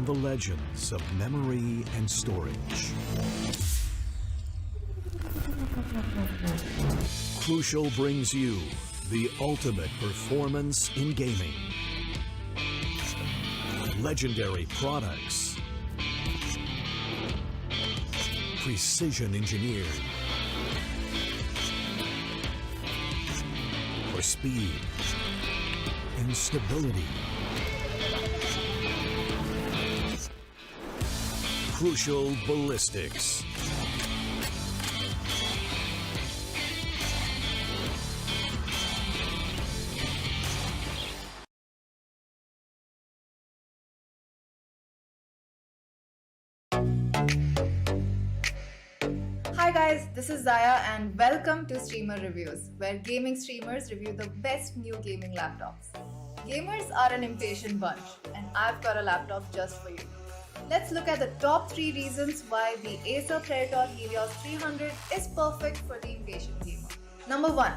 beyond the legends of memory and storage. Crucial brings you the ultimate performance in gaming. Legendary products. Precision engineered. For speed and stability. Crucial ballistics. Hi guys, this is Zaya and welcome to Streamer Reviews, where gaming streamers review the best new gaming laptops. Gamers are an impatient bunch, and I've got a laptop just for you. Let's look at the top 3 reasons why the Acer Helios 300 is perfect for the impatient gamer. Number 1.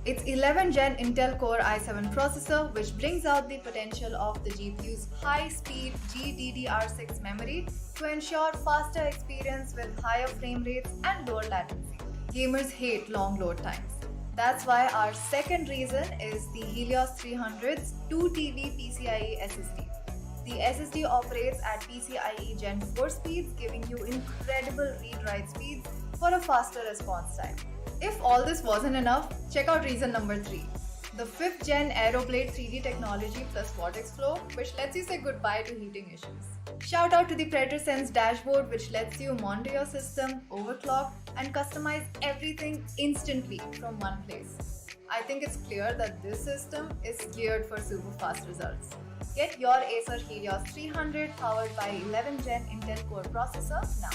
Its 11th Gen Intel Core i7 processor, which brings out the potential of the GPU's high-speed GDDR6 memory to ensure faster experience with higher frame rates and lower latency. Gamers hate long load times. That's why our second reason is the Helios 300's 2TB PCIe SSD. The SSD operates at PCIe Gen 4 speeds, giving you incredible read-write speeds for a faster response time. If all this wasn't enough, check out reason number 3. The 5th Gen Aeroblade 3D technology plus Vortex Flow, which lets you say goodbye to heating issues. Shout out to the Predator Sense dashboard, which lets you monitor your system, overclock, and customize everything instantly from one place. I think it's clear that this system is geared for super fast results. Get your Acer Helios 300 powered by 11th Gen Intel Core processor now.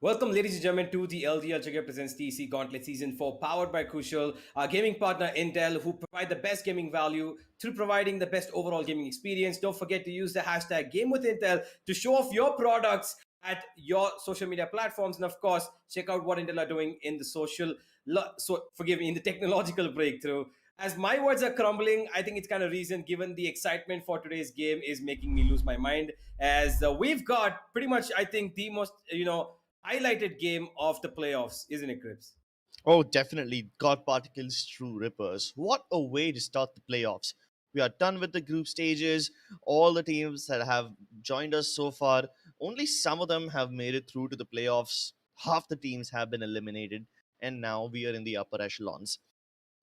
Welcome, ladies and gentlemen, to the Ultragear presents Tec Gauntlet Season 4, powered by Crucial, our gaming partner Intel, who provide the best gaming value through providing the best overall gaming experience. Don't forget to use the hashtag GameWithIntel to show off your products at your social media platforms, and of course, check out what Intel are doing in the in the technological breakthrough. As my words are crumbling, I think it's kind of reason, given the excitement for today's game is making me lose my mind. As we've got pretty much, I think, the most highlighted game of the playoffs, isn't it, Crips? Oh, definitely. God Particles True Rippers. What a way to start the playoffs. We are done with the group stages. All the teams that have joined us so far, only some of them have made it through to the playoffs. Half the teams have been eliminated, and now we are in the upper echelons.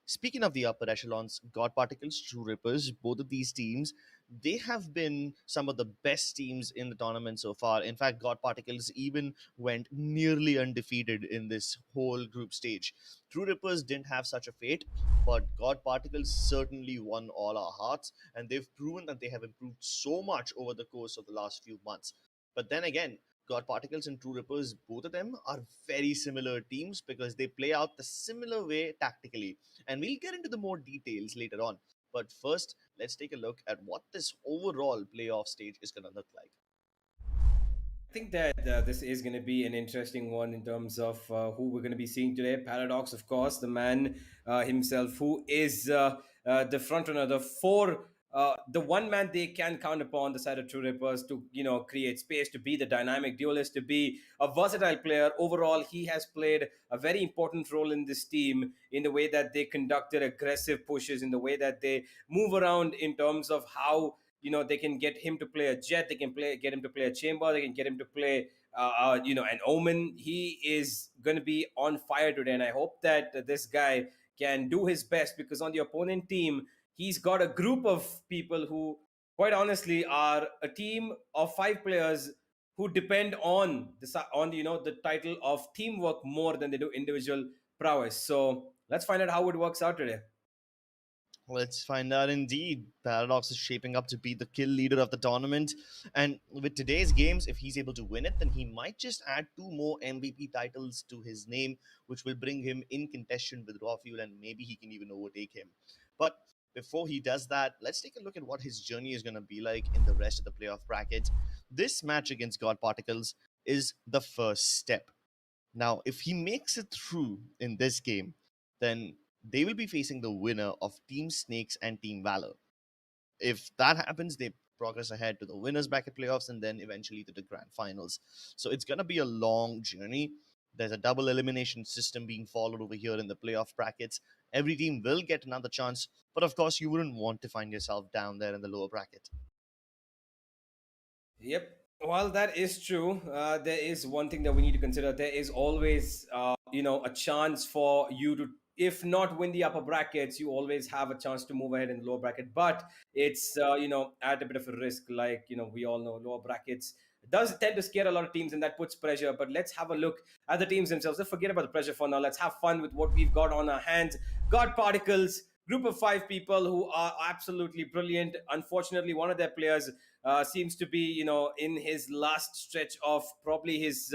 Speaking of the upper echelons, God Particles, True Rippers, both of these teams they have been some of the best teams in the tournament so far. In fact, God Particles even went nearly undefeated in this whole group stage. True Rippers didn't have such a fate, but God Particles certainly won all our hearts, and they've proven that they have improved so much over the course of the last few months. But then again, God Particles and True Rippers, both of them are very similar teams because they play out the similar way tactically. And we'll get into the more details later on. But first, let's take a look at what this overall playoff stage is going to look like. I think that this is going to be an interesting one in terms of who we're going to be seeing today. Paradox, of course, the man himself, who is the frontrunner, the one man they can count upon the side of True Rippers to create space, to be the dynamic duelist, to be a versatile player. Overall, he has played a very important role in this team in the way that they conducted aggressive pushes, in the way that they move around in terms of how they can get him to play a jet, they can get him to play a chamber, they can get him to play an omen. He is going to be on fire today, and I hope that this guy can do his best, because on the opponent team he's got a group of people who quite honestly are a team of 5 players who depend on the title of teamwork more than they do individual prowess. So let's find out how it works out today. Let's find out indeed. Paradox is shaping up to be the kill leader of the tournament. And with today's games, if he's able to win it, then he might just add 2 more MVP titles to his name, which will bring him in contention with Raw Fuel, and maybe he can even overtake him. But before he does that, let's take a look at what his journey is going to be like in the rest of the playoff bracket. This match against God Particles is the first step. Now, if he makes it through in this game, then they will be facing the winner of Team Snakes and Team Valor. If that happens, they progress ahead to the winners bracket playoffs and then eventually to the grand finals. So it's going to be a long journey. There's a double elimination system being followed over here in the playoff brackets. Every team will get another chance, but of course, you wouldn't want to find yourself down there in the lower bracket. Yep. Well, that is true. There is one thing that we need to consider. There is always, a chance for you to, if not win the upper brackets, you always have a chance to move ahead in the lower bracket. But it's, at a bit of a risk. Like, we all know lower brackets does tend to scare a lot of teams, and that puts pressure. But let's have a look at the teams themselves. Let's forget about the pressure for now. Let's have fun with what we've got on our hands. God Particles, group of 5 people who are absolutely brilliant. Unfortunately, one of their players seems to be, in his last stretch of probably his,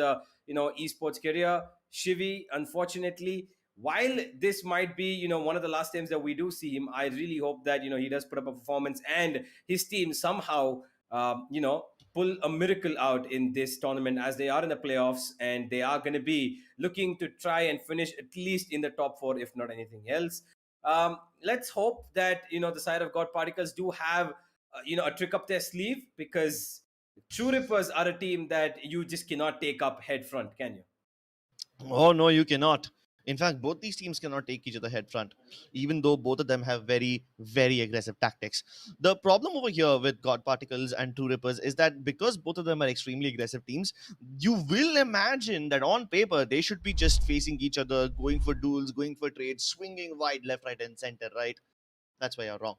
esports career. Shivi, unfortunately, while this might be, one of the last times that we do see him, I really hope that, he does put up a performance and his team somehow, pull a miracle out in this tournament, as they are in the playoffs and they are going to be looking to try and finish at least in the top 4, if not anything else. Let's hope that the side of God Particles do have a trick up their sleeve, because True Rippers are a team that you just cannot take up head front, can you? Oh, no, you cannot. In fact, both these teams cannot take each other head front, even though both of them have very, very aggressive tactics. The problem over here with God Particles and Two Rippers is that because both of them are extremely aggressive teams, you will imagine that on paper they should be just facing each other, going for duels, going for trades, swinging wide left, right, and center, right? That's why you're wrong.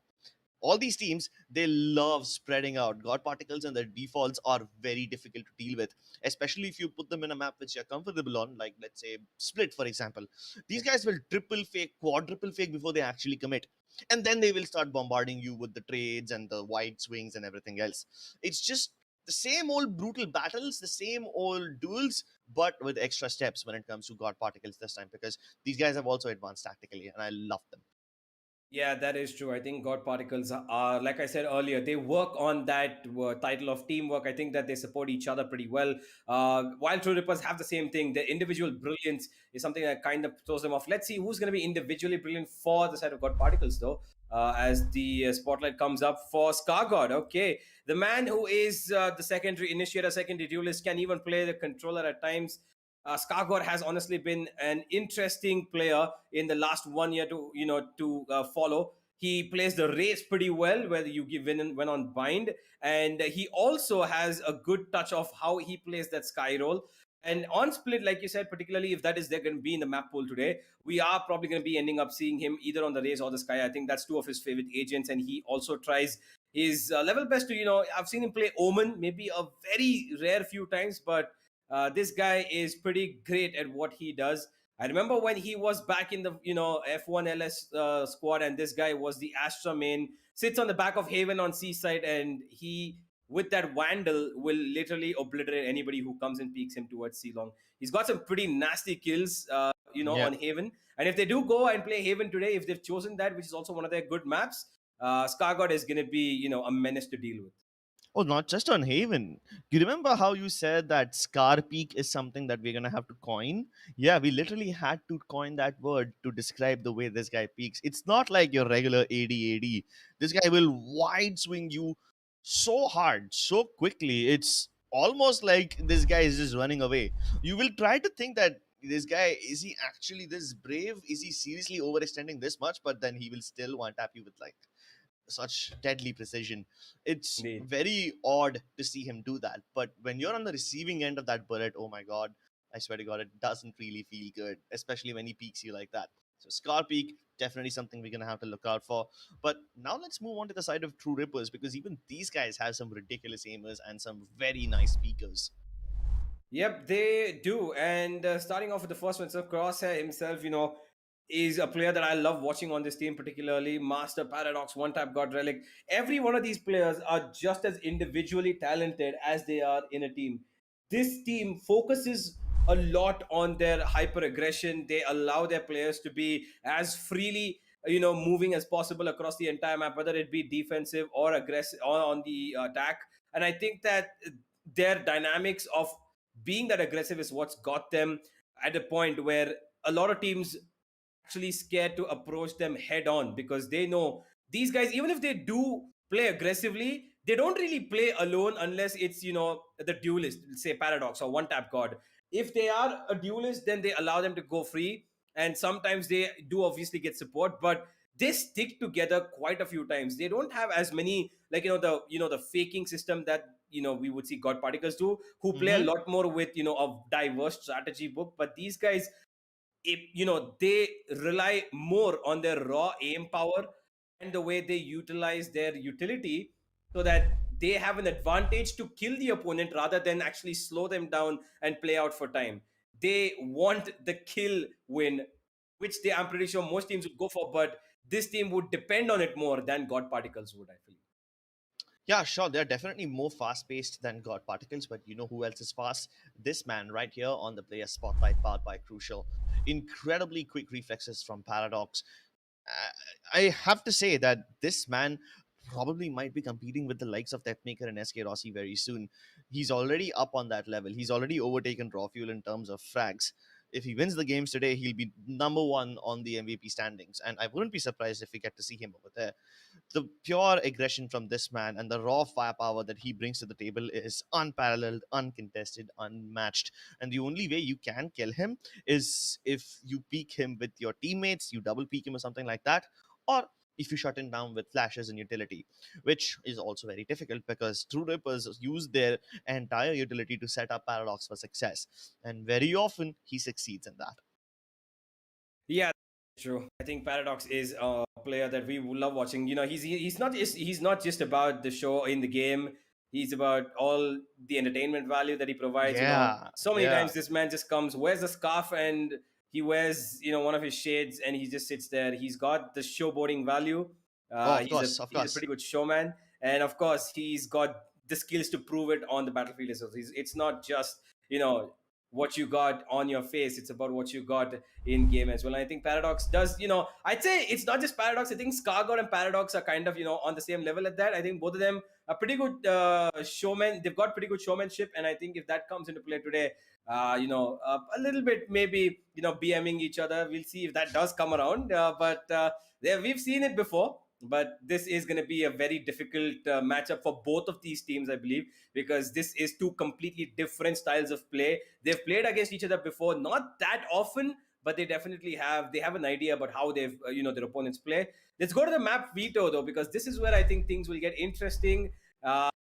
All these teams, they love spreading out. God Particles and their defaults are very difficult to deal with, especially if you put them in a map which you're comfortable on, like let's say Split, for example. These guys will triple fake, quadruple fake before they actually commit, and then they will start bombarding you with the trades and the wide swings and everything else. It's just the same old brutal battles, the same old duels, but with extra steps when it comes to God Particles this time, because these guys have also advanced tactically and I love them. Yeah, that is true. I think God Particles are, like I said earlier, they work on that title of teamwork. I think that they support each other pretty well. While True Rippers have the same thing, their individual brilliance is something that kind of throws them off. Let's see who's going to be individually brilliant for the side of God Particles, though, as the spotlight comes up for Scar God. Okay, the man who is the secondary initiator, secondary duelist, can even play the controller at times. Skargor has honestly been an interesting player in the last 1 year to follow. He plays the race pretty well, whether you give when on bind, and he also has a good touch of how he plays that sky roll. And on Split, like you said, particularly if that is they're going to be in the map pool today, we are probably going to be ending up seeing him either on the race or the sky. I think that's 2 of his favorite agents, and he also tries He's level best to, I've seen him play Omen maybe a very rare few times, but this guy is pretty great at what he does. I remember when he was back in the F1 LS squad, and this guy was the Astra main, sits on the back of Haven on Seaside, and he with that Vandal will literally obliterate anybody who comes and peeks him towards C long. He's got some pretty nasty kills, Yeah. on Haven. And if they do go and play Haven today, if they've chosen that, which is also one of their good maps, Scargod is going to be, a menace to deal with. Oh, not just on Haven. You remember how you said that Scar Peak is something that we're gonna have to coin? Yeah, we literally had to coin that word to describe the way this guy peaks. It's not like your regular AD. This guy will wide swing you so hard, so quickly. It's almost like this guy is just running away. You will try to think that this guy, is he actually this brave? Is he seriously overextending this much? But then he will still one tap you with like such deadly precision. It's Indeed. very odd to see him do that. But when you're on the receiving end of that bullet, oh my god, I swear to god, it doesn't really feel good, especially when he peeks you like that. So Scar Peak, definitely something we're gonna have to look out for. But now let's move on to the side of True Rippers, because even these guys have some ridiculous aimers and some very nice speakers. Yep, they do. And starting off with the first one, so Crosshair himself, is a player that I love watching on this team, particularly Master, Paradox, One Tap God Relic. Every one of these players are just as individually talented as they are in a team. This team focuses a lot on their hyper aggression. They allow their players to be as freely, moving as possible across the entire map, whether it be defensive or aggressive or on the attack. And I think that their dynamics of being that aggressive is what's got them at a point where a lot of teams actually scared to approach them head on, because they know these guys, even if they do play aggressively, they don't really play alone unless it's, the duelist, say Paradox or One Tap God. If they are a duelist, then they allow them to go free, and sometimes they do obviously get support, but they stick together quite a few times. They don't have as many, like, the faking system that we would see God Particles do, who play a Mm-hmm. lot more with a diverse strategy book. But these guys, if, they rely more on their raw aim power and the way they utilize their utility, so that they have an advantage to kill the opponent rather than actually slow them down and play out for time. They want the kill win, which I'm pretty sure most teams would go for, but this team would depend on it more than God Particles would, I feel. Yeah, sure. They're definitely more fast paced than God Particles, but you know who else is fast? This man right here on the player spotlight, powered by Crucial. Incredibly quick reflexes from Paradox. I have to say that this man probably might be competing with the likes of Deathmaker and SK Rossi very soon. He's already up on that level. He's already overtaken Raw Fuel in terms of frags. If he wins the games today, he'll be number one on the MVP standings. And I wouldn't be surprised if we get to see him over there. The pure aggression from this man and the raw firepower that he brings to the table is unparalleled, uncontested, unmatched. And the only way you can kill him is if you peek him with your teammates, you double peek him or something like that, or if you shut him down with flashes and utility, which is also very difficult because True Rippers use their entire utility to set up Paradox for success. And very often he succeeds in that. Yeah, true. I think Paradox is a player that we will love watching. He's not just about the show in the game. He's about all the entertainment value that he provides. Yeah, So many yeah. times this man just comes, wears a scarf, and he wears one of his shades, and he just sits there. He's got the showboating value. Oh, of He's a course, of he's a course. pretty good showman, and of course he's got the skills to prove it on the battlefield as well. It's not just what you got on your face; it's about what you got in game as well. And I think Paradox does, I'd say it's not just Paradox. I think Scargod and Paradox are kind of, on the same level at that. I think both of them are pretty good showmen. They've got pretty good showmanship. And I think if that comes into play today, a little bit maybe, BMing each other. We'll see if that does come around. But we've seen it before. But this is going to be a very difficult matchup for both of these teams, I believe, because this is two completely different styles of play. They've played against each other before, not that often, but they definitely have an idea about how they've their opponents play. Let's go to the map veto though, because this is where I think things will get interesting.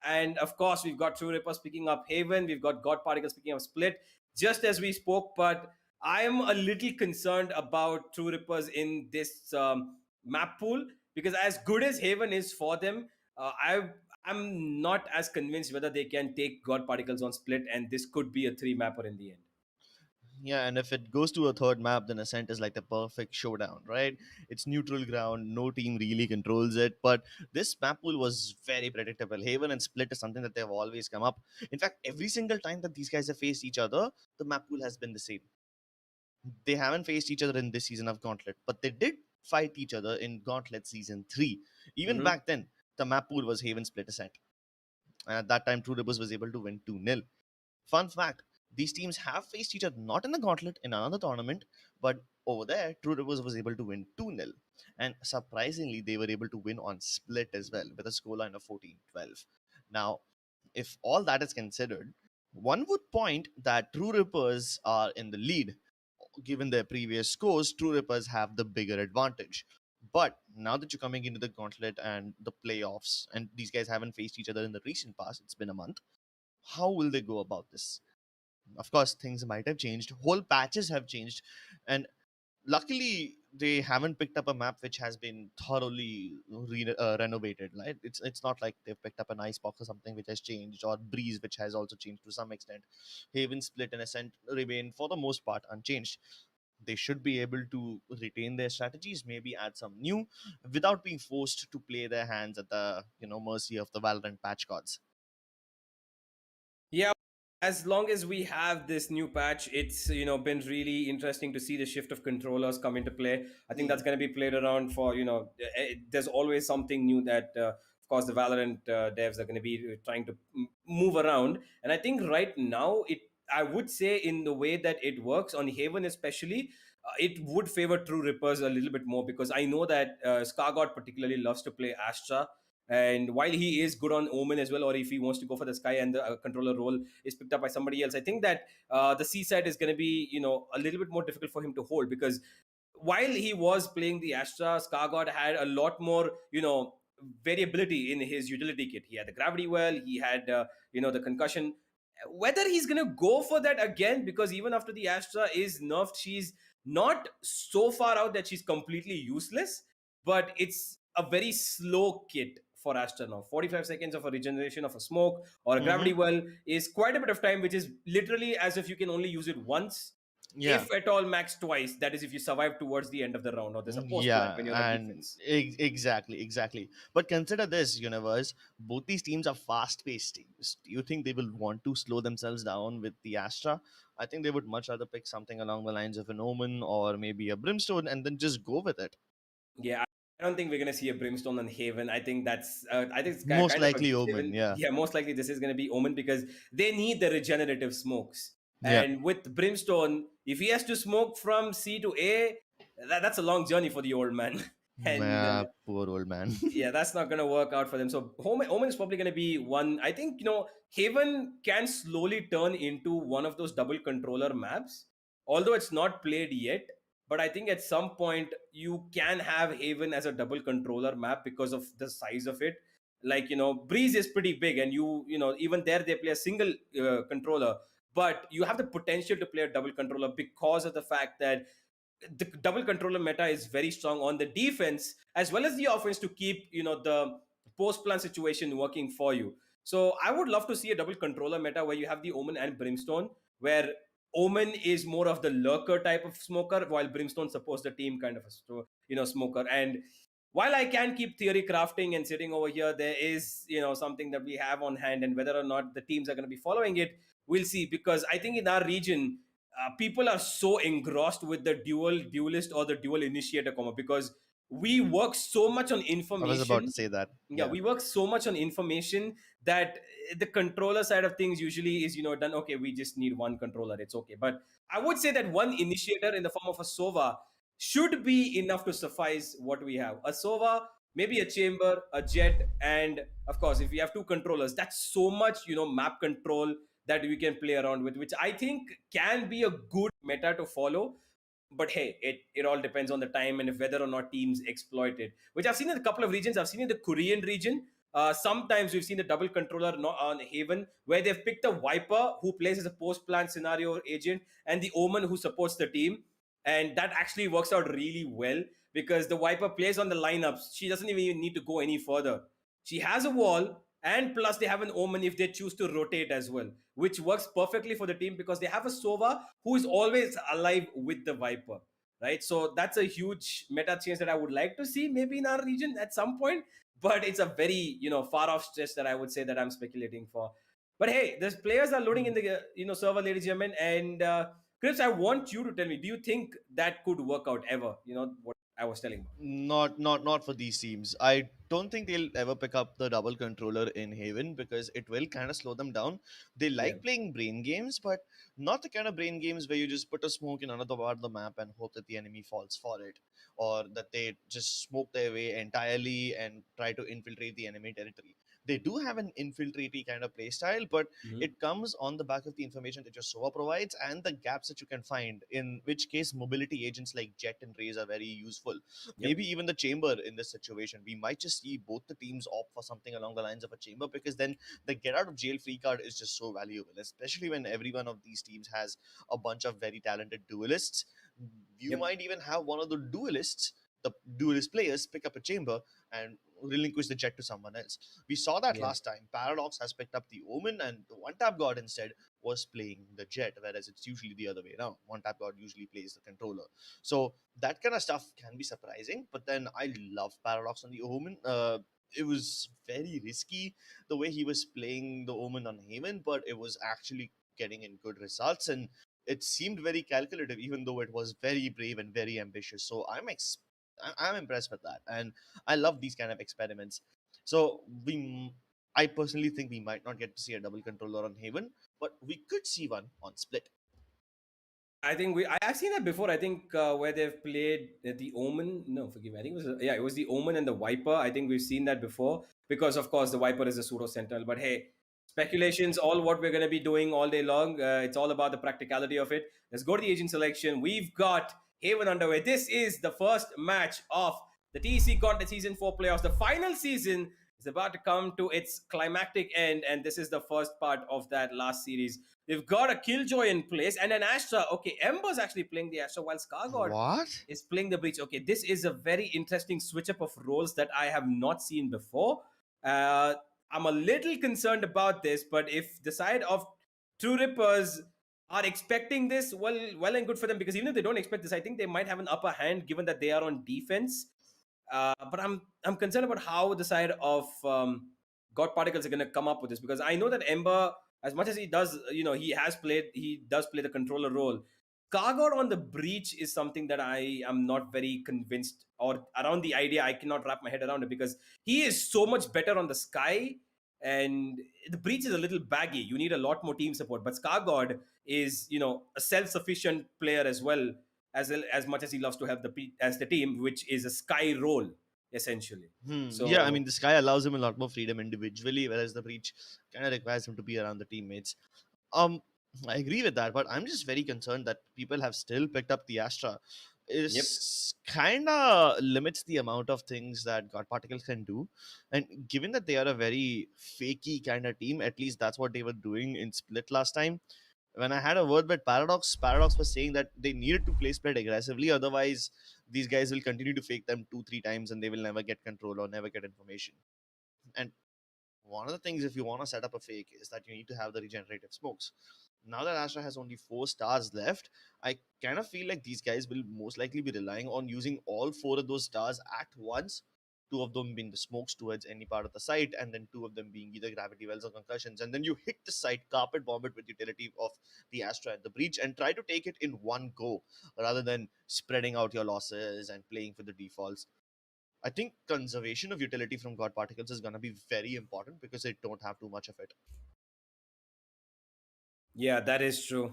And of course, we've got True Rippers picking up Haven, we've got God Particles picking up Split, just as we spoke. But I am a little concerned about True Rippers in this map pool, because as good as Haven is for them, I'm not as convinced whether they can take God Particles on split, and this could be a three mapper in the end. Yeah, and if it goes to a third map, then Ascent is like the perfect showdown, right? It's neutral ground, no team really controls it. But this map pool was very predictable. Haven and Split is something that they've always come up. In fact, every single time that these guys have faced each other, the map pool has been the same. They haven't faced each other in this season of Gauntlet, but they did fight each other in Gauntlet Season 3. Even Mm-hmm. back then, the map pool was Haven Split Ascent. And at that time, True Rippers was able to win 2-0. Fun fact, these teams have faced each other not in the Gauntlet, in another tournament, but over there, True Rivers was able to win 2-0. And surprisingly, they were able to win on split as well with a scoreline of 14-12. Now, if all that is considered, one would point that True Rippers are in the lead. Given their previous scores, True Rippers have the bigger advantage. But now that you're coming into the Gauntlet and the playoffs, and these guys haven't faced each other in the recent past, it's been a month, how will they go about this? Of course, things might have changed. Whole patches have changed, and luckily they haven't picked up a map which has been thoroughly renovated. Right? It's not like they've picked up an icebox or something which has changed, or breeze which has also changed to some extent. Haven, Split, and Ascent remain for the most part unchanged. They should be able to retain their strategies, maybe add some new, without being forced to play their hands at the mercy of the Valorant patch cards. Yeah, as long as we have this new patch, it's been really interesting to see the shift of controllers come into play. I think that's going to be played around for there's always something new that of course the Valorant devs are going to be trying to move around. And I think right now I would say in the way that it works on Haven especially, it would favor True Rippers a little bit more, because I know that Scargod particularly loves to play Astra. And while he is good on Omen as well, or if he wants to go for the Sky and the controller role is picked up by somebody else, I think that the C side is going to be a little bit more difficult for him to hold, because while he was playing the Astra, Scargod had a lot more variability in his utility kit. He had the gravity well, he had the concussion. Whether he's going to go for that again, because even after the Astra is nerfed, she's not so far out that she's completely useless, but it's a very slow kit for Astra now. 45 seconds of a regeneration of a smoke or a gravity Mm-hmm. well is quite a bit of time, which is literally as if you can only use it once, Yeah. if at all max twice. That is if you survive towards the end of the round, or there's a post plant Yeah, when you're on and defense. exactly. But consider this, universe. Both these teams are fast-paced teams. Do you think they will want to slow themselves down with the Astra? I think they would much rather pick something along the lines of an Omen or maybe a Brimstone and then just go with it. Yeah, I don't think we're gonna see a Brimstone on Haven. I think it's Most kind of a likely Omen, given. yeah. Yeah, most likely this is gonna be Omen, because they need the regenerative smokes. Yeah. And with Brimstone, if he has to smoke from C to A, that's a long journey for the old man. and Yeah, poor old man. yeah, that's not going to work out for them. So Omen is probably going to be one. I think Haven can slowly turn into one of those double controller maps, although it's not played yet. But I think at some point you can have Haven as a double controller map because of the size of it. Like Breeze is pretty big, and even there they play a single controller, but you have the potential to play a double controller because of the fact that the double controller meta is very strong on the defense as well as the offense to keep the post plan situation working for you. So I would love to see a double controller meta where you have the Omen and Brimstone, where Omen is more of the lurker type of smoker, while Brimstone supports the team kind of a smoker. And while I can keep theory crafting and sitting over here, there is something that we have on hand, and whether or not the teams are going to be following it, we'll see. Because I think in our region, people are so engrossed with the duelist or the dual initiator combo, because we work so much on I was about to information. say that. Yeah, Yeah. we work so much on information that the controller side of things usually is done. Okay, we just need one controller, it's okay. But I would say that one initiator in the form of a Sova should be enough to suffice what we have. A Sova, maybe a chamber, a jet, and of course if we have two controllers, that's so much map control that we can play around with, which I think can be a good meta to follow. But hey, it all depends on the time and if whether or not teams exploit it, which I've seen in a couple of regions. I've seen in the Korean region, sometimes we've seen the double controller on Haven, where they've picked a Viper who plays as a post-plant scenario agent, and the Omen who supports the team. And that actually works out really well, because the Viper plays on the lineups. She doesn't even need to go any further. She has a wall, and plus they have an Omen if they choose to rotate as well, which works perfectly for the team because they have a Sova who is always alive with the Viper, right? So that's a huge meta change that I would like to see maybe in our region at some point, but it's a very far off stretch that I would say that I'm speculating for. But hey, the players are loading in the server, ladies and gentlemen, and Chris, I want you to tell me, do you think that could work out ever? What I was telling about. Not for these teams. I don't think they'll ever pick up the double controller in Haven because it will kind of slow them down. They Yeah. like playing brain games, but not the kind of brain games where you just put a smoke in another part of the map and hope that the enemy falls for it, or that they just smoke their way entirely and try to infiltrate the enemy territory. They do have an infiltrate kind of play style, but Mhm. it comes on the back of the information that your SOA provides and the gaps that you can find, in which case mobility agents like Jet and Raze are very useful. Yep. Maybe even the chamber in this situation. We might just see both the teams opt for something along the lines of a chamber, because then the get out of jail free card is just so valuable, especially when every one of these teams has a bunch of very talented duelists. You Yep. might even have one of the duelist players, pick up a chamber and relinquish the jet to someone else. We saw that Yeah. last time. Paradox has picked up the Omen, and the one tap god instead was playing the jet, whereas it's usually the other way around. One tap god usually plays the controller. So that kind of stuff can be surprising. But then I love Paradox on the Omen. It was very risky the way he was playing the Omen on Haven, but it was actually getting in good results, and it seemed very calculative, even though it was very brave and very ambitious. So I'm impressed with that, and I love these kind of experiments. So I personally think we might not get to see a double controller on Haven, but we could see one on Split. I think I've seen that before. I think where they've played the Omen. No, forgive me. I think it was it was the Omen and the Viper. I think we've seen that before because of course the Viper is a pseudo sentinel. But hey, speculations all what we're gonna be doing all day long. It's all about the practicality of it. Let's go to the agent selection. We've got Haven underway. This is the first match of the TEC Gauntlet Season 4 playoffs. The final season is about to come to its climactic end, and this is the first part of that last series. They've got a Killjoy in place and an Astra. Okay, Ember's actually playing the Astra while Scargod What? is playing the Breach. Okay, this is a very interesting switch up of roles that I have not seen before. Uh, I'm a little concerned about this, but if the side of True Rippers are expecting this, well and good for them, because even if they don't expect this, I think they might have an upper hand given that they are on defense. But I'm concerned about how the side of God Particles are going to come up with this, because I know that Ember, as much as he does, he does play the controller role. Cargod on the Breach is something that I am not very convinced, or around the idea. I cannot wrap my head around it because he is so much better on the Sky, and the Breach is a little baggy. You need a lot more team support. But Scargod is, a self-sufficient player as well, as much as he loves to have the team, which is a Sky role essentially. Yeah, I So mean, the Sky allows him a lot more freedom individually, whereas the Breach kind of requires him to be around the teammates. Um, I agree with that, but I'm just very concerned that people have still picked up the Astra. yep. Is kind of limits the amount of things that God Particles can do, and given that they are a very fakey kind of team, at least that's what they were doing in Split last time. When I had a word with Paradox was saying that they needed to play Split aggressively, otherwise these guys will continue to fake them 2-3 times and they will never get control or never get information. And one of the things, if you want to set up a fake, is that you need to have the regenerative smokes. Now that Astra has only 4 stars left, I kind of feel like these guys will most likely be relying on using all 4 of those stars at once. 2 of them being the smokes towards any part of the site, and then 2 of them being either gravity wells or concussions. And then you hit the site, carpet bomb it with utility of the Astra and the Breach, and try to take it in one go rather than spreading out your losses and playing for the defaults. I think conservation of utility from God Particles is going to be very important because they don't have too much of it. Yeah, that is true.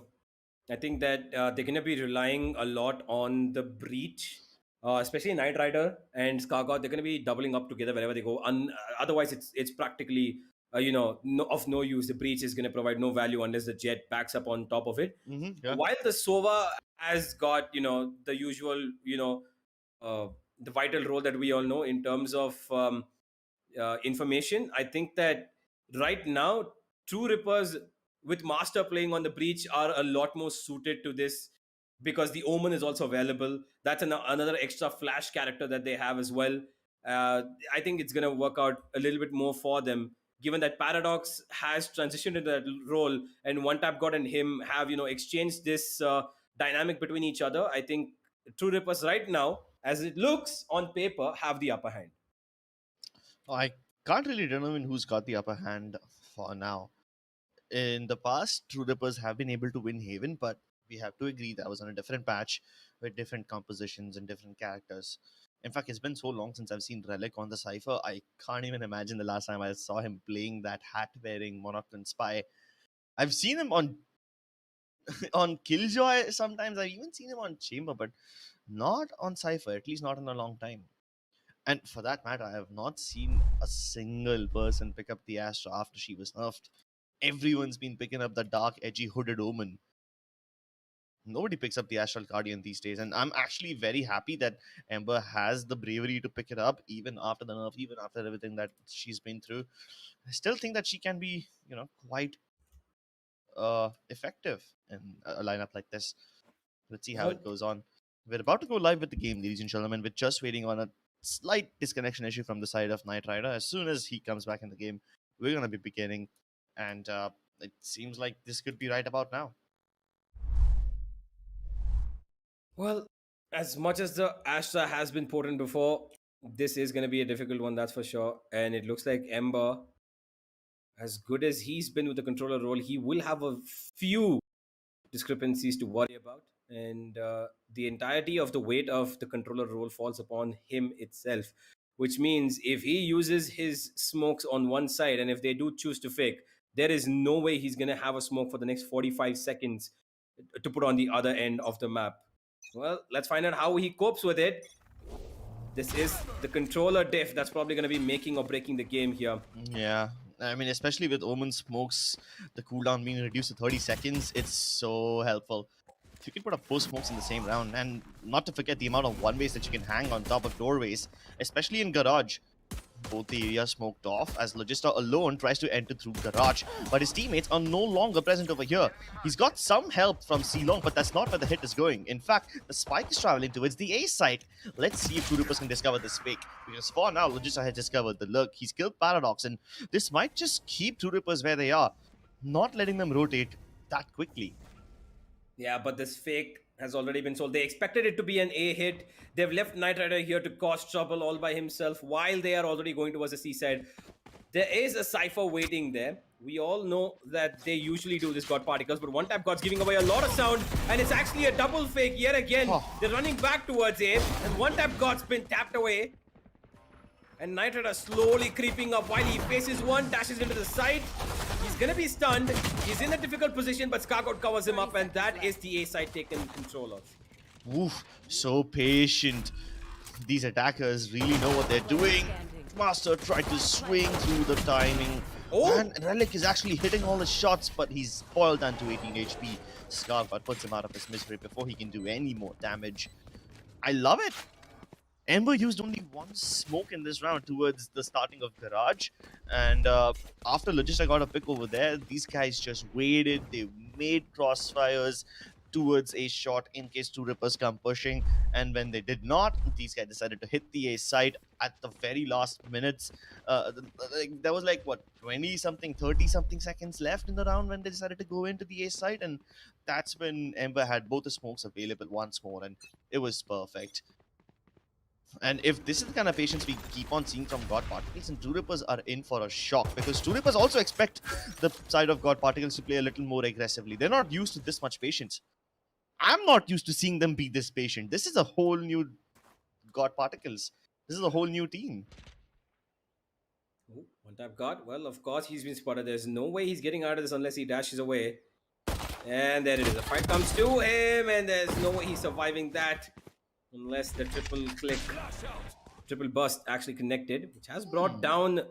I think that they're going to be relying a lot on the Breach, especially Knight Rider and Skargod. They're going to be doubling up together wherever they go. Otherwise, it's practically of no use. The Breach is going to provide no value unless the Jet backs up on top of it. Yeah. While the Sova has got the usual uh, the vital role that we all know in terms of information. I think that right now, True Rippers with Master playing on the Breach are a lot more suited to this because the Omen is also available. That's another extra flash character that they have as well. I think it's going to work out a little bit more for them, given that Paradox has transitioned into that role, and One Tap God and him have exchanged this dynamic between each other. I think True Rippers right now, as it looks on paper, have the upper hand. I can't really determine who's got the upper hand for now. In the past, True Rippers have been able to win Haven, but we have to agree that was on a different patch with different compositions and different characters. In fact, it's been so long since I've seen Relic on the Cypher, I can't even imagine the last time I saw him playing that hat wearing Monocton Spy. I've seen him on on Killjoy sometimes, I've even seen him on Chamber, but not on Cypher, at least not in a long time. And for that matter, I have not seen a single person pick up the Astra after she was nerfed. Everyone's been picking up the dark, edgy, hooded Omen. Nobody picks up the Astral Guardian these days, and I'm actually very happy that Ember has the bravery to pick it up, even after the nerf, even after everything that she's been through. I still think that she can be, quite effective in a lineup like this. Let's see how it goes on. We're about to go live with the game, ladies and gentlemen. We're just waiting on a slight disconnection issue from the side of Knight Rider. As soon as he comes back in the game, we're going to be beginning. And it seems like this could be right about now. Well, as much as the Astra has been potent before, this is going to be a difficult one, that's for sure. And it looks like Ember, as good as he's been with the controller role, he will have a few discrepancies to worry about. And the entirety of the weight of the controller role falls upon him itself, which means if he uses his smokes on one side and if they do choose to fake, there is no way he's going to have a smoke for the next 45 seconds to put on the other end of the map. Well, let's find out how he copes with it. This is the controller diff that's probably going to be making or breaking the game here. Yeah, I mean, especially with Omen smokes, the cooldown being reduced to 30 seconds, it's so helpful. If you can put up 4 smokes in the same round, and not to forget the amount of one-ways that you can hang on top of doorways, especially in Garage. Both the areas smoked off as Logista alone tries to enter through Garage, but his teammates are no longer present over here. He's got some help from C-Long, but that's not where the hit is going. In fact, the spike is traveling towards the A site. Let's see if True Rippers can discover this fake, because for now, Logista has discovered the lurk. He's killed Paradox, and this might just keep True Rippers where they are, not letting them rotate that quickly. Yeah, but this fake has already been sold. They expected it to be an A hit. They've left Knight Rider here to cause trouble all by himself while they are already going towards the seaside. There is a Cypher waiting there. We all know that they usually do this God Particles, but One Tap God's giving away a lot of sound, and it's actually a double fake yet again. They're running back towards A, and One Tap God's been tapped away. And Knight Rider slowly creeping up while he faces one, dashes into the side. He's gonna be stunned. He's in a difficult position, but Scargoat covers him up, and that is the A side taken control of. Oof, so patient. These attackers really know what they're doing. Master tried to swing through the timing. Oh! And Relic is actually hitting all the shots, but he's boiled down to 18 HP. Scargoat puts him out of his misery before he can do any more damage. I love it. Ember used only one smoke in this round towards the starting of Garage, and after Logista got a pick over there, these guys just waited. They made crossfires towards a shot in case True Rippers come pushing, and when they did not, these guys decided to hit the A side at the very last minutes. There was like, what, 20-something, 30-something seconds left in the round when they decided to go into the A side, and that's when Ember had both the smokes available once more, and it was perfect. And if this is the kind of patience we keep on seeing from God Particles, and True Rippers are in for a shock, because True Rippers also expect the side of God Particles to play a little more aggressively. They're not used to this much patience. I'm not used to seeing them be this patient. This is a whole new God Particles. This is a whole new team. Ooh, One Tap God. Well, of course, he's been spotted. There's no way he's getting out of this unless he dashes away. And there it is. The fight comes to him, and there's no way he's surviving that. Unless the triple burst actually connected, which has brought down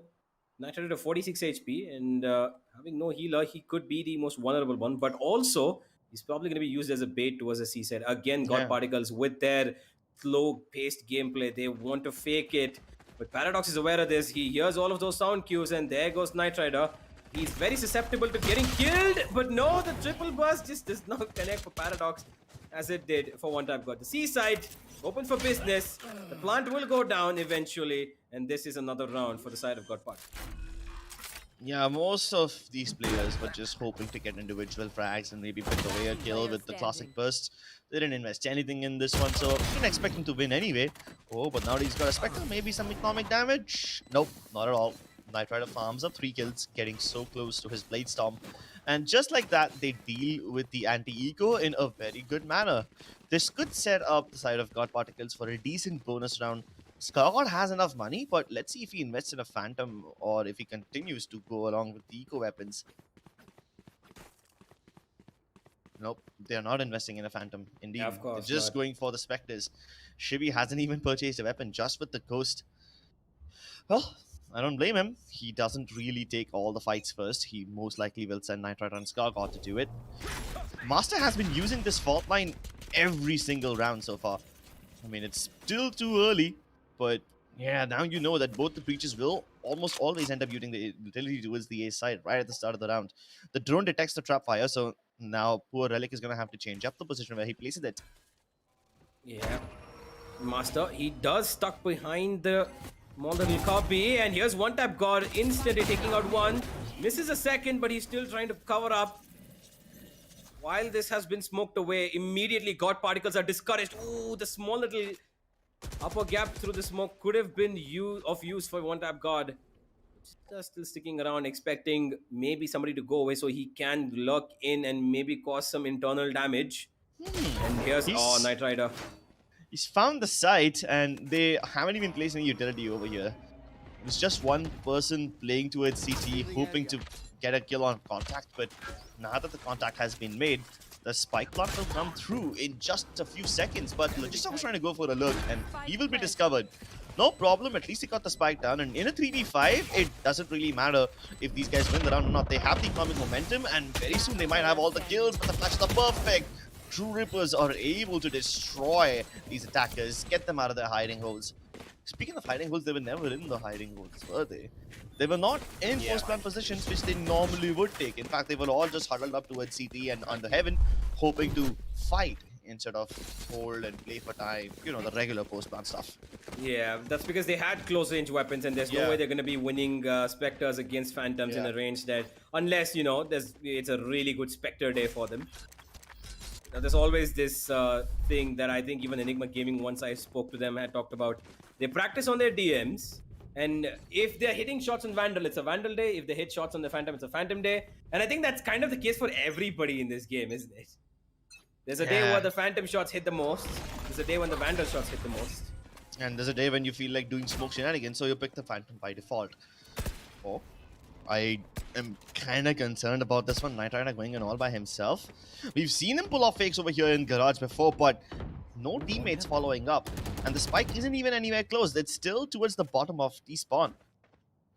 Knight Rider to 46 HP, and having no healer, he could be the most vulnerable one, but also he's probably going to be used as a bait towards the seaside. Again, God Particles with their slow-paced gameplay, they want to fake it, but Paradox is aware of this. He hears all of those sound cues, and there goes Knight Rider. He's very susceptible to getting killed, but no, the triple burst just does not connect for Paradox. as it did for one time. Got the seaside open for business. The plant will go down eventually, and this is another round for the side of God Partner. Yeah, most of these players were just hoping to get individual frags and maybe pick away a kill with the classic bursts. They didn't invest anything in this one, so didn't expect him to win anyway. Oh, but now he's got a Spectre, maybe some economic damage? Nope, not at all. Knight Rider farms up 3 kills, getting so close to his Blade Storm. And just like that, they deal with the anti-eco in a very good manner. This could set up the side of God Particles for a decent bonus round. Skargod has enough money, but let's see if he invests in a Phantom or if he continues to go along with the eco weapons. Nope, they are not investing in a Phantom. Indeed, Yeah, of course they're just not. going for the Spectres. Shibi hasn't even purchased a weapon just with the Ghost. Well, I don't blame him. He doesn't really take all the fights first. He most likely will send Knight Rider and Skargod to do it. Master has been using this fault line every single round so far. I mean, it's still too early, but yeah, now you know that both the breaches will almost always end up using the utility towards the A side right at the start of the round. The drone detects the trap fire, so now poor Relic is going to have to change up the position where he places it. Yeah, Master, he does stuck behind the little copy, and here's one tap God instantly taking out one. Misses a second, but he's still trying to cover up. While this has been smoked away, immediately God Particles are discouraged. Ooh, the small little upper gap through the smoke could have been of use for one tap God. Just still sticking around, expecting maybe somebody to go away so he can lurk in and maybe cause some internal damage. And here's Knight Rider. He's found the site, and they haven't even placed any utility over here. It's just one person playing towards CT, hoping to get a kill on contact, but now that the contact has been made, the spike plant will come through in just a few seconds, but Logista was trying to go for a lurk, and he will be discovered. No problem, at least he got the spike down, and in a 3v5, it doesn't really matter if these guys win the round or not. They have the economic momentum, and very soon they might have all the kills, but the flash is the perfect. True Rippers are able to destroy these attackers, get them out of their hiding holes. Speaking of hiding holes, they were never in the hiding holes, were they? They were not in post-plant positions, which they normally would take. In fact, they were all just huddled up towards CT and under heaven, hoping to fight instead of hold and play for time. You know, the regular post-plant stuff. Yeah, that's because they had close-range weapons, and there's no way they're going to be winning Spectres against Phantoms in a range that, unless, you know, it's a really good Spectre day for them. Now, there's always this thing that I think even Enigma Gaming, once I spoke to them, had talked about. They practice on their DMs, and if they're hitting shots on Vandal, it's a Vandal day. If they hit shots on the Phantom, it's a Phantom day. And I think that's kind of the case for everybody in this game, isn't it? There's a day where the Phantom shots hit the most. There's a day when the Vandal shots hit the most. And there's a day when you feel like doing smoke shenanigans, so you pick the Phantom by default. Oh. I am kind of concerned about this one. Knight Rider going in all by himself. We've seen him pull off fakes over here in Garage before, but no teammates following up. And the spike isn't even anywhere close. It's still towards the bottom of the spawn.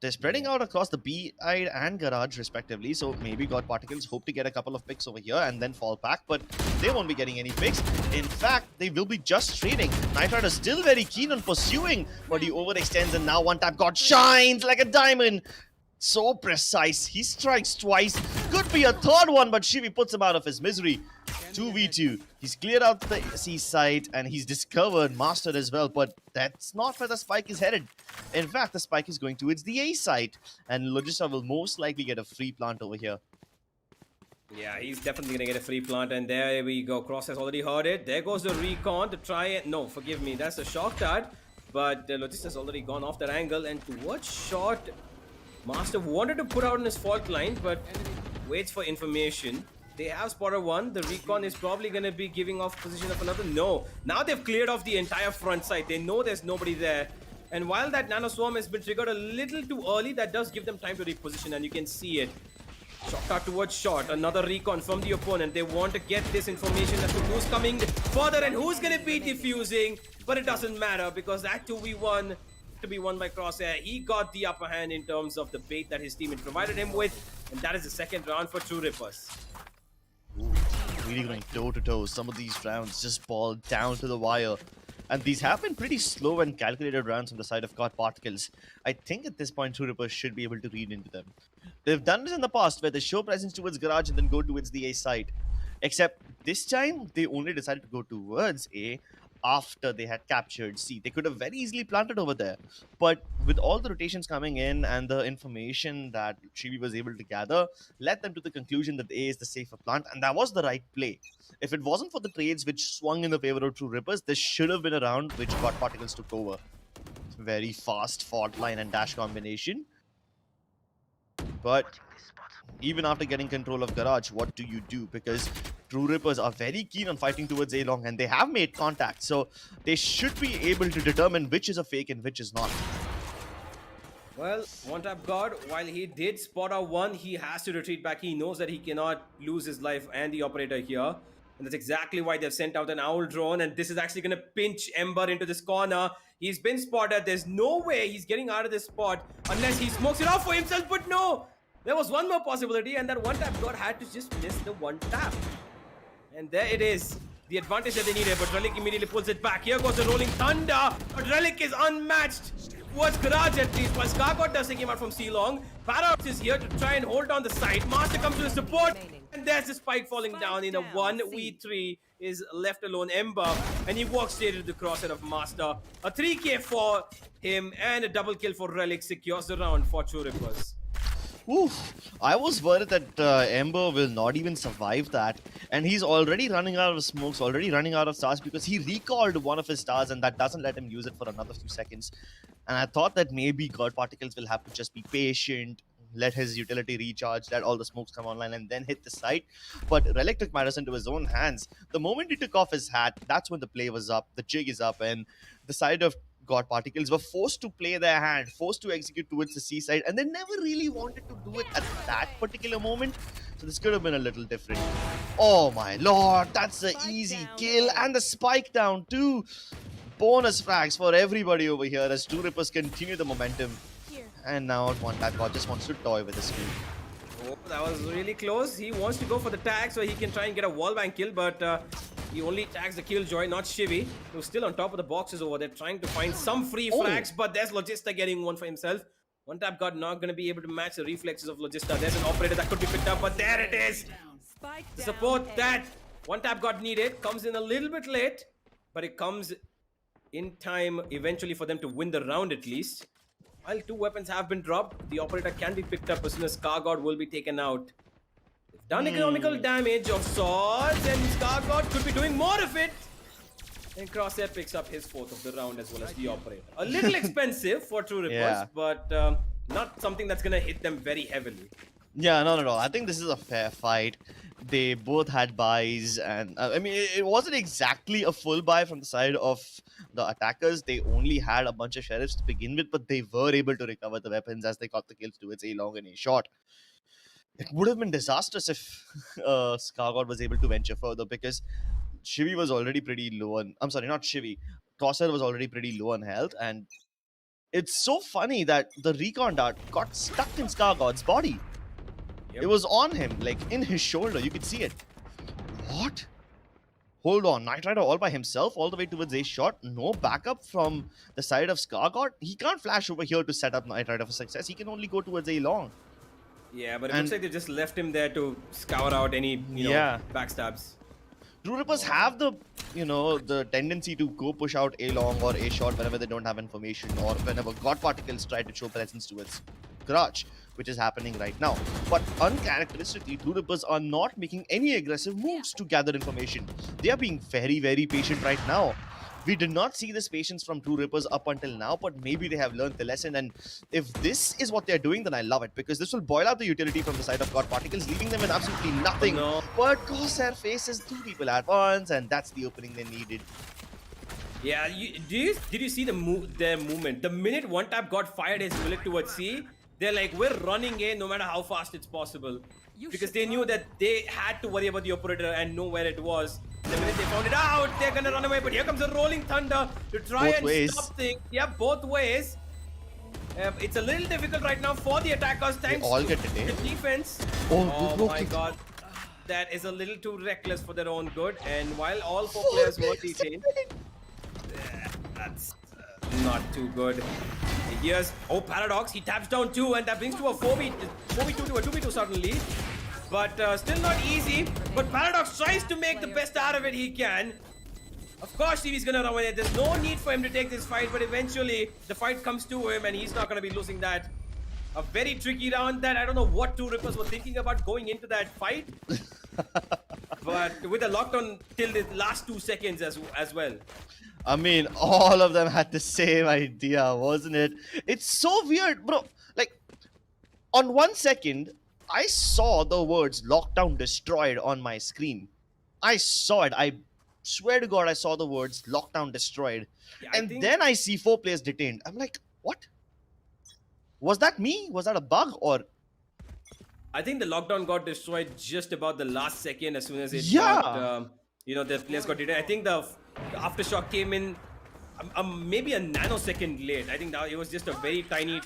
They're spreading out across the B-side and Garage respectively, so maybe God Particles hope to get a couple of picks over here and then fall back, but they won't be getting any picks. In fact, they will be just trading. Knight Rider still very keen on pursuing, but he overextends, and now one tap God shines like a diamond. So precise. He strikes twice. Could be a third one, but Shivi puts him out of his misery. 2v2. He's cleared out the C side and he's discovered Master as well, but that's not where the spike is headed. In fact, the spike is going towards the A side, and Logista will most likely get a free plant over here. Yeah, he's definitely going to get a free plant, and there we go. Cross has already heard it. There goes the recon to try it. No, forgive me. That's a shock dart, but Logista's already gone off that angle, and towards shot, Master wanted to put out on his fault line, but waits for information. They have spotted one. The recon is probably going to be giving off position of another. No. Now they've cleared off the entire front side. They know there's nobody there. And while that Nano Swarm has been triggered a little too early, that does give them time to reposition, and you can see it. Shot out towards shot. Another recon from the opponent. They want to get this information as to who's coming further and who's going to be defusing. But it doesn't matter because that 2v1 to be won by Crosshair. He got the upper hand in terms of the bait that his team provided him with, and that is the second round for True Rippers. Ooh, really going toe to toe. Some of these rounds just ball down to the wire, and these have been pretty slow and calculated rounds on the side of God Particles. I think at this point True Rippers should be able to read into them. They've done this in the past where they show presence towards Garage and then go towards the A side. Except This time, they only decided to go towards A after they had captured C. They could have very easily planted over there. But with all the rotations coming in and the information that Shivi was able to gather, led them to the conclusion that A is the safer plant, and that was the right play. If it wasn't for the trades which swung in the favor of True Rippers, this should have been a round which God Particles took over. Very fast fault line and dash combination. But even after getting control of Garage, what do you do? Because True Rippers are very keen on fighting towards A long, and they have made contact, so they should be able to determine which is a fake and which is not. Well, one tap God, while he did spot out one, he has to retreat back. He knows that he cannot lose his life and the operator here. And that's exactly why they've sent out an owl drone. And this is actually going to pinch Ember into this corner. He's been spotted. There's no way he's getting out of this spot unless he smokes it off for himself. But no, there was one more possibility. And that one tap God had to just miss the one tap. And there it is. The advantage that they needed. But Relic immediately pulls it back. Here goes the Rolling Thunder. But Relic is unmatched. Towards Garage at least, while Scargott does take him out from C-Long. Paradox is here to try and hold down the site. Master comes to the support, and there's the spike falling down in a 1v3 is left alone Ember, and he walks straight into the crosshair of Master. A 3k for him, and a double kill for Relic secures the round for True Rippers. Oof. I was worried that Ember will not even survive that, and he's already running out of smokes, already running out of stars because he recalled one of his stars, and that doesn't let him use it for another few seconds. And I thought that maybe God Particles will have to just be patient, let his utility recharge, let all the smokes come online, and then hit the site. But Relic took matters into his own hands. The moment he took off his hat, that's when the play was up, the jig is up, and the side of God Particles were forced to play their hand, forced to execute towards the C side, and they never really wanted to do it at that particular moment. So this could have been a little different. Oh my lord, that's an easy kill, and the spike down too. Bonus frags for everybody over here as True Rippers continue the momentum. And now one tap God just wants to toy with the screen. Oh, that was really close. He wants to go for the tag so he can try and get a wallbang kill, but he only tags the Killjoy, not Shivy, who's still on top of the boxes over there, trying to find some free frags, but there's Logista getting one for himself. One tap God not going to be able to match the reflexes of Logista. There's an operator that could be picked up, but there it is. The support that one tap God needed comes in a little bit late, but it comes in time eventually for them to win the round at least. While two weapons have been dropped, the operator can be picked up as soon as Scargott will be taken out. They've done economical damage of sorts, and Scargott could be doing more of it. And Crosshair picks up his fourth of the round as well as the operator. A little expensive for True Rippers, but not something that's going to hit them very heavily. Yeah, not at all. I think this is a fair fight. They both had buys, and I mean, it wasn't exactly a full buy from the side of the attackers. They only had a bunch of sheriffs to begin with, but they were able to recover the weapons as they got the kills towards A long and A short. It would have been disastrous if Scargott was able to venture further because Shivy was already pretty low on... I'm sorry, not Shivy. Crosshair was already pretty low on health, and it's so funny that the recon dart got stuck in Scargott's body. Yep. It was on him, like in his shoulder. You could see it. What? Hold on. Knight Rider all by himself, all the way towards A shot. No backup from the side of Scargott. He can't flash over here to set up Knight Rider for success. He can only go towards A long. Yeah, but it looks like they just left him there to scour out any, you know, backstabs. True Rippers have the, the tendency to go push out A long or A short whenever they don't have information or whenever God Particles try to show presence towards Garage, which is happening right now. But uncharacteristically, True Rippers are not making any aggressive moves to gather information. They are being very, very patient right now. We did not see this patience from True Rippers up until now, but maybe they have learned the lesson. And if this is what they're doing, then I love it, because this will boil out the utility from the side of God Particles, leaving them with absolutely nothing. No. But Corsair faces two people at once, and that's the opening they needed. Yeah, did you see their movement? The minute one tap got fired his bullet towards C, they're like, we're running A no matter how fast it's possible. Because they knew that they had to worry about the operator and know where it was. The minute they found it out, they're gonna run away. But here comes a Rolling Thunder to try and stop things. Yeah, both ways. It's a little difficult right now for the attackers. Thanks they all to get it, the defense. Oh my god. That is a little too reckless for their own good. And while all four players were detained, that's not too good. Here's Paradox. He taps down 2, and that brings to a 4v2 to a 2v2 suddenly. but still not easy. But Paradox tries to make the best out of it he can. Of course, Stevie's gonna run with it. There's no need for him to take this fight, but eventually the fight comes to him and he's not gonna be losing that. A very tricky round that I don't know what two Rippers were thinking about going into that fight. But with a lockdown till the last 2 seconds as well. I mean, all of them had the same idea, wasn't it? It's so weird, bro. Like, on 1 second, I saw the words lockdown destroyed on my screen. I saw it. I swear to God, I saw the words lockdown destroyed. Yeah, And then I see 4 players detained. I'm like, what? Was that me? Was that a bug? Or I think the lockdown got destroyed just about the last second as soon as it Yeah. got, the players got detained. I think the aftershock came in maybe a nanosecond late. I think that it was just a very tiny,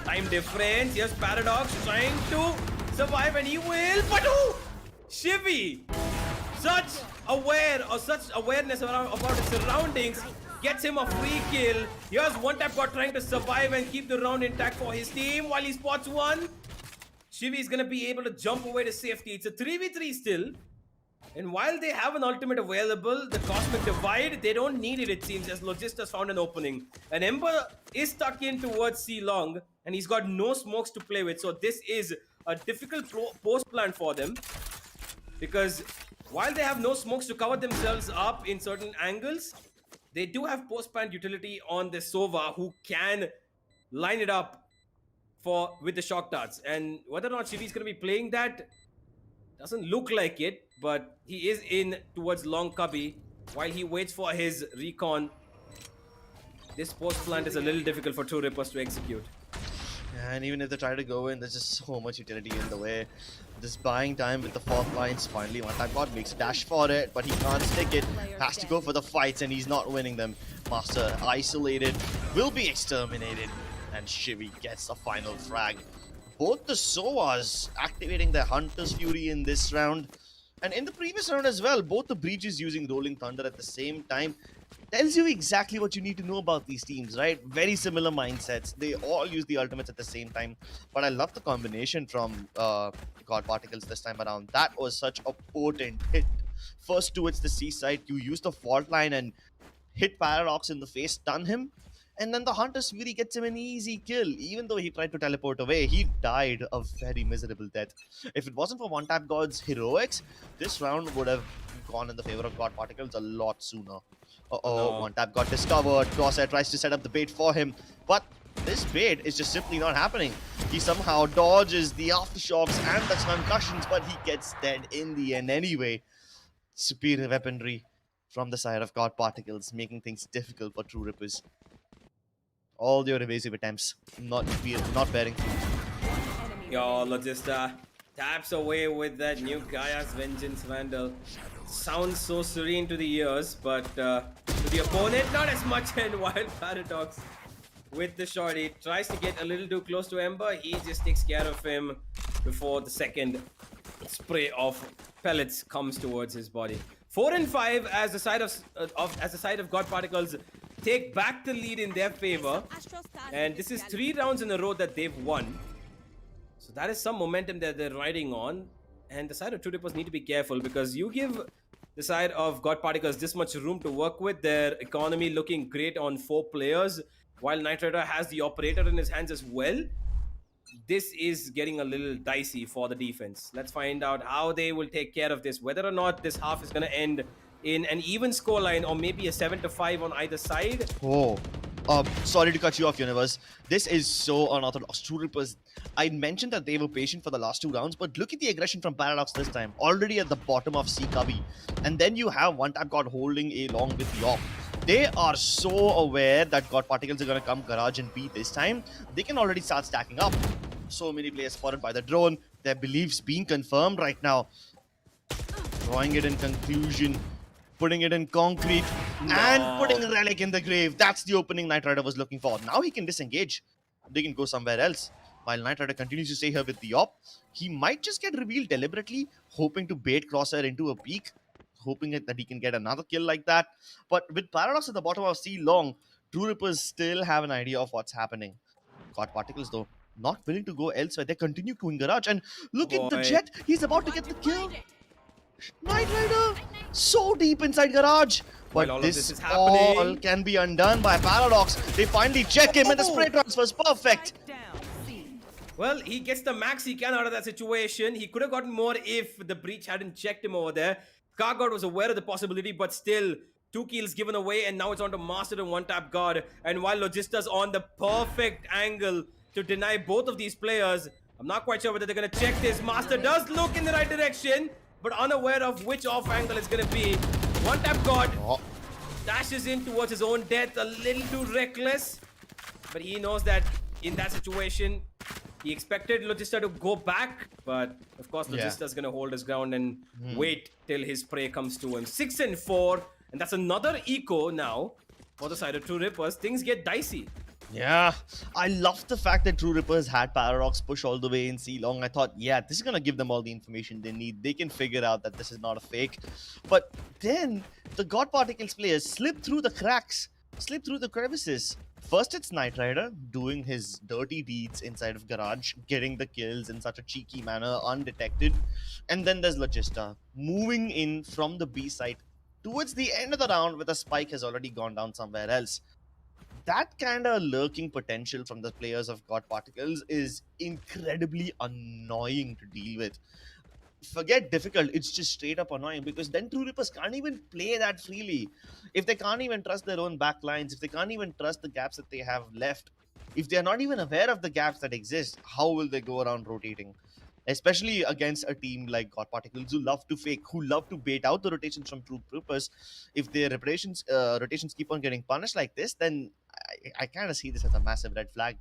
time difference. Here's Paradox trying to survive and he will. But Shivy, such awareness about his surroundings gets him a free kill. Here's One Tap God trying to survive and keep the round intact for his team while he spots one. Shivy is gonna be able to jump away to safety. It's a 3v3 still. And while they have an ultimate available, the Cosmic Divide, they don't need it seems, as Logistas found an opening. And Ember is stuck in towards C long, and he's got no smokes to play with. So this is a difficult post plan for them. Because while they have no smokes to cover themselves up in certain angles, they do have post-plant utility on the Sova who can line it up with the shock darts. And whether or not Shivi's going to be playing that doesn't look like it, but he is in towards long cubby while he waits for his recon. This post-plant is a little difficult for two Rippers to execute. And even if they try to go in, there's just so much utility in the way. Just buying time with the 4th lines. Finally, One Tap God makes a dash for it, but he can't stick it. Has to go for the fights, and he's not winning them. Master isolated, will be exterminated, and Shivy gets the final frag. Both the Sovas activating their Hunter's Fury in this round. And in the previous round as well, both the Breaches using Rolling Thunder at the same time. Tells you exactly what you need to know about these teams, right? Very similar mindsets. They all use the ultimates at the same time. But I love the combination from God Particles this time around. That was such a potent hit. First towards the C side, you use the fault line and hit Paradox in the face, stun him. And then the Hunter's Fury gets him an easy kill. Even though he tried to teleport away, he died a very miserable death. If it wasn't for One Tap God's heroics, this round would have gone in the favor of God Particles a lot sooner. No. One Tap got discovered. Crosshair tries to set up the bait for him, but this bait is just simply not happening. He somehow dodges the aftershocks and the concussions, but he gets dead in the end anyway. Superior weaponry from the side of God Particles, making things difficult for True Rippers. All their evasive attempts not bearing fruit. Yo, Logista taps away with that new Gaia's Vengeance Vandal. Sounds so serene to the ears, but to the opponent, not as much. And while Paradox with the shot, he tries to get a little too close to Ember. He just takes care of him before the second spray of pellets comes towards his body. 4 and 5 as the side of God Particles take back the lead in their favor, and this is 3 rounds in a row that they've won. So that is some momentum that they're riding on, and the side of True Rippers need to be careful because you give the side of God Particles this much room to work with, their economy looking great on 4 players, while Knight Rider has the operator in his hands as well. This is getting a little dicey for the defense. Let's find out how they will take care of this, whether or not this half is going to end in an even scoreline or maybe a 7-5 on either side. Sorry to cut you off, Universe. This is so unorthodox. True Rippers, I mentioned that they were patient for the last 2 rounds, but look at the aggression from Paradox this time. Already at the bottom of C cubby. And then you have One Tap God holding A long with the op. They are so aware that God Particles are going to come Garage and B this time. They can already start stacking up. So many players spotted by the drone. Their beliefs being confirmed right now. Drawing it in conclusion. Putting it in concrete. No. And putting Relic in the grave. That's the opening Knight Rider was looking for. Now he can disengage. They can go somewhere else. While Knight Rider continues to stay here with the op. He might just get revealed deliberately. Hoping to bait Crosshair into a peek. Hoping that he can get another kill like that. But with Paradox at the bottom of C long, True Rippers still have an idea of what's happening. God Particles though, not willing to go elsewhere. They continue going garage. And look at the Boy. Jet. He's about to get the kill. Knight Rider so deep inside garage. While all But of this this is all happening- can be undone by Paradox. They finally check him and the spray transfer is perfect. Well, he gets the max he can out of that situation. He could have gotten more if the breach hadn't checked him over there. Scargod was aware of the possibility, but still, 2 kills given away, and now it's on to Master and 1-tap guard. And while Logista's on the perfect angle to deny both of these players, I'm not quite sure whether they're going to check this. Master does look in the right direction, but unaware of which off angle it's going to be. 1-tap guard Oh, dashes in towards his own death, a little too reckless, but he knows that in that situation, he expected Logista to go back, but of course Yeah. Logista's gonna hold his ground and wait till his prey comes to him. 6 and 4, and that's another eco now for the side of True Rippers. Things get dicey. yeah. I love the fact that True Rippers had Paradox push all the way in C-Long. I thought, yeah, this is going to give them all the information they need. They can figure out that this is not a fake. But then the God Particles players slip through the cracks, slip through the crevices. First, it's Knight Rider doing his dirty deeds inside of Garage, getting the kills in such a cheeky manner, undetected. And then there's Logista moving in from the B site towards the end of the round where the spike has already gone down somewhere else. That kind of lurking potential from the players of God Particles is incredibly annoying to deal with. Forget difficult, it's just straight up annoying because then True Rippers can't even play that freely. If they can't even trust their own backlines, if they can't even trust the gaps that they have left, if they're not even aware of the gaps that exist, how will they go around rotating? Especially against a team like God Particles who love to fake, who love to bait out the rotations from True Rippers. If their rotations keep on getting punished like this, then I kind of see this as a massive red flag.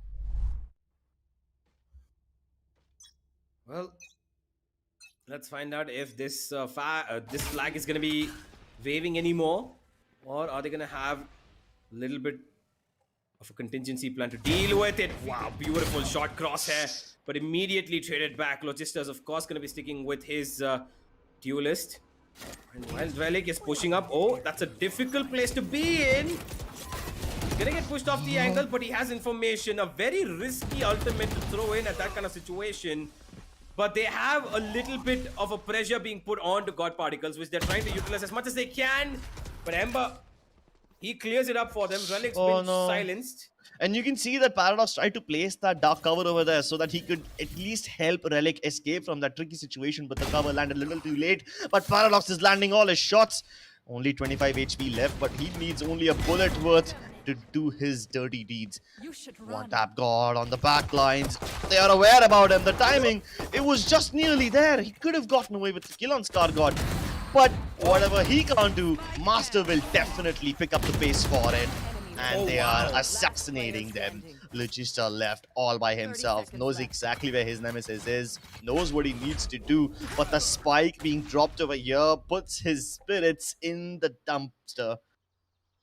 Well, let's find out if this this flag is gonna be waving anymore, or are they gonna have a little bit of a contingency plan to deal with it? Wow, beautiful shot, Crosshair, but immediately traded back. Logista's of course gonna be sticking with his duelist, and while Relic is pushing up, oh, that's a difficult place to be in. He's gonna get pushed off the angle, but he has information. A very risky ultimate to throw in at that kind of situation. But they have a little bit of a pressure being put on to God Particles, which they're trying to utilize as much as they can. But Ember, he clears it up for them. Relic's been silenced. And you can see that Paradox tried to place that dark cover over there so that he could at least help Relic escape from that tricky situation, but the cover landed a little too late. But Paradox is landing all his shots. Only 25 HP left, but he needs only a bullet worth to do his dirty deeds. 1-tap guard on the back lines. They are aware about him. The timing, it was just nearly there. He could have gotten away with the kill on Scargod. But whatever he can't do, Master will definitely pick up the pace for it. And they are assassinating them. Logista left all by himself, knows exactly where his nemesis is, knows what he needs to do, but the spike being dropped over here puts his spirits in the dumpster.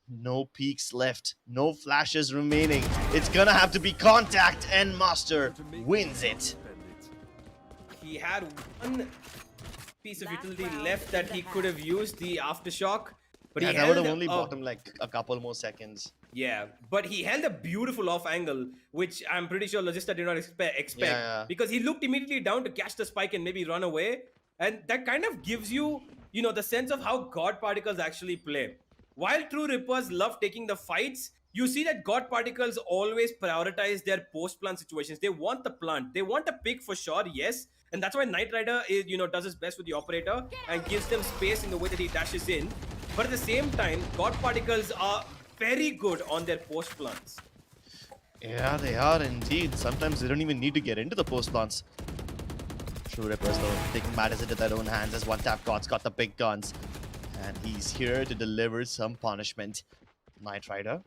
No peaks left, no flashes remaining. It's gonna have to be contact, and Master wins it. He had one piece of utility left that he could have used, the Aftershock. But Yeah, he that would have held only a- bought him like a couple more seconds. Yeah, but he held a beautiful off angle, which I'm pretty sure Logista did not expect Yeah. because he looked immediately down to catch the spike and maybe run away. And that kind of gives you, the sense of how God Particles actually play. While True Rippers love taking the fights, you see that God Particles always prioritize their post-plant situations. They want the plant. They want a pick for sure, yes. And that's why Knight Rider is, does his best with the operator and gives them space in the way that he dashes in. But at the same time, God Particles are very good on their post plants. Yeah, they are indeed. Sometimes they don't even need to get into the post plants. True Rippers though, taking matters into their own hands as 1-tap God's got the big guns. And he's here to deliver some punishment. Knight Rider,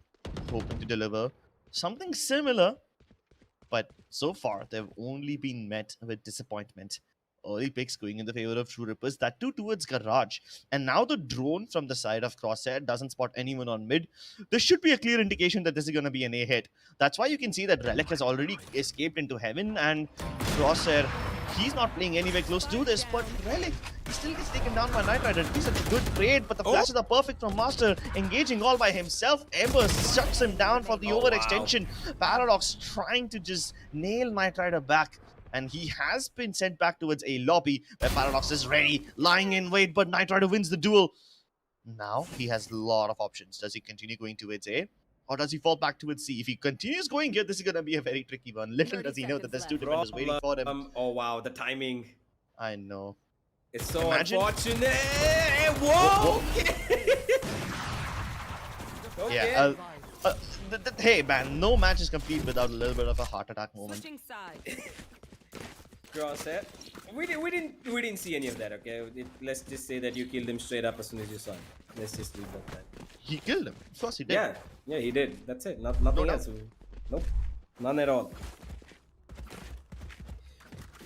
hoping to deliver something similar. But so far, they've only been met with disappointment. Early picks going in the favor of True Rippers, that too towards Garage. And now the drone from the side of Crosshair doesn't spot anyone on mid. This should be a clear indication that this is going to be an A hit. That's why you can see that Relic has already escaped into heaven, and Crosshair, he's not playing anywhere close to this, but Relic, He still gets taken down by Knight Rider. He's such a good trade, but the flashes are perfect from Master. Engaging all by himself. Ember shuts him down for the overextension. Paradox trying to just nail Knight Rider back. And he has been sent back towards a lobby where Paradox is ready, lying in wait, but Knight Rider wins the duel. Now he has a lot of options. Does he continue going towards A? Or does he fall back towards C? If he continues going here, this is going to be a very tricky one. Little does he know that there's two defenders waiting for him. Oh wow, the timing. I know. It's so Imagine. unfortunate. Whoa! Okay. Yeah. Hey man, no match is complete without a little bit of a heart attack moment. Crosshair. We didn't see any of that. Okay, let's just say that you killed him straight up as soon as you saw him. Let's just leave it at that. He killed him. Of course he did. Yeah, he did. That's it. Nothing else. Nope, none at all.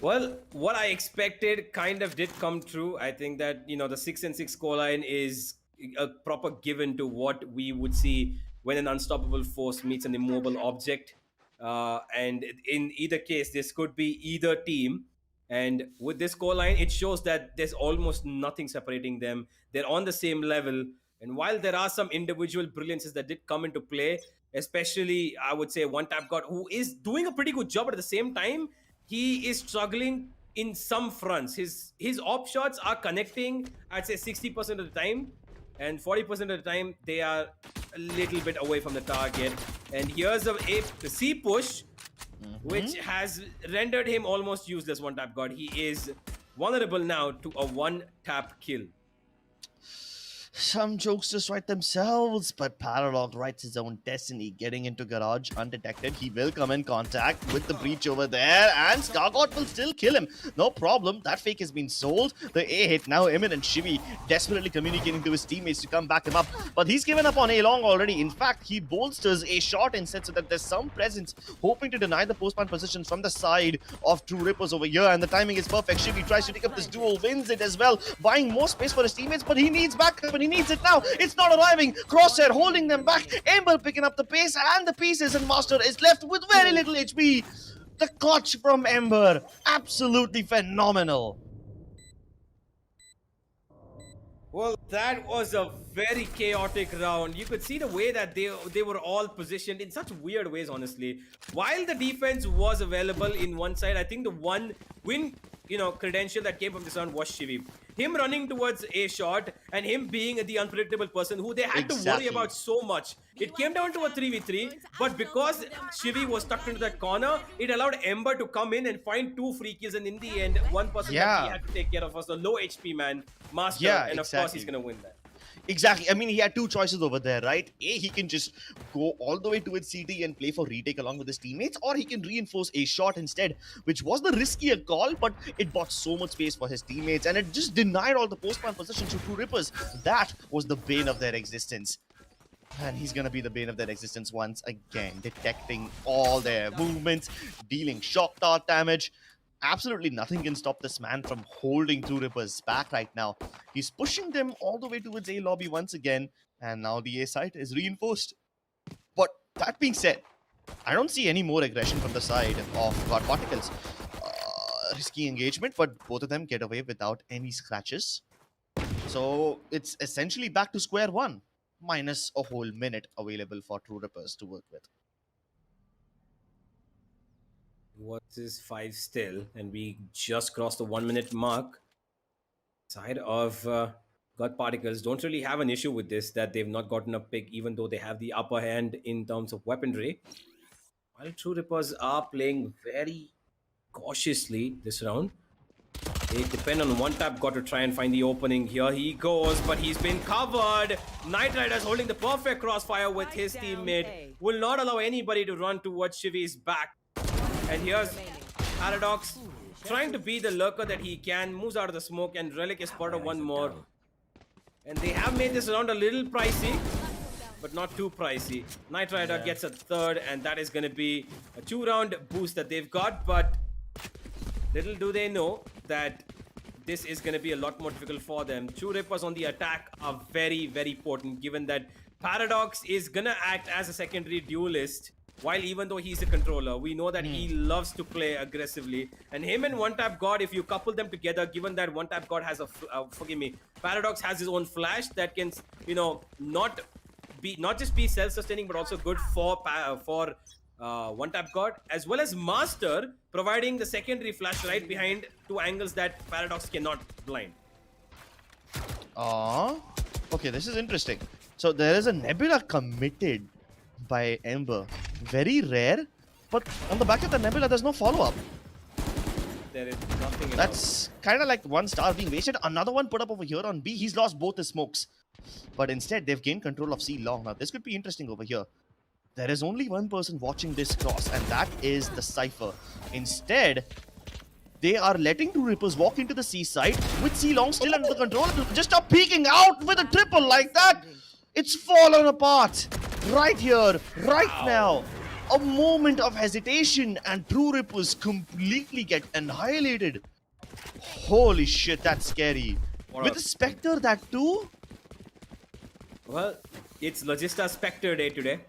Well, what I expected kind of did come true. I think that, you know, the 6 and 6 scoreline is a proper given to what we would see when an unstoppable force meets an immobile object. And in either case, this could be either team. And with this scoreline, it shows that there's almost nothing separating them. They're on the same level. And while there are some individual brilliances that did come into play, especially, I would say, One Tap God, who is doing a pretty good job, but at the same time, he is struggling in some fronts. His op shots are connecting, I'd say 60% of the time, and 40% of the time they are a little bit away from the target. And here's a C push, which has rendered him almost useless. One Tap God. He is vulnerable now to a one tap kill. Some jokes just write themselves, but Paradox writes his own destiny. Getting into garage undetected, he will come in contact with the breach over there, and Scargot will still kill him. No problem, that fake has been sold. The A hit, now imminent. Shivi desperately communicating to his teammates to come back him up, but he's given up on A long already. In fact, he bolsters a shot instead so that there's some presence, hoping to deny the postman positions from the side of True Rippers over here, and the timing is perfect. Shivi tries to take up this duel, wins it as well, buying more space for his teammates, but he needs backup, and he needs it now. It's not arriving. Crosshair holding them back. Ember picking up the pace and the pieces, and Master is left with very little HP. The clutch from Ember, absolutely phenomenal. Well, that was a very chaotic round. You could see the way that they were all positioned in such weird ways, honestly. While the defense was available in one side, I think the one win, credential that came from this round was Shivi. Him running towards a shot and him being the unpredictable person who they had to worry about so much. It came down to a 3v3, but because Shivi was stuck into that corner, it allowed Ember to come in and find 2 free kills, and in the end, one person that he had to take care of was the low HP man, Master, and of course he's going to win that. Exactly. I mean, he had two choices over there, right? A, he can just go all the way towards CT and play for retake along with his teammates, or he can reinforce a shot instead, which was the riskier call, but it bought so much space for his teammates, and it just denied all the postman positions to True Rippers. That was the bane of their existence. And he's gonna be the bane of their existence once again, detecting all their movements, dealing shock dart damage. Absolutely nothing can stop this man from holding True Rippers back right now. He's pushing them all the way towards A lobby once again, and now the A site is reinforced. But that being said, I don't see any more aggression from the side of God Particles. Risky engagement, but both of them get away without any scratches. So it's essentially back to square one, minus a whole minute available for True Rippers to work with. What is 5 still? And we just crossed the 1 minute mark. Side of God Particles don't really have an issue with this, that they've not gotten a pick, even though they have the upper hand in terms of weaponry. While True Rippers are playing very cautiously this round. They depend on One Tap God to try and find the opening. Here he goes, but he's been covered. Knight Rider's holding the perfect crossfire with his teammate. Will not allow anybody to run towards Shivi's back. And here's Paradox trying to be the lurker that he can. Moves out of the smoke, and Relic is part of one more. And they have made this round a little pricey, but not too pricey. Knight Rider gets a third, and that is going to be a 2-round boost that they've got. But little do they know that this is going to be a lot more difficult for them. True Rippers on the attack are very, very potent, given that Paradox is going to act as a secondary duelist. While even though he's a controller, we know that he loves to play aggressively. And him and One Tap God, if you couple them together, given that One Tap God has a, forgive me, Paradox has his own flash that can, you know, not just be self-sustaining, but also good for One Tap God, as well as Master providing the secondary flash right behind two angles that Paradox cannot blind. Okay, this is interesting. So there is a Nebula committed by Ember. Very rare, but on the back of the Nebula, there's no follow-up. There is nothing else. That's kind of like one star being wasted. Another one put up over here on B. He's lost both his smokes. But instead, they've gained control of C long. Now, this could be interesting over here. There is only one person watching this cross, and that is the Cypher. Instead, they are letting two Rippers walk into the C side with C long still under control. Just stop peeking out with a triple like that. It's fallen apart. Right here, right now. A moment of hesitation and True Rippers completely get annihilated. Holy shit, that's scary. With the Spectre, that too? Well, it's Logista Spectre day today.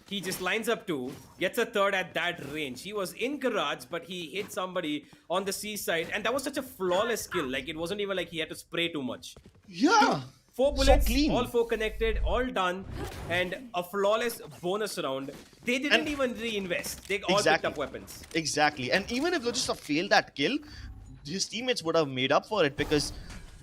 He just lines up two, gets a third at that range. He was in garage, but he hit somebody on the C side, and that was such a flawless kill. Like, it wasn't even like he had to spray too much. Yeah. 4 bullets, so clean. all 4 connected, all done, and a flawless bonus round. They didn't even reinvest. They all picked up weapons. Exactly. And even if Logista failed that kill, his teammates would have made up for it because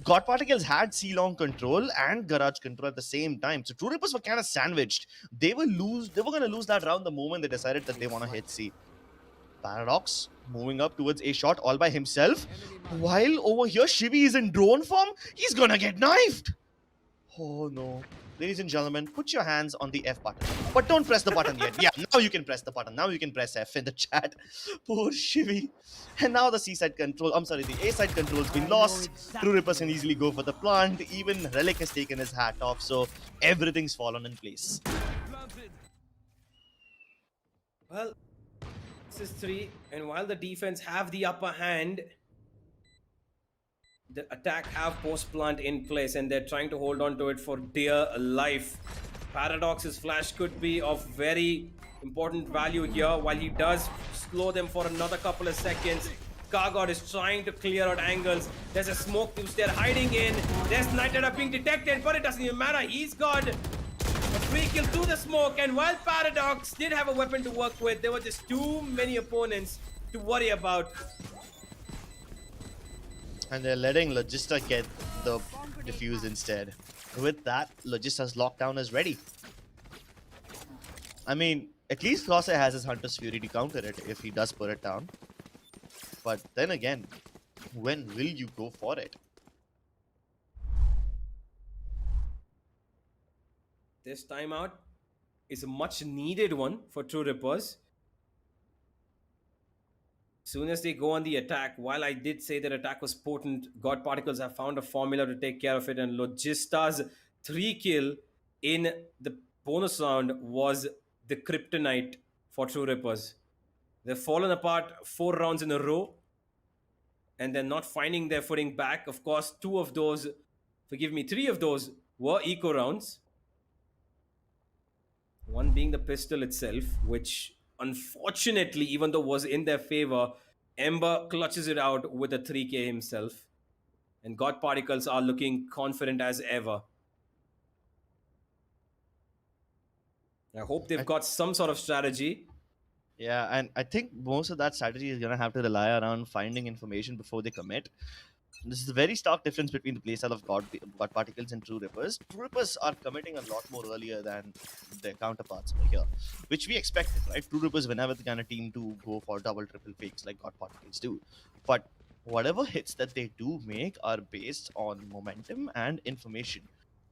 God Particles had C-long control and garage control at the same time. So True Rippers were kind of sandwiched. They were going to lose that round the moment they decided that they want to hit C. Paradox moving up towards a shot all by himself. While over here, Shivi is in drone form. He's going to get knifed. Oh no. Ladies and gentlemen, put your hands on the F button. But don't press the button yet. Yeah, now you can press the button. Now you can press F in the chat. Poor Shivi. And now the C-side control, the A-side control's been lost. True Rippers can easily go for the plant. Even Relic has taken his hat off, so everything's fallen in place. Well, this is 3, and while the defense have the upper hand, the attack have post plant in place, and they're trying to hold on to it for dear life. Paradox's flash could be of very important value here. While he does slow them for another couple of seconds, Kargod is trying to clear out angles. There's a smoke which they're hiding in. There's Nightrider being detected, but it doesn't even matter. He's got a free kill through the smoke, and while Paradox did have a weapon to work with, there were just too many opponents to worry about. And they're letting Logista get the defuse instead. With that, Logista's lockdown is ready. I mean, at least Crosshair has his Hunter's Fury to counter it if he does put it down. But then again, when will you go for it? This timeout is a much needed one for True Rippers. Soon as they go on the attack, while I did say that attack was potent, God Particles have found a formula to take care of it, and Logista's 3 kill in the bonus round was the kryptonite for True Rippers. They've fallen apart 4 rounds in a row, and they're not finding their footing back. Of course, 3 of those were eco rounds. One being the pistol itself, which unfortunately, even though was in their favor, Ember clutches it out with a 3k himself. And God Particles are looking confident as ever. I hope they've got some sort of strategy. Yeah, and I think most of that strategy is going to have to rely around finding information before they commit. This is a very stark difference between the playstyle of God Particles and True Rippers. True Rippers are committing a lot more earlier than their counterparts over here, which we expected, right? True Rippers were never the kind of team to go for double, triple fakes like God Particles do. But whatever hits that they do make are based on momentum and information.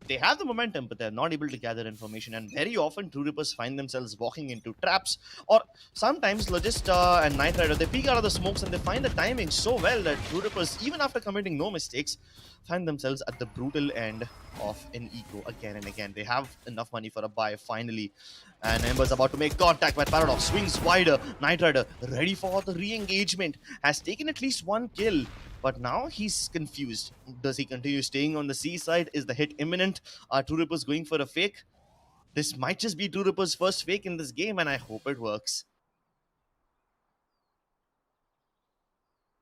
They have the momentum, but they're not able to gather information, and very often True Rippers find themselves walking into traps, or sometimes Logista and Nightrider, they peek out of the smokes and they find the timing so well that True Rippers, even after committing no mistakes, find themselves at the brutal end of an eco again and again. They have enough money for a buy finally, and Ember's about to make contact with Paradox, swings wider. Nightrider, ready for the re-engagement, has taken at least 1 kill. But now he's confused. Does he continue staying on the C side? Is the hit imminent? Are True Rippers going for a fake? This might just be True Ripper's first fake in this game, and I hope it works.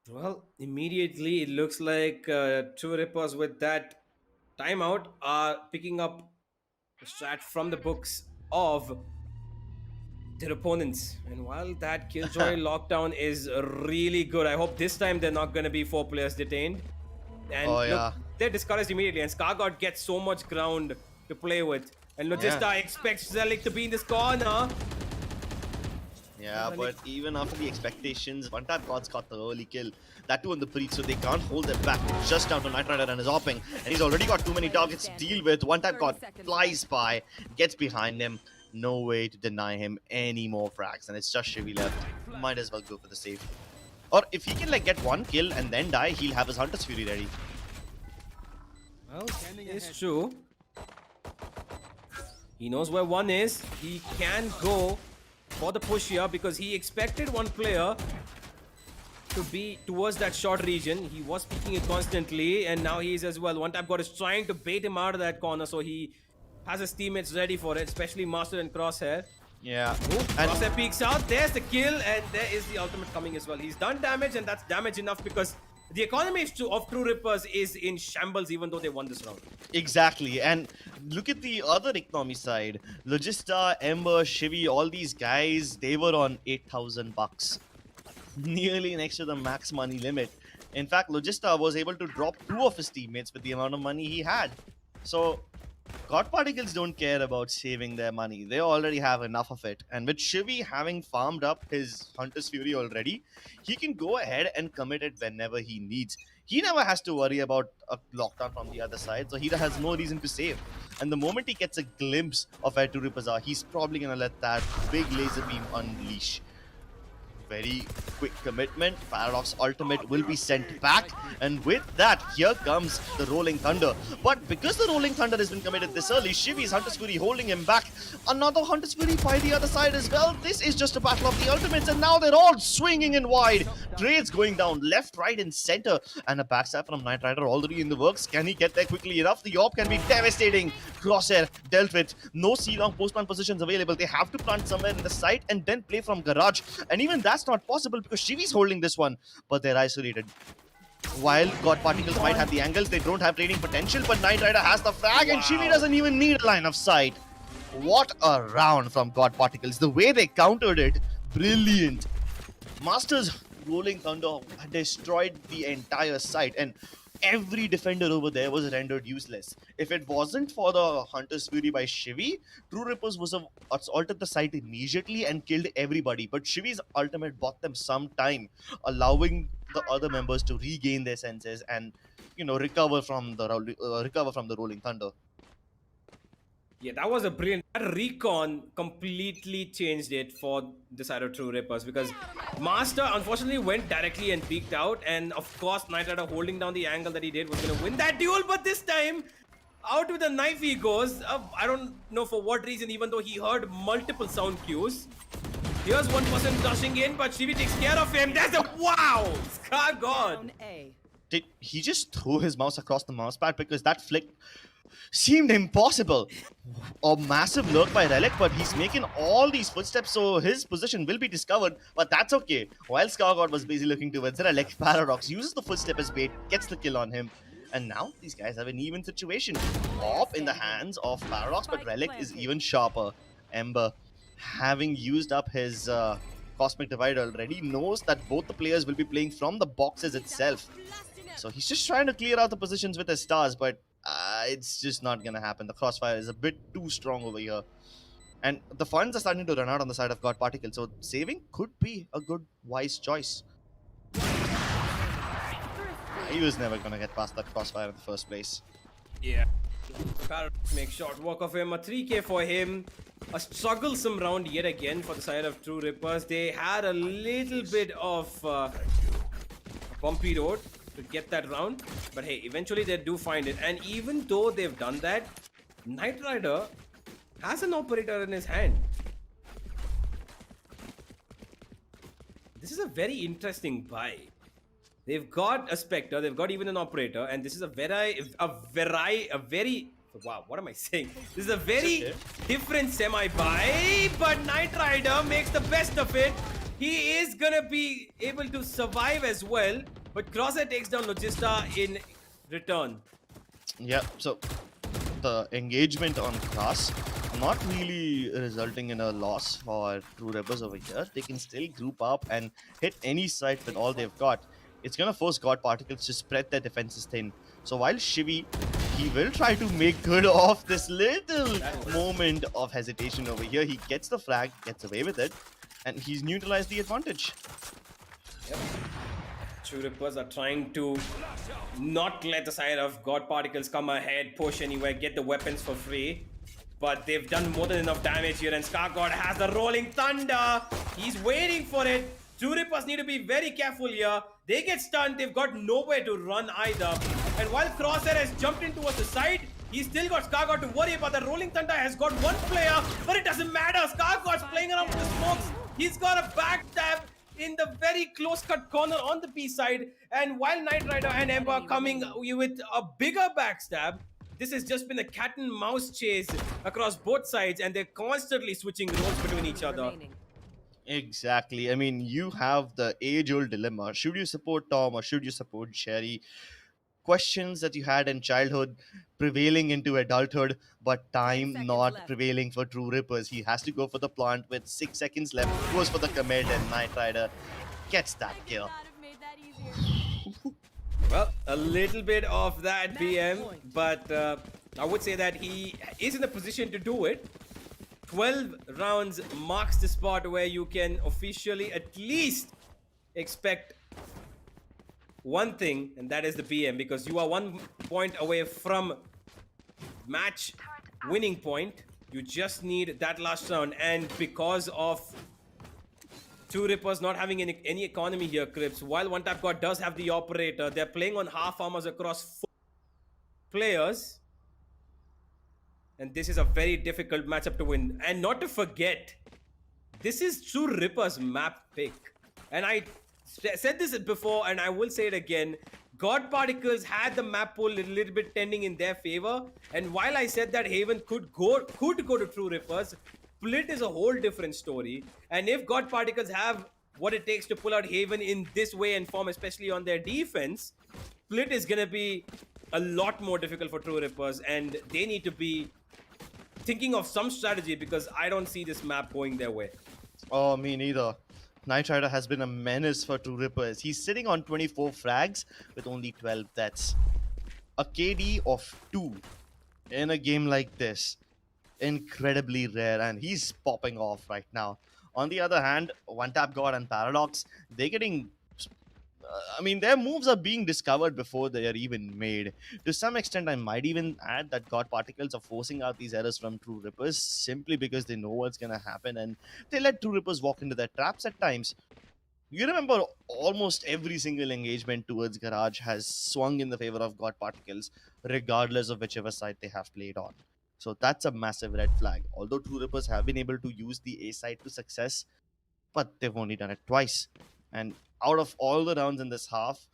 Well, immediately it looks like True Rippers with that timeout are picking up the strat from the books of their opponents. And while that Killjoy lockdown is really good, I hope this time they're not going to be 4 players detained. And Oh, look, yeah. they're discouraged immediately, and Scargod gets so much ground to play with. And Logista expects Zelik to be in this corner. Yeah, but even after the expectations, One Tap God's got the early kill. That too on the breach, so they can't hold them back. Just down to Knight Rider and his hopping. And he's already got too many targets to deal with. One Tap God flies by, gets behind him. No way to deny him any more frags. And it's just Shivi left. Might as well go for the save. Or if he can like get one kill and then die, he'll have his Hunter's Fury ready. Well, it's true. He knows where one is. He can go for the push here because he expected one player to be towards that short region. He was picking it constantly, and now he is as well. One Tap God is trying to bait him out of that corner, so he has his teammates ready for it, especially Master and Crosshair. Yeah. And Crosshair peeks out. There's the kill, and there is the ultimate coming as well. He's done damage, and that's damage enough because the economy of True Rippers is in shambles even though they won this round. Exactly, and look at the other economy side. Logista, Ember, Shivi, all these guys, they were on 8,000 bucks. Nearly next to the max money limit. In fact, Logista was able to drop 2 of his teammates with the amount of money he had. So, God Particles don't care about saving their money. They already have enough of it. And with Shivi having farmed up his Hunter's Fury already, he can go ahead and commit it whenever he needs. He never has to worry about a lockdown from the other side, so he has no reason to save. And the moment he gets a glimpse of where 2 Rippers are, he's probably going to let that big laser beam unleash. Very quick commitment. Paradox ultimate will be sent back, and with that, here comes the Rolling Thunder. But because the Rolling Thunder has been committed this early, Shivi's Hunter's Fury holding him back. Another Hunter's Fury by the other side as well. This is just a battle of the ultimates, and now they're all swinging in wide. Trades going down left, right, and center, and a backstab from Knight Rider already in the works. Can he get there quickly enough? The AWP can be devastating. Crosshair dealt with. No C-long post-plant positions available. They have to plant somewhere in the site and then play from garage, and even that's not possible because Shivi's holding this one, but they're isolated. While God Particles might have the angles, they don't have trading potential, but Knight Rider has the frag, and Shivi doesn't even need a line of sight. What a round from God Particles. The way they countered it, brilliant. Masters Rolling Thunder destroyed the entire site, and every defender over there was rendered useless. If it wasn't for the Hunter's Fury by Shivi, True Rippers was assaulted the site immediately and killed everybody. But Shivi's ultimate bought them some time, allowing the other members to regain their senses and, you know, recover from the Rolling Thunder. Yeah, that was a brilliant. That recon completely changed it for the side of True Rippers because Master unfortunately went directly and peeked out, and of course Knight Rider holding down the angle that he did was going to win that duel, but this time out with a knife he goes. I don't know for what reason, even though he heard multiple sound cues. Here's one person rushing in, but Shivi takes care of him. There's a wow! Scar gone. Did he just throw his mouse across the mouse pad because that flick seemed impossible? A massive lurk by Relic, but he's making all these footsteps, so his position will be discovered, but that's okay. While Scargod was busy looking towards Relic, Paradox uses the footstep as bait, gets the kill on him, and now these guys have an even situation. Off in the hands of Paradox, but Relic is even sharper. Ember, having used up his Cosmic Divide already, knows that both the players will be playing from the boxes itself. So he's just trying to clear out the positions with his stars, but it's just not gonna happen. The crossfire is a bit too strong over here. And the funds are starting to run out on the side of God Particle, so saving could be a good, wise choice. He was never gonna get past that crossfire in the first place. Yeah. Paradox makes short work of him. A 3k for him. A strugglesome round yet again for the side of True Rippers. They had a little bit of a bumpy road to get that round, but hey, eventually they do find it. And even though they've done that, Knight Rider has an operator in his hand. This is a very interesting buy. They've got a Spectre, they've got even an operator, and this is a very Wow, what am I saying? This is a very okay. different semi-buy, but Knight Rider makes the best of it. He is gonna be able to survive as well, but Crosshair takes down Logista in return. Yeah, so the engagement on Class not really resulting in a loss for True Rippers over here. They can still group up and hit any site with all they've got. It's gonna force God Particles to spread their defenses thin. So while Shivi, he will try to make good of this little moment of hesitation over here. He gets the frag, gets away with it, and he's neutralized the advantage. Yep. True Rippers are trying to not let the side of God Particles come ahead, push anywhere, get the weapons for free. But they've done more than enough damage here, and ScarGod has the Rolling Thunder. He's waiting for it. True Rippers need to be very careful here. They get stunned. They've got nowhere to run either. And while Crosshair has jumped in towards the side, he's still got ScarGod to worry about. The Rolling Thunder has got one player, but it doesn't matter. ScarGod's playing around with the smokes. He's got a backstab in the very close-cut corner on the B side. And while Knight Rider and Ember are coming with a bigger backstab, this has just been a cat and mouse chase across both sides, and they're constantly switching roles between each other. Exactly. I mean, you have the age-old dilemma. Should you support Tom or should you support Sherry? Questions that you had in childhood prevailing into adulthood, but time not prevailing for True Rippers. He has to go for the plant with 6 seconds left, goes for the commit, and Knight Rider gets that kill. Well, a little bit of that BM, but I would say that he is in a position to do it. 12 rounds marks the spot where you can officially at least expect one thing, and that is the BM, because you are 1 point away from match winning point. You just need that last round, and because of True Rippers not having any economy here, Crips, while One Tap God does have the operator, they're playing on half armors across 4 players. And this is a very difficult matchup to win. And not to forget, this is True Rippers map pick. And I said this before, and I will say it again. God Particles had the map pool a little bit tending in their favor. And while I said that Haven could go to True Rippers, Split is a whole different story. And if God Particles have what it takes to pull out Haven in this way and form, especially on their defense, Split is going to be a lot more difficult for True Rippers, and they need to be thinking of some strategy, because I don't see this map going their way. Oh, me neither. Knight Rider has been a menace for True Rippers. He's sitting on 24 frags with only 12 deaths. A KD of 2 in a game like this, incredibly rare, and he's popping off right now. On the other hand, One Tap God and Paradox, they're getting... I mean, their moves are being discovered before they are even made. To some extent, I might even add that God Particles are forcing out these errors from True Rippers simply because they know what's going to happen, and they let True Rippers walk into their traps at times. You remember almost every single engagement towards Garage has swung in the favor of God Particles, regardless of whichever side they have played on. So that's a massive red flag. Although True Rippers have been able to use the A side to success, but they've only done it twice. And out of all the rounds in this half,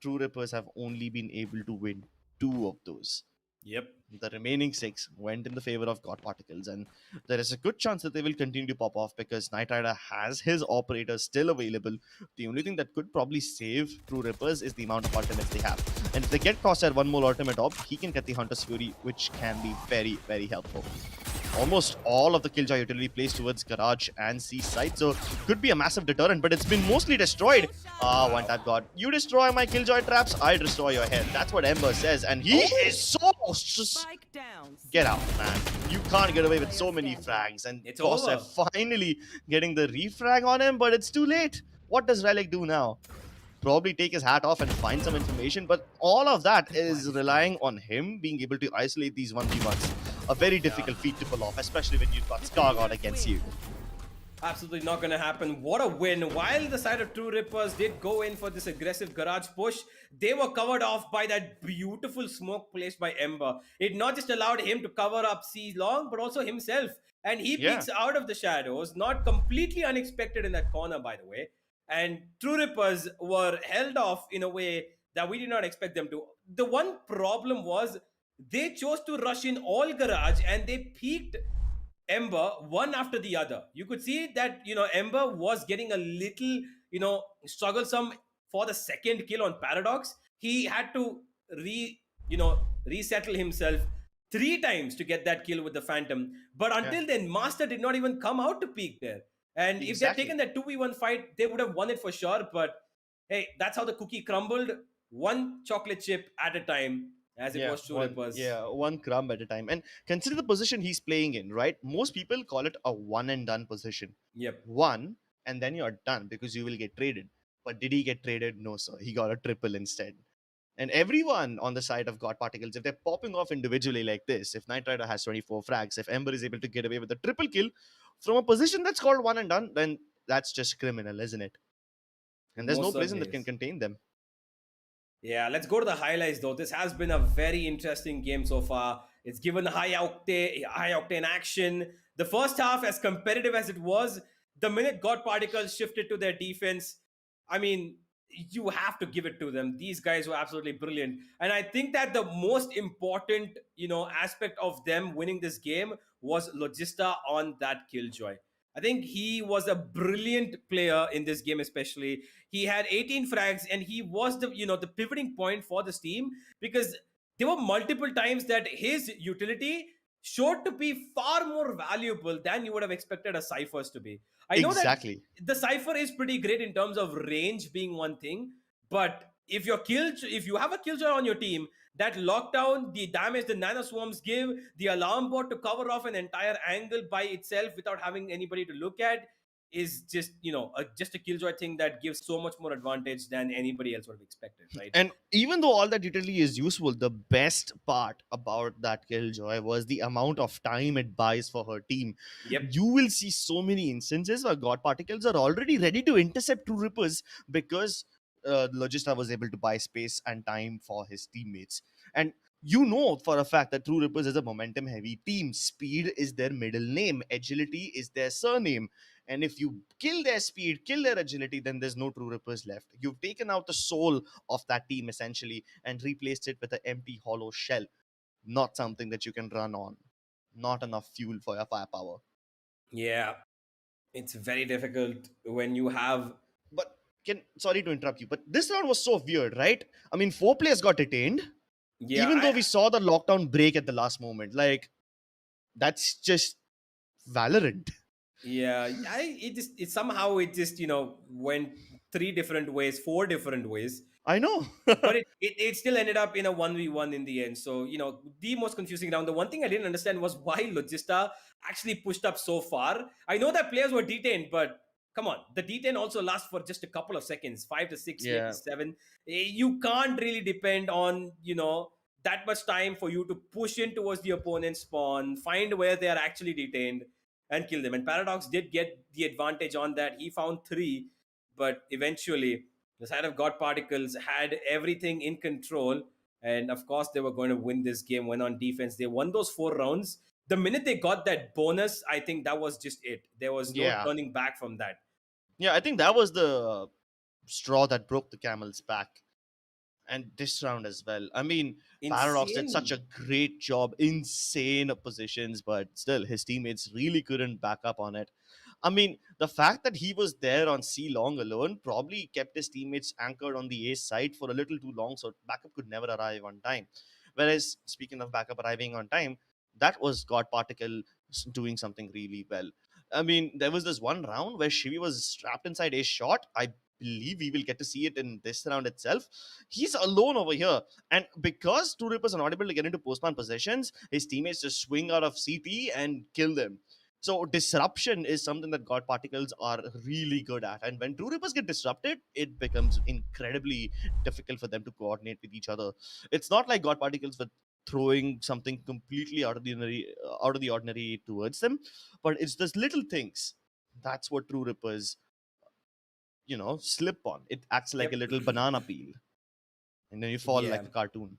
True Rippers have only been able to win 2 of those. Yep. The remaining 6 went in the favor of God Particles, and there is a good chance that they will continue to pop off because Knight Rider has his operator still available. The only thing that could probably save True Rippers is the amount of ultimates they have. And if they get Crosshair one more ultimate op, he can get the Hunter's Fury, which can be very, very helpful. Almost all of the Killjoy utility plays towards Garage and C side, so could be a massive deterrent, but it's been mostly destroyed. One Tap God, you destroy my Killjoy traps, I destroy your head. That's what Ember says, and he is so just... Get out, man. You can't get away with so many frags, and It's Crosshair over. finally getting the refrag on him, but it's too late. What does Relic do now? Probably take his hat off and find some information, but all of that is relying on him being able to isolate these 1v1s. A very difficult feat to pull off, especially when you've got ScarGod against you. Absolutely not going to happen. What a win. While the side of True Rippers did go in for this aggressive Garage push, they were covered off by that beautiful smoke placed by Ember. It not just allowed him to cover up C long, but also himself. And he peeks out of the shadows, not completely unexpected in that corner, by the way. And True Rippers were held off in a way that we did not expect them to. The one problem was they chose to rush in all garage and they peaked Ember one after the other. You could see that, Ember was getting a little, strugglesome for the second kill on Paradox. He had to resettle himself three times to get that kill with the Phantom. But Yeah, until then, Master did not even come out to peak there. And if they had taken exactly. that 2v1 fight, they would have won it for sure. But hey, that's how the cookie crumbled, one chocolate chip at a time, as it Yeah, was True Rippers. one crumb at a time. And consider the position he's playing in, right? Most people call it a one and done position. Yep. One, and then you're done because you will get traded. But did he get traded? No, sir. He got a triple instead. And everyone on the side of God Particles, if they're popping off individually like this, if Knight Rider has 24 frags, if Ember is able to get away with a triple kill from a position that's called one and done, then that's just criminal, isn't it? It And there's no most prison certainly that can is. contain them. Yeah, let's go to the highlights though. This has been a very interesting game so far. It's given high octane action. The first half, as competitive as it was, the minute God Particles shifted to their defense, I mean, you have to give it to them. These guys were absolutely brilliant. And I think that the most important, aspect of them winning this game was Logista on that Killjoy. I think he was a brilliant player in this game, especially. He had 18 frags, and he was the pivoting point for this team, because there were multiple times that his utility showed to be far more valuable than you would have expected a Cypher's to be. I know that Exactly. the Cypher is pretty great in terms of range being one thing, but if you have a killjoy on your team, that lockdown, the damage the nano swarms give, the alarm bot to cover off an entire angle by itself without having anybody to look at, is just just a killjoy thing that gives so much more advantage than anybody else would have expected, right? And even though all that utility is useful, the best part about that Killjoy was the amount of time it buys for her team. Yep. You will see so many instances where God Particles are already ready to intercept True Rippers because Logista was able to buy space and time for his teammates. And you know for a fact that True Rippers is a momentum heavy team. Speed is their middle name, agility is their surname. And if you kill their speed, kill their agility, then there's no True Rippers left. You've taken out the soul of that team essentially and replaced it with an empty, hollow shell. Not something that you can run on. Not enough fuel for your firepower. Yeah, it's very difficult when you have. But sorry to interrupt you, but this round was so weird, right? I mean, 4 players got detained, Yeah, even though we saw the lockdown break at the last moment. Like, that's just Valorant. yeah, it somehow it just went four different ways. I know. But it still ended up in a 1v1 in the end. So, the most confusing round, the one thing I didn't understand was why Logista actually pushed up so far. I know that players were detained, but come on, the detain also lasts for just a couple of seconds, 5 to 6, maybe Yeah. 7. You can't really depend on, that much time for you to push in towards the opponent's spawn, find where they are actually detained, and kill them. And Paradox did get the advantage on that. He found 3, but eventually the side of God Particles had everything in control. And of course, they were going to win this game. Went on defense. They won those 4 rounds. The minute they got that bonus, I think that was just it. There was no Yeah. turning back from that. Yeah, I think that was the straw that broke the camel's back. And this round as well. I mean, Paradox did such a Insane. great job, insane positions, but still, his teammates really couldn't back up on it. I mean, the fact that he was there on C long alone probably kept his teammates anchored on the A side for a little too long, so backup could never arrive on time. Whereas, speaking of backup arriving on time, that was God Particle doing something really well. I mean, there was this one round where Shivi was strapped inside a shot. I believe we will get to see it in this round itself. He's alone over here. And because Two Rippers are not able to get into postman possessions, his teammates just swing out of CT and kill them. So disruption is something that God Particles are really good at. And when True Rippers get disrupted, it becomes incredibly difficult for them to coordinate with each other. It's not like God Particles were throwing something completely out of the ordinary towards them, but it's those little things. That's what True Rippers, slip on. It acts like a Yep. little banana peel, and then you fall Yeah. like a cartoon.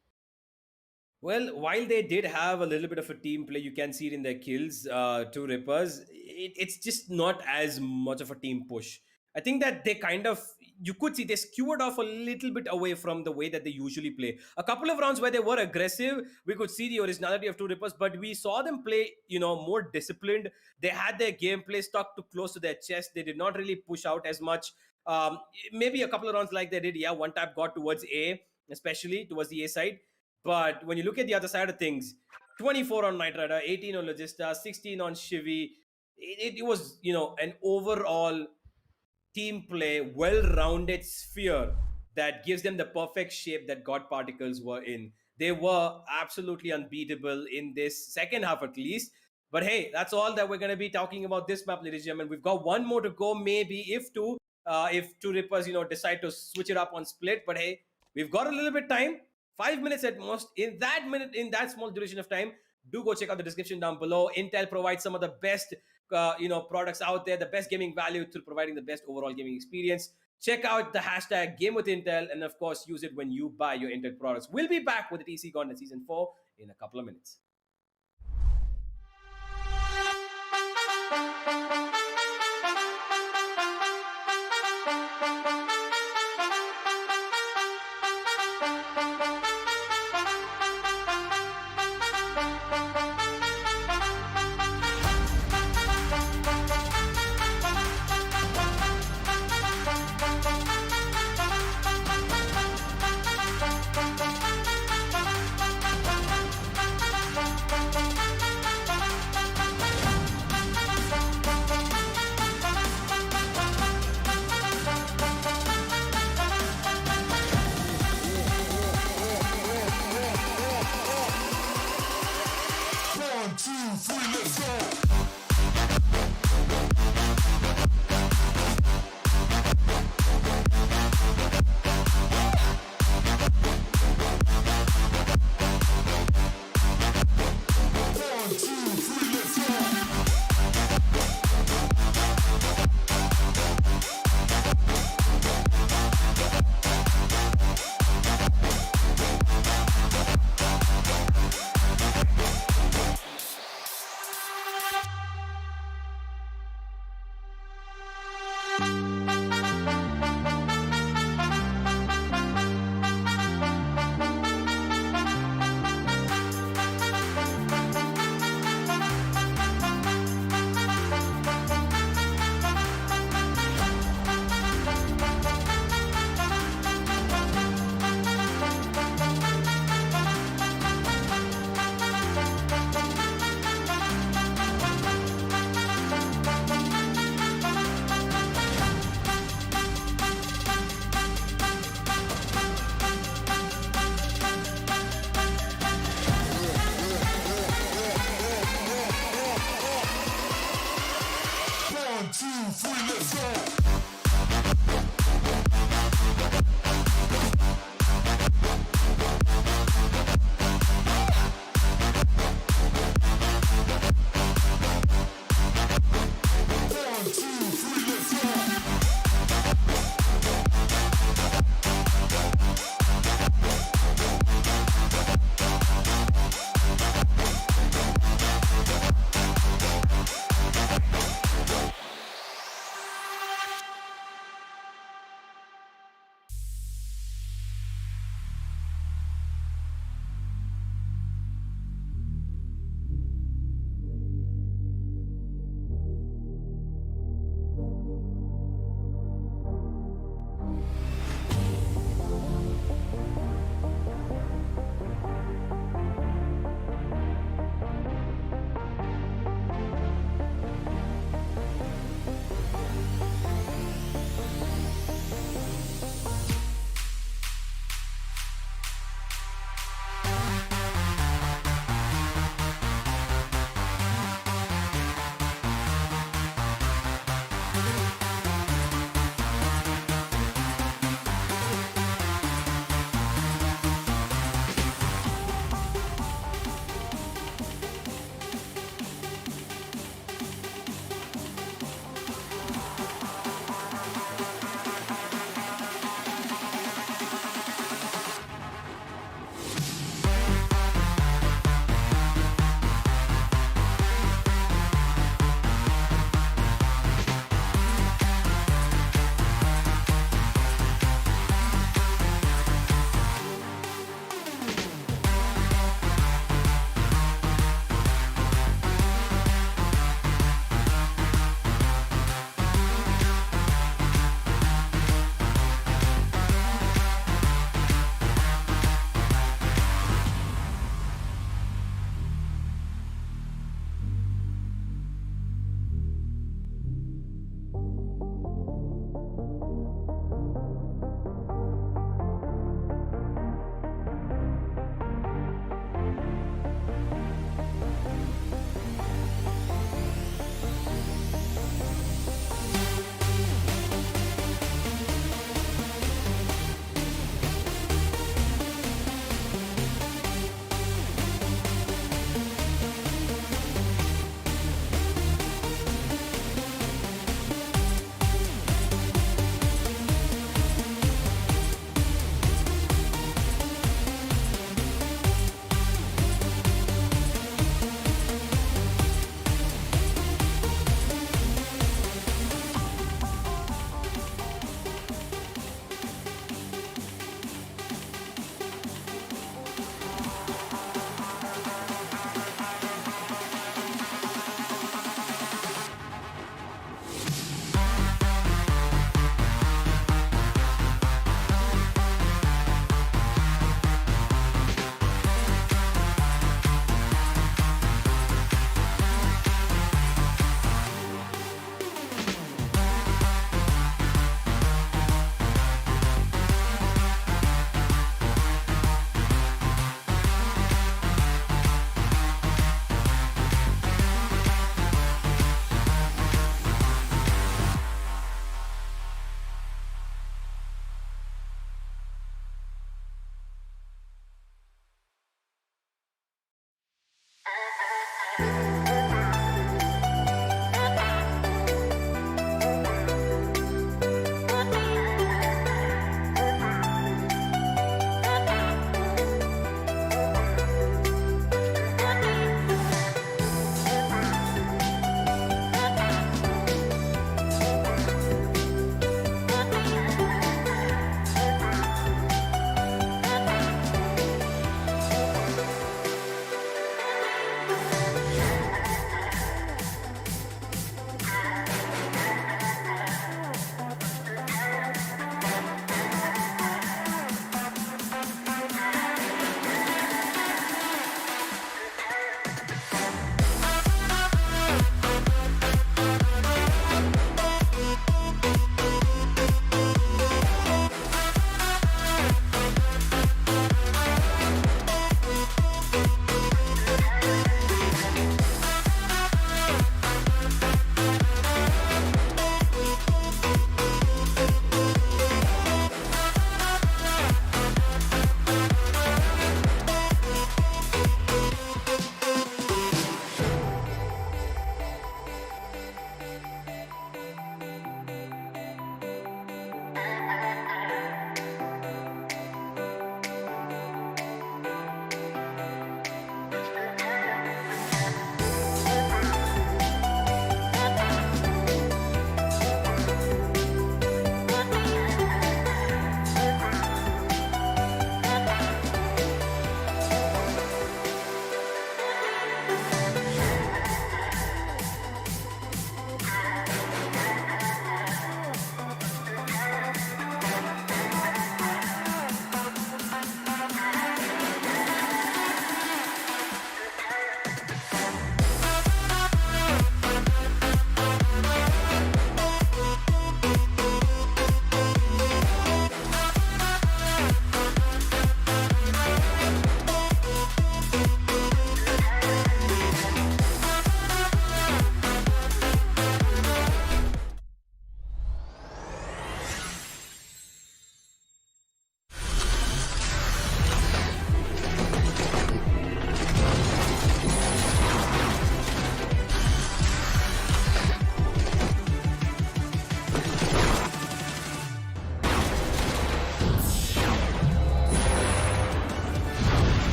Well, while they did have a little bit of a team play, you can see it in their kills, 2 Rippers. It's just not as much of a team push. I think that they kind of, you could see they skewered off a little bit away from the way that they usually play. A couple of rounds where they were aggressive, we could see the originality of Two Rippers, but we saw them play, more disciplined. They had their gameplay stuck too close to their chest. They did not really push out as much. Um, Maybe a couple of rounds like they did, yeah, one tap got towards A, especially towards the A side. But when you look at the other side of things, 24 on Knight Rider, 18 on Logista, 16 on Shivi, it was, an overall team play, well-rounded sphere that gives them the perfect shape that God Particles were in. They were absolutely unbeatable in this second half, at least. But hey, that's all that we're going to be talking about this map, ladies and gentlemen. We've got one more to go, maybe if two Rippers, decide to switch it up on split. But hey, we've got a little bit time, 5 minutes at most. In that small duration of time, do go check out the description down below. Intel provides some of the best products out there, the best gaming value through providing the best overall gaming experience. Check out the hashtag Game with Intel, and of course, use it when you buy your Intel products. We'll be back with the TC Gauntlet Season 4 in a couple of minutes.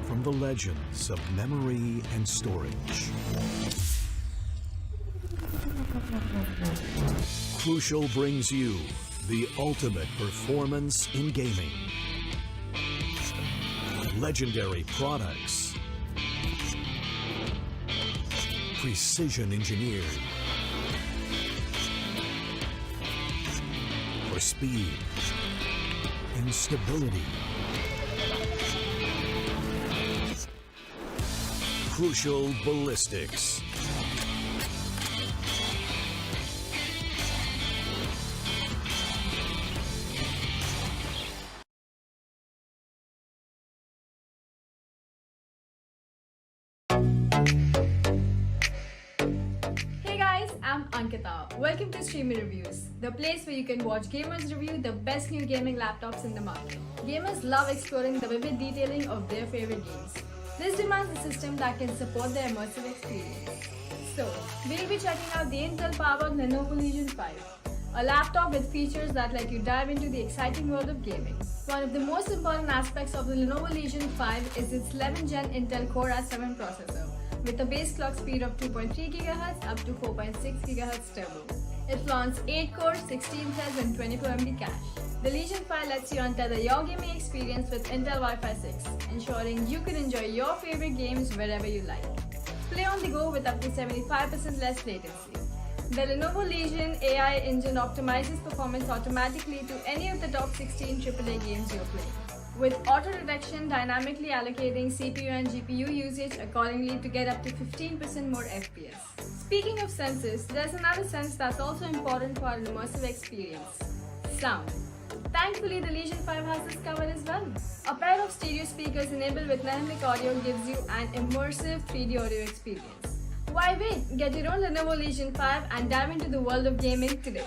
From the legends of memory and storage, Crucial brings you the ultimate performance in gaming. Legendary products, precision engineered for speed and stability. Crucial Ballistics. Hey guys, I'm Ankita. Welcome to Streamer Reviews, the place where you can watch gamers review the best new gaming laptops in the market. Gamers love exploring the vivid detailing of their favorite games. This demands a system that can support their immersive experience. So, we'll be checking out the Intel-powered Lenovo Legion 5, a laptop with features that let you dive into the exciting world of gaming. One of the most important aspects of the Lenovo Legion 5 is its 11th Gen Intel Core i7 processor, with a base clock speed of 2.3 GHz up to 4.6 GHz turbo. It flaunts 8 cores, 16 threads and 24 MB cache. The Legion 5 lets you untether your gaming experience with Intel Wi-Fi 6, ensuring you can enjoy your favorite games wherever you like. Play on the go with up to 75% less latency. The Lenovo Legion AI engine optimizes performance automatically to any of the top 16 AAA games you're playing, with auto detection dynamically allocating CPU and GPU usage accordingly to get up to 15% more FPS. Speaking of senses, there's another sense that's also important for an immersive experience: sound. Thankfully, the Legion 5 has this covered as well. A pair of stereo speakers enabled with dynamic audio gives you an immersive 3D audio experience. Why wait? Get your own Lenovo Legion 5 and dive into the world of gaming today.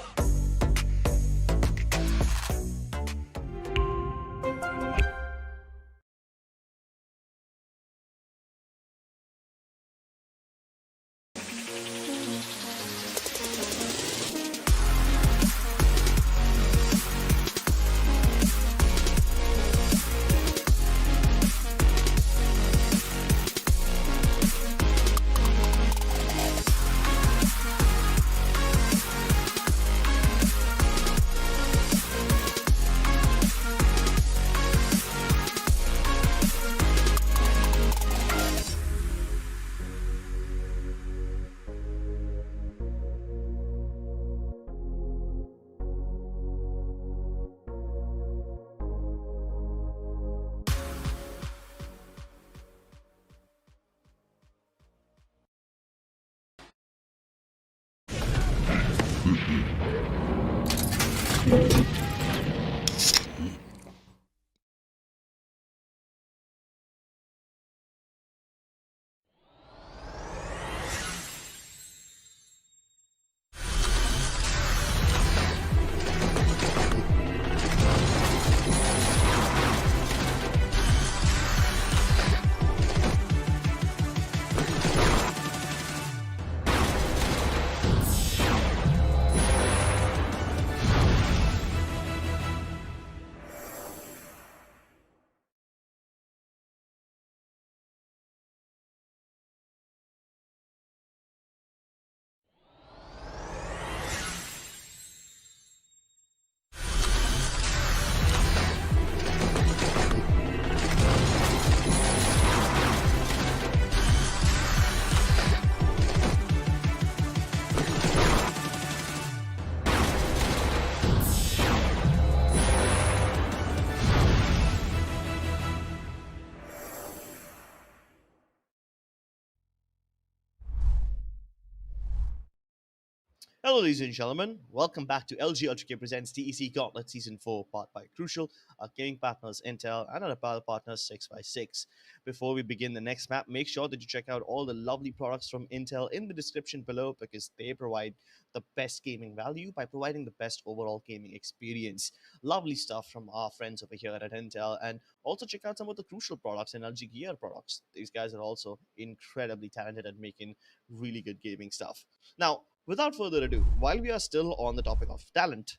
Hello, ladies and gentlemen. Welcome back to LG Ultragear presents Tec Gauntlet Season 4, powered by Crucial, our gaming partners Intel, and our apparel partners 6x6. Before we begin the next map, make sure that you check out all the lovely products from Intel in the description below because they provide the best gaming value by providing the best overall gaming experience. Lovely stuff from our friends over here at Intel, and also check out some of the Crucial products and LG Gear products. These guys are also incredibly talented at making really good gaming stuff. Now, without further ado, while we are still on the topic of talent,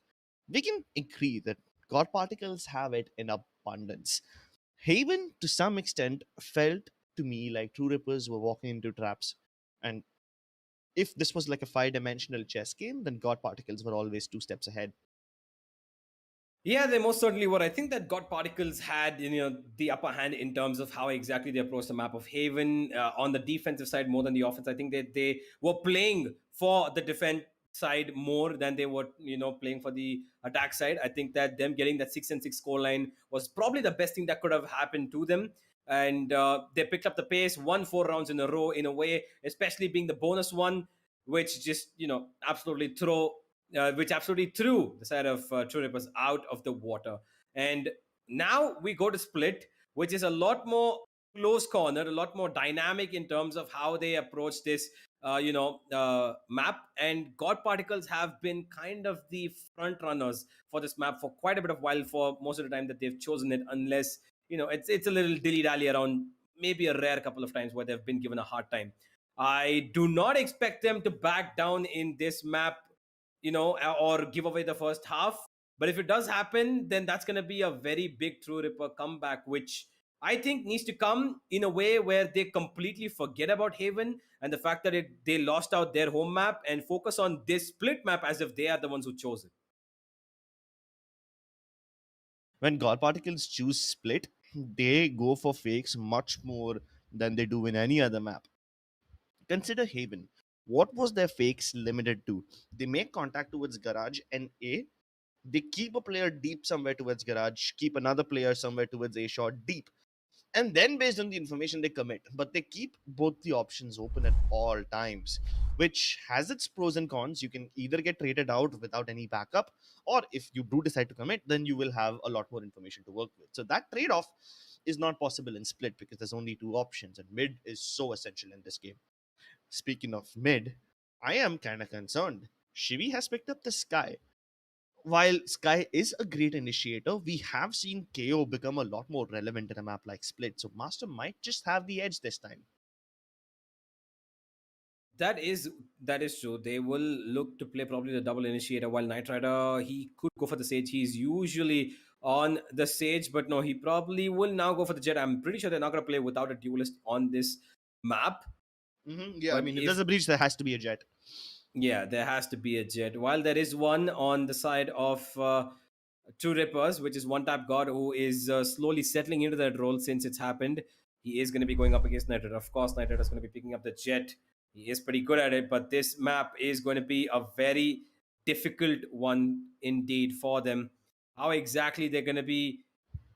we can agree that God particles have it in abundance. Haven, to some extent, felt to me like True Rippers were walking into traps. And if this was like a five-dimensional chess game, then God particles were always two steps ahead. Yeah, they most certainly were. I think that God Particles had, the upper hand in terms of how exactly they approached the map of Haven on the defensive side more than the offense. I think they were playing for the defense side more than they were, playing for the attack side. I think that them getting that 6-6 score line was probably the best thing that could have happened to them. And they picked up the pace, won 4 rounds in a row in a way, especially being the bonus one, which just, absolutely which absolutely threw the side of True Rippers out of the water. And now we go to Split, which is a lot more close corner, a lot more dynamic in terms of how they approach this, map. And God Particles have been kind of the front runners for this map for quite a bit of while, for most of the time that they've chosen it, unless it's a little dilly dally around, maybe a rare couple of times where they've been given a hard time. I do not expect them to back down in this map, or give away the first half. But if it does happen, then that's going to be a very big True Ripper comeback, which I think needs to come in a way where they completely forget about Haven and the fact that they lost out their home map and focus on this split map as if they are the ones who chose it. When God particles choose split, they go for fakes much more than they do in any other map. Consider Haven. What was their fakes limited to? They make contact towards garage and A. They keep a player deep somewhere towards garage, keep another player somewhere towards A shot deep. And then based on the information they commit, but they keep both the options open at all times, which has its pros and cons. You can either get traded out without any backup, or if you do decide to commit, then you will have a lot more information to work with. So that trade-off is not possible in split because there's only two options, and mid is so essential in this game. Speaking of mid, I am kind of concerned. Shivi has picked up the Sky. While Sky is a great initiator, we have seen KO become a lot more relevant in a map like Split, so Master might just have the edge this time. That is true. They will look to play probably the double initiator, while Knight Rider, he could go for the Sage. He's usually on the Sage, but no, he probably will now go for the Jet. I'm pretty sure they're not going to play without a duelist on this map. Yeah, I But mean, if if there's a breach, there has to be a Jet. Yeah, there has to be a Jet. While there is one on the side of True Rippers, which is one tap god who is slowly settling into that role since it's happened. He is going to be going up against Knight Rider. Of course, Knight Rider is going to be picking up the Jet. He is pretty good at it, but this map is going to be a very difficult one indeed for them. How exactly they're going to be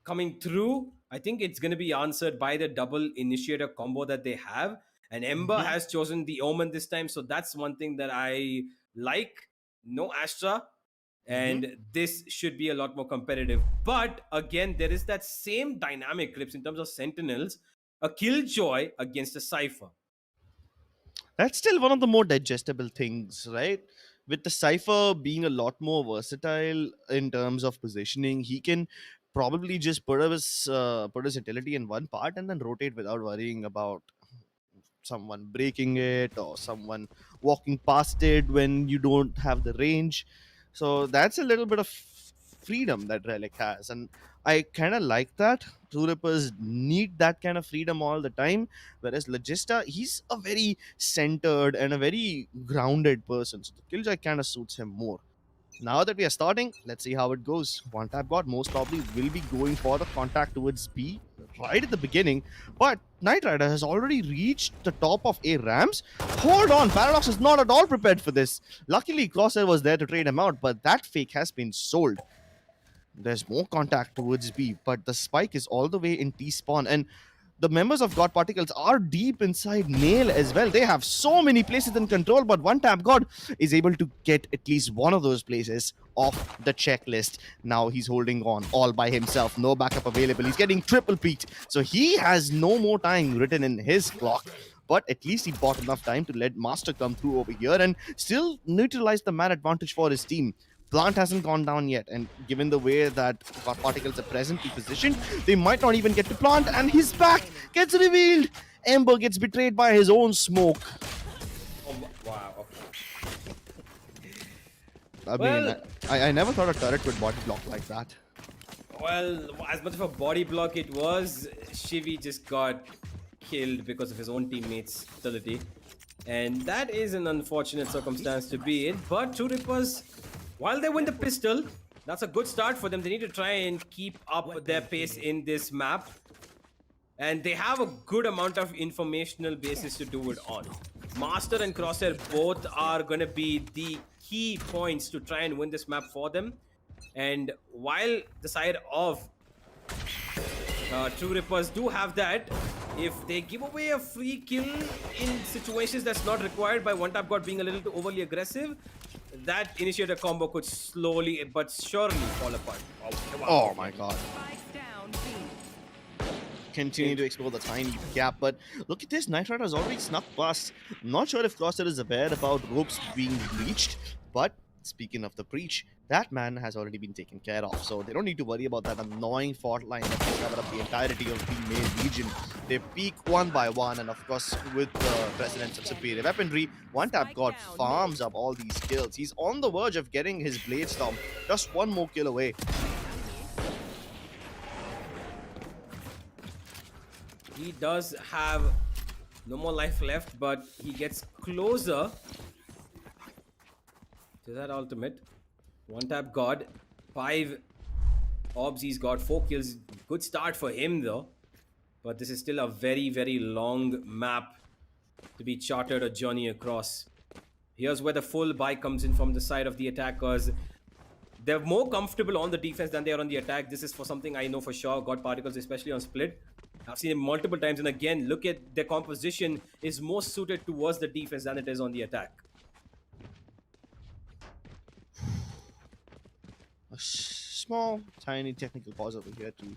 coming through, I think it's going to be answered by the double initiator combo that they have. And Ember hmm has chosen the Omen this time, so that's one thing that I like. no Astra, and this should be a lot more competitive. But again, there is that same dynamic, Clips, in terms of Sentinels, a Killjoy against a Cypher. That's still one of the more digestible things, right? With the Cypher being a lot more versatile in terms of positioning, he can probably just put his utility in one part and then rotate without worrying about someone breaking it or someone walking past it when you don't have the range. So that's a little bit of freedom that Relic has, and I kind of like that. True Rippers need that kind of freedom all the time, whereas Logista, he's a very centered and a very grounded person. So the Killjoy kind of suits him more. Now that we are starting, let's see how it goes. One Tap God most probably will be going for the contact towards B right at the beginning, but Knight Rider has already reached the top of A Rams. Hold on, Paradox is not at all prepared for this. Luckily, Crosshair was there to trade him out, but that fake has been sold. There's more contact towards B, but the spike is all the way in T-spawn, and the members of God Particles are deep inside Nail as well. They have so many places in control, but One Tap God is able to get at least one of those places off the checklist. Now he's holding on all by himself. No backup available. He's getting triple peaked. So he has no more time written in his clock. But at least he bought enough time to let Master come through over here and still neutralize the man advantage for his team. Plant hasn't gone down yet, and given the way that God Particles are presently positioned, they might not even get to Plant, and his back gets revealed. Ember gets betrayed by his own smoke. Oh, wow. Okay. I mean, I never thought a turret could body block like that. Well, as much of a body block it was, Shivi just got killed because of his own teammates' ability. And that is an unfortunate circumstance to be in. But True Rippers, while they win the pistol, that's a good start for them. They need to try and keep up their pace in this map. And they have a good amount of informational basis to do it on. Master and Crosshair both are going to be the key points to try and win this map for them. And while the side of True Rippers do have that, if they give away a free kill in situations that's not required by One Tap God being a little too overly aggressive, that initiator combo could slowly but surely fall apart. Oh my god. Continue to explore the tiny gap, but look at this, Knight Rider has already snuck past. Not sure if Crosshair is aware about ropes being breached, but speaking of the breach, that man has already been taken care of, so they don't need to worry about that annoying fault line that will cover up the entirety of the main region. They peak one by one, and of course, with the precedence of superior weaponry, One Tap God farms up all these kills. He's on the verge of getting his Blade Storm, just one more kill away. He does have no more life left, but he gets closer to that ultimate. One Tap God, 5 orbs he's got, 4 kills. Good start for him though. But this is still a very, very long map to be charted or journey across. Here's where the full buy comes in from the side of the attackers. They're more comfortable on the defense than they are on the attack. This is for something I know for sure. God Particles, especially on split. I've seen it multiple times, and again, look at their composition is more suited towards the defense than it is on the attack. A small, tiny technical pause over here to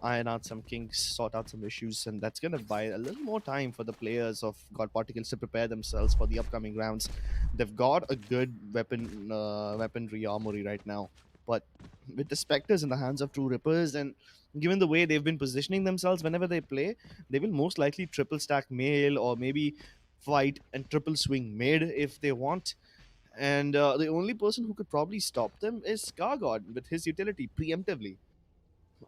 iron out some kinks, sort out some issues, and that's going to buy a little more time for the players of God Particles to prepare themselves for the upcoming rounds. They've got a good weaponry armory right now, but with the Spectres in the hands of True Rippers, and given the way they've been positioning themselves whenever they play, they will most likely triple stack mail or maybe fight and triple swing mid if they want. And the only person who could probably stop them is Scargod with his utility preemptively.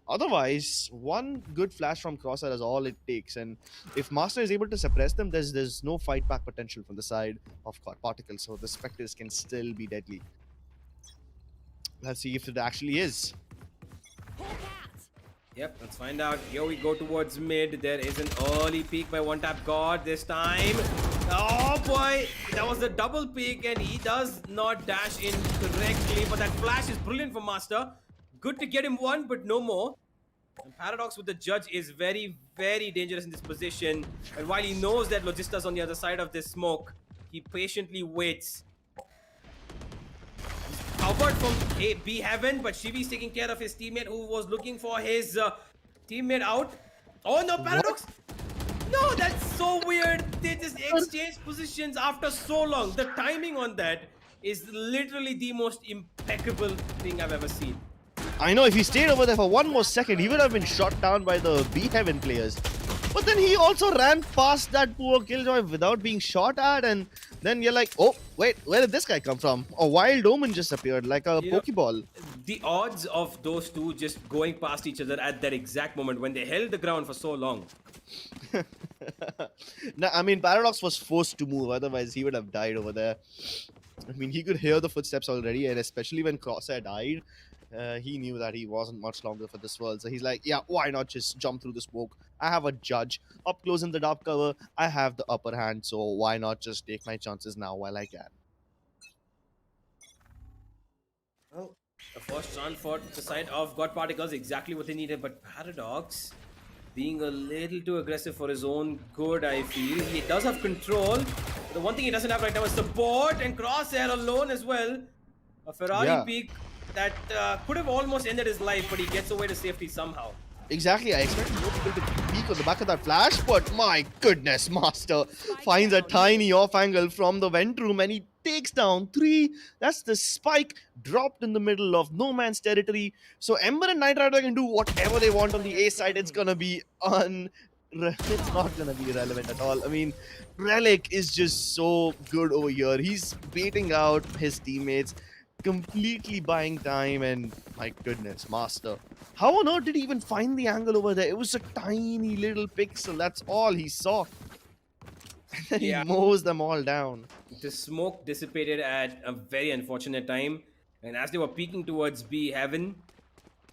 Otherwise, one good flash from Crosshair is all it takes, and if Master is able to suppress them, there's no fight back potential from the side of God Particles, so the Spectres can still be deadly. Let's see if it actually is. Yep, let's find out. Here we go towards mid. There is an early peek by One Tap God this time. Oh boy, that was a double peek, and he does not dash in correctly, but that flash is brilliant for Master. Good to get him one, but no more. And Paradox with the judge is very, very dangerous in this position. And while he knows that Logista's on the other side of this smoke, he patiently waits. covered from B Heaven, but Shivi's taking care of his teammate who was looking for his teammate out. Oh no, Paradox! No, that's so weird. They just exchanged positions after so long. The timing on that is literally the most impeccable thing I've ever seen. I know if he stayed over there for one more second, he would have been shot down by the B Heaven players. But then he also ran past that poor Killjoy without being shot at, and then you're like, oh, wait, where did this guy come from? A wild omen just appeared, like a Pokeball. The odds of those two just going past each other at that exact moment when they held the ground for so long. No, I mean, Paradox was forced to move, otherwise he would have died over there. I mean, he could hear the footsteps already, and especially when Crosshair died, he knew that he wasn't much longer for this world. So he's like, yeah, why not just jump through the smoke? I have a judge up close in the dark cover. I have the upper hand, so why not just take my chances now while I can? Well, the first run for the side of God Particles, exactly what they needed, but Paradox being a little too aggressive for his own good, I feel. He does have control. The one thing he doesn't have right now is support, and Crosshair alone as well. A Ferrari peak that could have almost ended his life, but he gets away to safety somehow. Exactly, I expected more people to peek on the back of that flash, but my goodness, Master finds a tiny off angle from the vent room and he takes down 3. That's the spike dropped in the middle of no man's territory. So Ember and Knight Rider can do whatever they want on the A side. It's gonna be it's not gonna be relevant at all. I mean, Relic is just so good over here. He's baiting out his teammates, completely buying time, and my goodness, Master. How on earth did he even find the angle over there? It was a tiny little pixel. That's all he saw. And then he mows them all down. The smoke dissipated at a very unfortunate time. And as they were peeking towards B Heaven,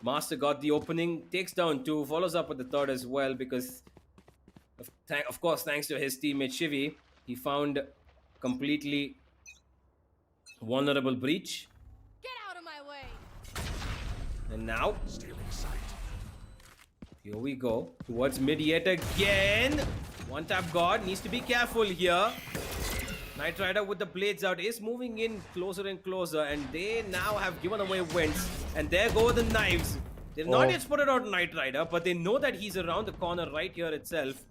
Master got the opening, takes down 2, follows up with the 3rd as well because, of course, thanks to his teammate Shivi, he found completely vulnerable breach. Get out of my way! And now, here we go towards mid yet again. One tap God needs to be careful here. Knight Rider with the blades out is moving in closer and closer, and they now have given away wins. And there go the knives. They've not yet spotted out Knight Rider, but they know that he's around the corner right here itself.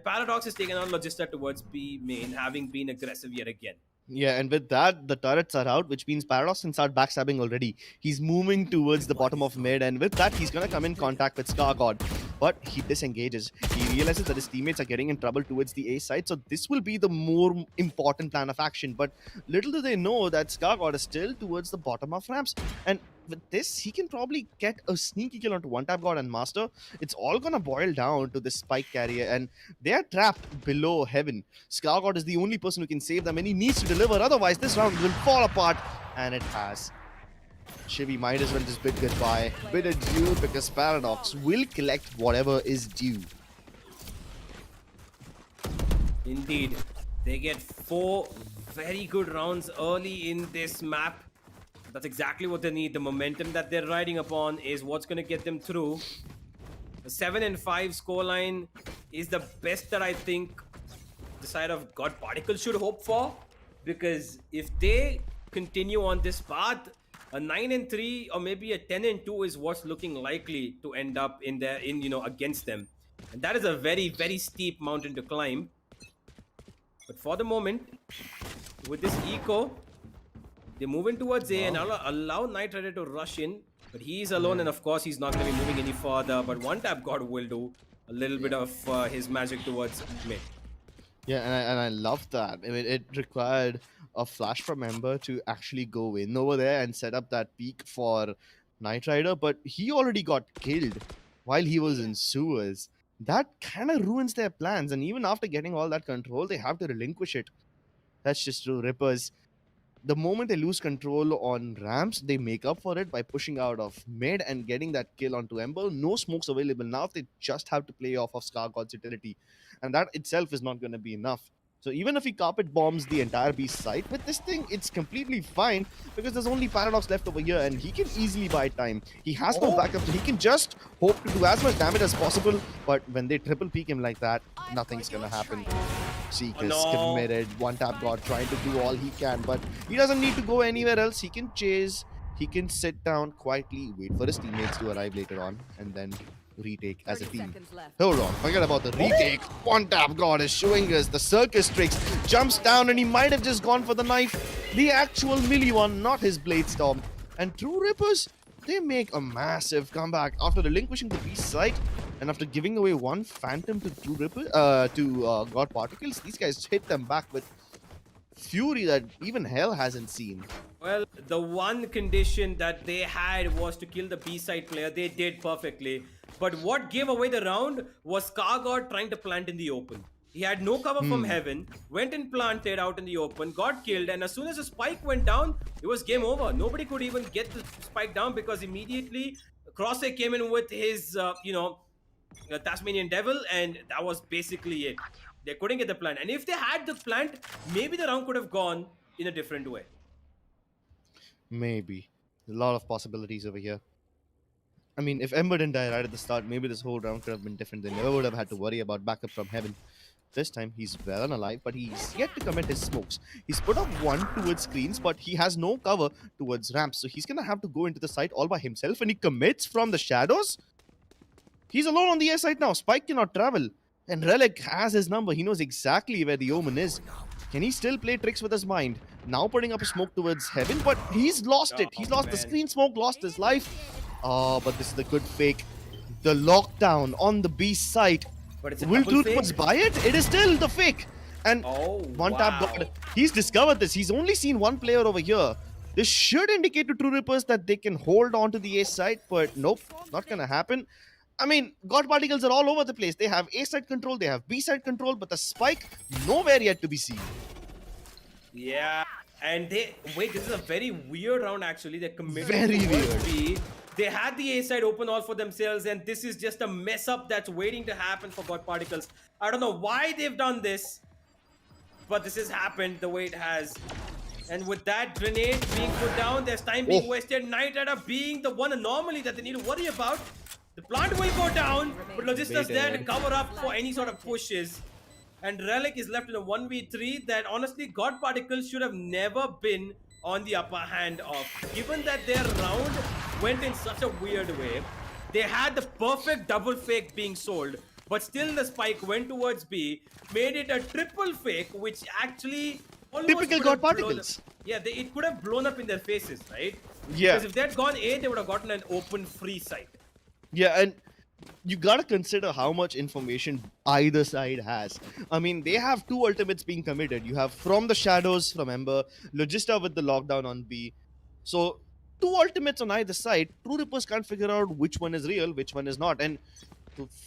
Paradox is taking on Logista towards B main, having been aggressive yet again. Yeah, and with that, the turrets are out, which means Paradox can start backstabbing already. He's moving towards the bottom of mid, and with that, he's going to come in contact with Scar God. But he disengages. He realizes that his teammates are getting in trouble towards the A side, so this will be the more important plan of action. But little do they know that Scar God is still towards the bottom of ramps. And with this, he can probably get a sneaky kill onto one-tap God and Master. It's all gonna boil down to this spike carrier, and they are trapped below Heaven. Scar God is the only person who can save them, and he needs to deliver. Otherwise, this round will fall apart, and it has. Shivi might as well just bid goodbye. Bid adieu, because Paradox will collect whatever is due. Indeed, they get 4 very good rounds early in this map. That's exactly what they need. The momentum that they're riding upon is what's going to get them through. The 7 and 5 scoreline is the best that I think the side of God Particles should hope for. Because if they continue on this path, a 9 and 3 or maybe a 10 and 2 is what's looking likely to end up against them. And that is a very, very steep mountain to climb. But for the moment, with this eco, they move in towards A and allow Knight Rider to rush in. But he's alone, and of course he's not going to be moving any further. But one tap God will do a little bit of his magic towards mid. Yeah, and I love that. I mean, it required a flash from Ember to actually go in over there and set up that peak for Knight Rider. But he already got killed while he was in sewers. That kind of ruins their plans. And even after getting all that control, they have to relinquish it. That's just true. Rippers, the moment they lose control on ramps, they make up for it by pushing out of mid and getting that kill onto Ember. No smokes available now. They just have to play off of Scar God's utility. And that itself is not going to be enough. So even if he carpet bombs the entire B site with this thing, it's completely fine because there's only Paradox left over here and he can easily buy time. He has no backup, so he can just hope to do as much damage as possible. But when they triple peek him like that, nothing's going to happen. Seek is committed. One tap God trying to do all he can, but he doesn't need to go anywhere else. He can chase. he can sit down quietly, wait for his teammates to arrive later on, and then retake as a 30 team. seconds left. Hold on, forget about the retake. One tap god is showing us the circus tricks. Jumps down and he might have just gone for the knife. The actual melee one, not his blade storm. And True Rippers, they make a massive comeback after relinquishing the beast site and after giving away one phantom to True Ripper God Particles. These guys hit them back with fury that even hell hasn't seen. Well, the one condition that they had was to kill the B-side player. They did perfectly. But what gave away the round was Skargod trying to plant in the open. He had no cover from heaven, went and planted out in the open, got killed, and as soon as the spike went down, it was game over. Nobody could even get the spike down because immediately Crosshair came in with his, Tasmanian Devil, and that was basically it. They couldn't get the plant. And if they had the plant, maybe the round could have gone in a different way. Maybe. A lot of possibilities over here. I mean, if Ember didn't die right at the start, maybe this whole round could have been different. They never would have had to worry about backup from heaven. This time, he's well and alive, but he's yet to commit his smokes. He's put up one towards screens, but he has no cover towards ramps. So he's going to have to go into the site all by himself, and he commits from the shadows. He's alone on the air site now. Spike cannot travel. And Relic has his number. He knows exactly where the Omen is. Can he still play tricks with his mind? Now putting up a smoke towards heaven, but he's lost it. He's lost the screen smoke, lost his life. Oh, but this is the good fake. The lockdown on the B site. But it's a Will double True Rippers fake. buy it? It is still the fake. And one tap god. He's discovered this. He's only seen one player over here. This should indicate to True Rippers that they can hold on to the A side, but nope, not gonna happen. I mean, God Particles are all over the place. They have A side control, they have B side control, but the spike nowhere yet to be seen. Yeah, and wait, this is a very weird round actually. They committed Very towards weird. B. They had the A side open all for themselves, and this is just a mess up that's waiting to happen for God Particles. I don't know why they've done this, but this has happened the way it has. And with that grenade being put down, there's time being wasted. Night Rider being the one anomaly that they need to worry about. The plant will go down, but Logista's there to cover up for any sort of pushes. And Relic is left in a 1v3 that honestly God Particles should have never been on the upper hand of. Given that their round went in such a weird way, they had the perfect double fake being sold, but still the spike went towards B, made it a triple fake, which actually almost Typical could God have blown Particles. up. Yeah, it could have blown up in their faces, right? Yeah. Because if they had gone A, they would have gotten an open free site. Yeah, and you gotta consider how much information either side has. I mean, they have two ultimates being committed. You have From the Shadows from Ember, Logista with the lockdown on B. So, two ultimates on either side. True Rippers can't figure out which one is real, which one is not. And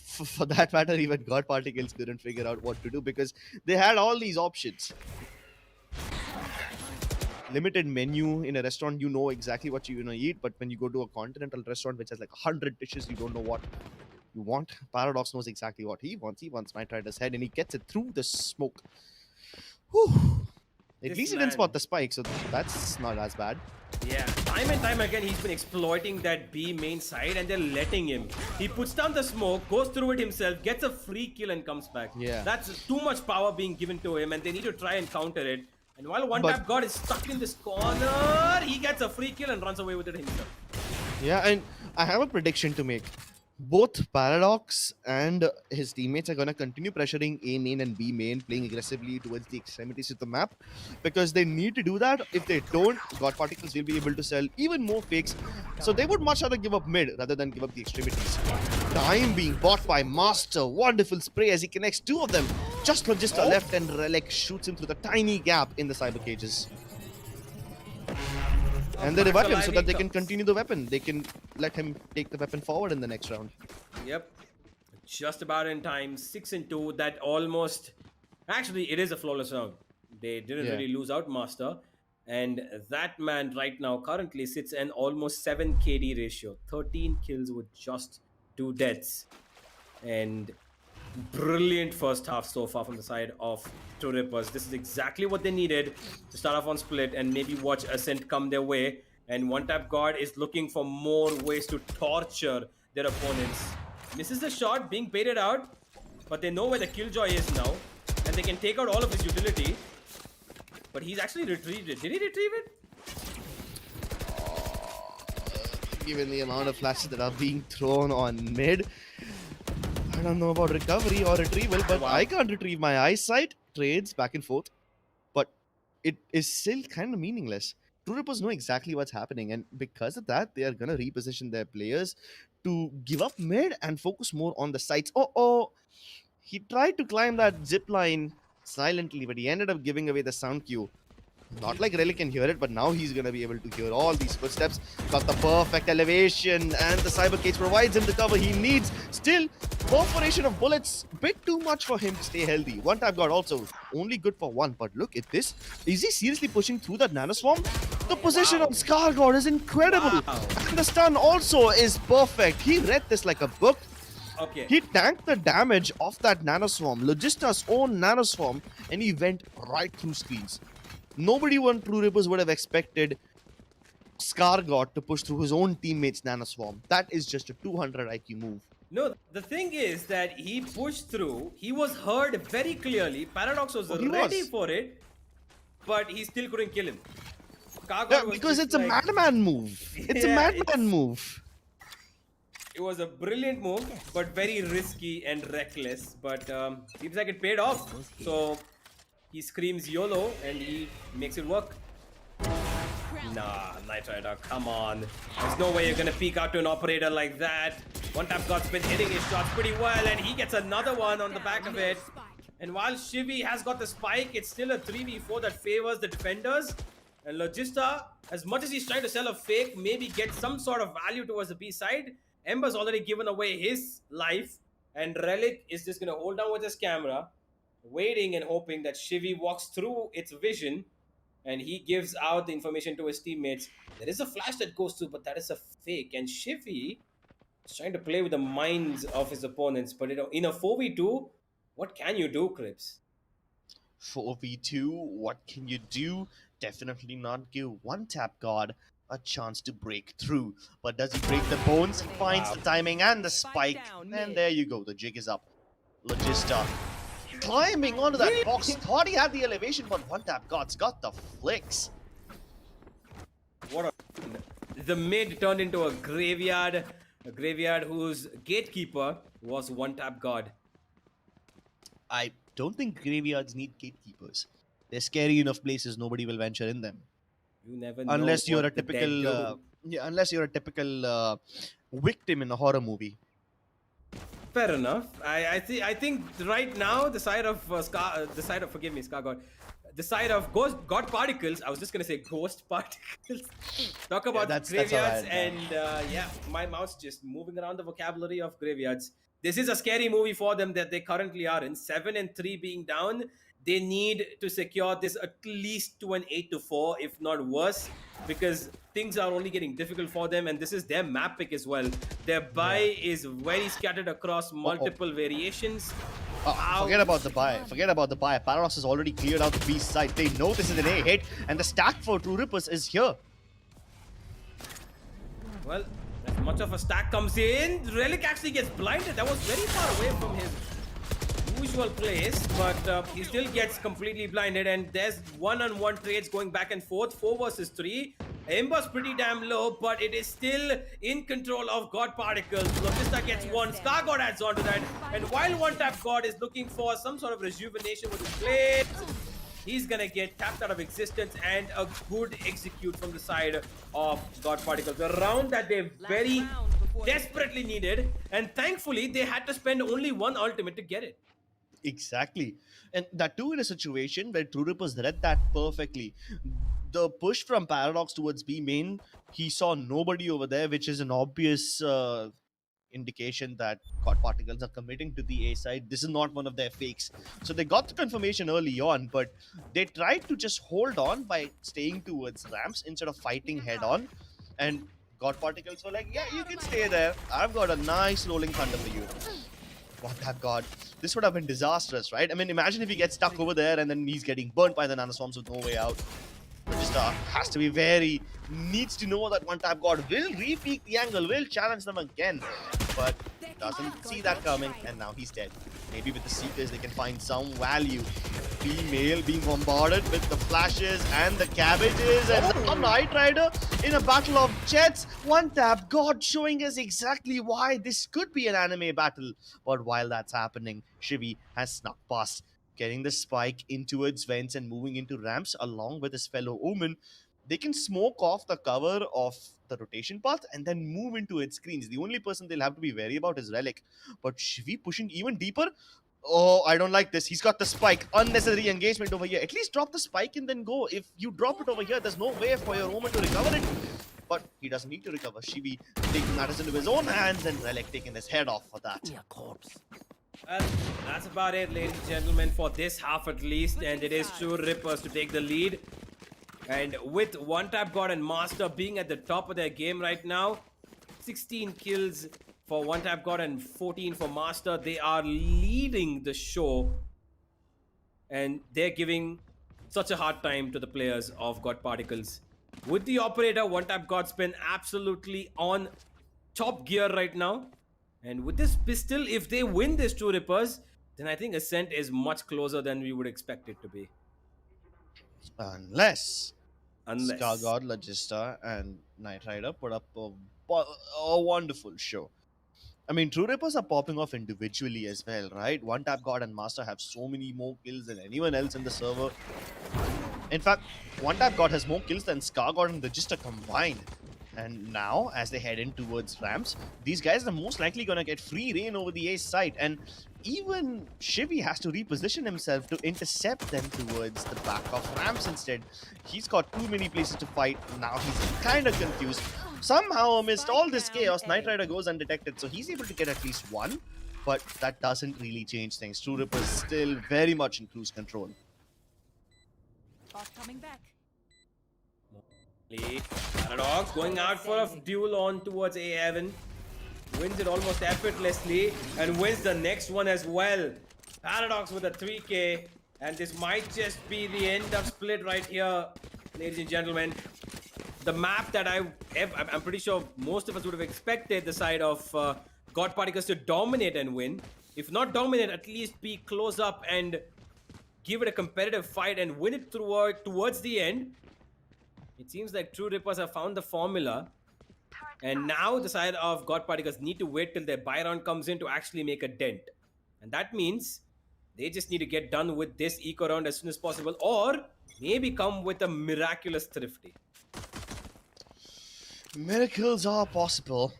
for that matter, even God Particles couldn't figure out what to do because they had all these options. Limited menu in a restaurant, you know exactly what you're gonna eat, but when you go to a continental restaurant which has like 100 dishes, you don't know what you want. Paradox knows exactly what he wants. He wants Night Rider's head and he gets it through the smoke. Whew. At This least he man. didn't spot the spike, so that's not as bad. Yeah, time and time again, he's been exploiting that B main side and they're letting him. He puts down the smoke, goes through it himself, gets a free kill and comes back. Yeah. That's too much power being given to him and they need to try and counter it. And while one But- tap god is stuck in this corner, he gets a free kill and runs away with it himself. Yeah, and I have a prediction to make. Both Paradox and his teammates are going to continue pressuring A main and B main, playing aggressively towards the extremities of the map because they need to do that. If they don't, God Particles will be able to sell even more fakes. So they would much rather give up mid rather than give up the extremities. Time being bought by Master. Wonderful spray as he connects two of them. Just Logista left and Relic shoots him through the tiny gap in the cyber cages. And they revive him so that they can continue the weapon. They can let him take the weapon forward in the next round. Yep. Just about in time. 6 and 2. That almost... Actually, it is a flawless round. They didn't Yeah. really lose out Master. And that man right now currently sits in almost 7 KD ratio. 13 kills with just 2 deaths. And brilliant first half so far from the side of True Rippers. This is exactly what they needed to start off on split and maybe watch Ascent come their way. And One Tap God is looking for more ways to torture their opponents. Misses the shot, being baited out, but they know where the Killjoy is now, and they can take out all of his utility. But he's actually retrieved it. Did he retrieve it? given the amount of flashes that are being thrown on mid. I don't know about recovery or retrieval, but I can't retrieve my eyesight. Trades back and forth, but it is still kind of meaningless. True Rippers know exactly what's happening, and because of that, they are gonna reposition their players to give up mid and focus more on the sites. Oh, he tried to climb that zip line silently, but he ended up giving away the sound cue. Not like Relic can hear it, but now he's going to be able to hear all these footsteps. Got the perfect elevation, and the Cyber Cage provides him the cover he needs. Still, perforation of bullets, bit too much for him to stay healthy. One tap guard also, only good for one, but look at this. Is he seriously pushing through that nanoswarm? The position on Scar God is incredible. And the stun also is perfect. He read this like a book. Okay. He tanked the damage of that nanoswarm, Logista's own nanoswarm, and he went right through screens. Nobody on True Rippers would have expected Scar God to push through his own teammates' nanoswarm. That is just a 200 IQ move. No, the thing is that he pushed through. He was heard very clearly. Paradox was ready for it, but he still couldn't kill him. Yeah, because it's a madman move. It's a madman move. It was a brilliant move, but very risky and reckless. But seems like it paid off. So he screams YOLO and he makes it work. Nah, Knight Rider, come on. There's no way you're gonna peek out to an operator like that. One tap God's been hitting his shots pretty well, and he gets another one on the back of it. And while Shivy has got the spike, it's still a 3v4 that favors the defenders. And Logista, as much as he's trying to sell a fake, maybe get some sort of value towards the B side, Ember's already given away his life, and Relic is just gonna hold down with his camera, waiting and hoping that Shivy walks through its vision and he gives out the information to his teammates. There is a flash that goes through, but that is a fake. And Shivy is trying to play with the minds of his opponents. But in a 4v2, what can you do, Crips? 4v2, what can you do? Definitely not give one tap God a chance to break through. But does he break the bones? He finds the timing and the spike. And there you go, the jig is up. Logista climbing onto that box. Thought he had the elevation, but one tap God's got the flicks. The mid turned into a graveyard whose gatekeeper was one tap God. I don't think graveyards need gatekeepers. They're scary enough places, nobody will venture in them. You never know. Unless you're a typical victim in a horror movie. Fair enough. I think right now the side of forgive me, Scar God, the side of God particles. I was just gonna say ghost particles. Talk about graveyards, and yeah, my mouse just moving around the vocabulary of graveyards. This is a scary movie for them that they currently are in. 7 and 3 being down. They need to secure this at least to an 8-4, if not worse, because things are only getting difficult for them, and this is their map pick as well. Their buy is very scattered across multiple variations. Forget about the buy. Forget about the buy. Paradox has already cleared out the B side. They know this is an A hit, and the stack for True Rippers is here. Well, as much of a stack comes in, Relic actually gets blinded. That was very far away from his usual place, but he still gets completely blinded, and there's one-on-one trades going back and forth, 4 versus 3. Ember's pretty damn low, but it is still in control of God Particles. Logista gets one, Scar God adds on to that, and while one tap God is looking for some sort of rejuvenation with his blades, he's gonna get tapped out of existence, and a good execute from the side of God Particles. A round that they very desperately needed, and thankfully they had to spend only one ultimate to get it. Exactly. And that too in a situation where True Rippers read that perfectly. The push from Paradox towards B main, he saw nobody over there, which is an obvious indication that God Particles are committing to the A side. This is not one of their fakes. So they got the confirmation early on, but they tried to just hold on by staying towards ramps instead of fighting head on. And God Particles were like, yeah, you can stay there. I've got a nice rolling thunder for you. What tap God. This would have been disastrous, right? I mean, imagine if he gets stuck over there and then he's getting burnt by the nanoswarms with no way out. Just has to be needs to know that one tap God will re-peek the angle, will challenge them again. But doesn't see that coming, and now he's dead. Maybe with the Seekers they can find some value. Female being bombarded with the flashes and the cabbages, and now Knight Rider in a battle of jets. One tap, God showing us exactly why this could be an anime battle. But while that's happening, Shivi has snuck past, getting the spike in towards vents and moving into ramps along with his fellow Omen. They can smoke off the cover of the rotation path and then move into its screens. The only person they'll have to be wary about is Relic. But Shivi pushing even deeper. Oh, I don't like this. He's got the spike. Unnecessary engagement over here. At least drop the spike and then go. If you drop it over here, there's no way for your Omen to recover it. But he doesn't need to recover. Shivi taking matters into his own hands and Relic taking his head off for that. Well, that's about it, ladies and gentlemen, for this half at least. And it is True Rippers to take the lead. And with One Tap God and Master being at the top of their game right now, 16 kills for One Tap God and 14 for Master. They are leading the show. And they're giving such a hard time to the players of God Particles. With the operator, One Tap God spin absolutely on top gear right now. And with this pistol, if they win this True Rippers, then I think Ascent is much closer than we would expect it to be. Unless Scar God, Logista, and Knight Rider put up a wonderful show. I mean, True Rippers are popping off individually as well, right? One Tap God and Master have so many more kills than anyone else in the server. In fact, One Tap God has more kills than Scar God and Logista combined. And now, as they head in towards ramps, these guys are most likely going to get free reign over the ace site. And even Shivi has to reposition himself to intercept them towards the back of ramps instead. He's got too many places to fight. Now he's kind of confused. Somehow, amidst all this chaos, Knight Rider goes undetected. So he's able to get at least one. But that doesn't really change things. True Ripper's still very much in cruise control. Bot coming back. Paradox going out for a duel on towards A Heaven. Wins it almost effortlessly and wins the next one as well. Paradox with a 3k, and this might just be the end of split right here, ladies and gentlemen. The map that I'm pretty sure most of us would have expected the side of God Particles to dominate and win. If not dominate, at least be close up and give it a competitive fight and win it towards the end. It seems like True Rippers have found the formula. And now the side of God Particles need to wait till their buy round comes in to actually make a dent. And that means they just need to get done with this eco round as soon as possible, or maybe come with a miraculous thrifty. Miracles are possible.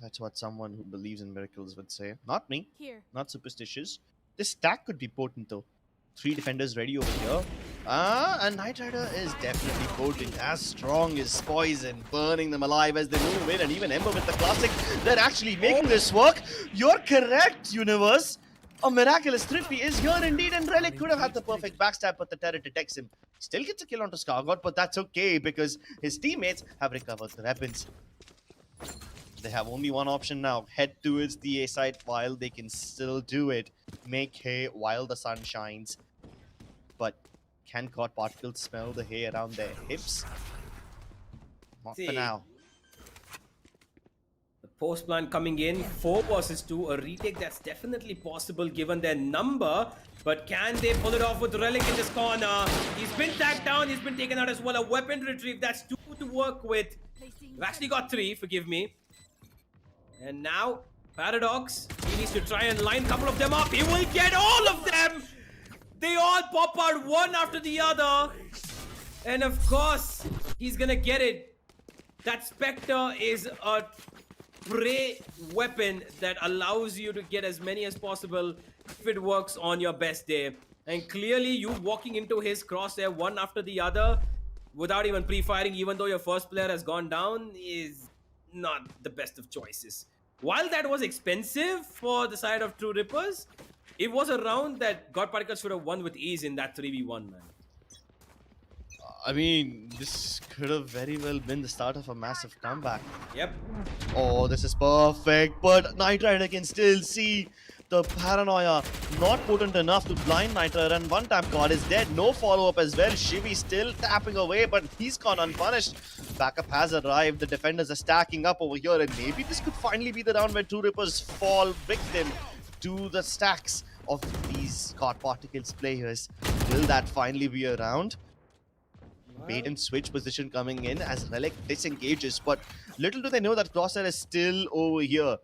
That's what someone who believes in miracles would say. Not me. Here. Not superstitious. This stack could be potent though. 3 defenders ready over here. And Knight Rider is definitely potent, as strong as Poison, burning them alive as they move in, and even Ember with the classic. They're actually making this work. You're correct, Universe. A miraculous thrifty is here indeed, and Relic could have had the perfect backstab, but the turret detects him. Still gets a kill onto Scargod, but that's okay because his teammates have recovered the weapons. They have only one option now. Head towards the A side while they can still do it. Make hay while the sun shines. But can God Particles smell the hay around their hips? Not for now. The post plan coming in, 4 versus 2, a retake that's definitely possible given their number. But can they pull it off with Relic in this corner? He's been tagged down, he's been taken out as well. A weapon retrieve, that's 2 to work with. We've actually got 3, forgive me. And now, Paradox, he needs to try and line a couple of them up. He will get all of them! They all pop out one after the other. And of course, he's gonna get it. That Spectre is a prey weapon that allows you to get as many as possible if it works on your best day. And clearly, you walking into his crosshair one after the other without even pre-firing, even though your first player has gone down, is not the best of choices. While that was expensive for the side of True Rippers, it was a round that God Particles should have won with ease in that 3v1, man. I mean, this could have very well been the start of a massive comeback. Yep. Oh, this is perfect, but Knight Rider can still see the paranoia. Not potent enough to blind Knight Rider, and One Tap God is dead. No follow-up as well. Shivi still tapping away, but he's gone unpunished. Backup has arrived. The defenders are stacking up over here, and maybe this could finally be the round where True Rippers fall victim to the stacks of these God Particles players. Will that finally be a round? bait and switch position coming in as Relic disengages, but little do they know that Crosshair is still over here.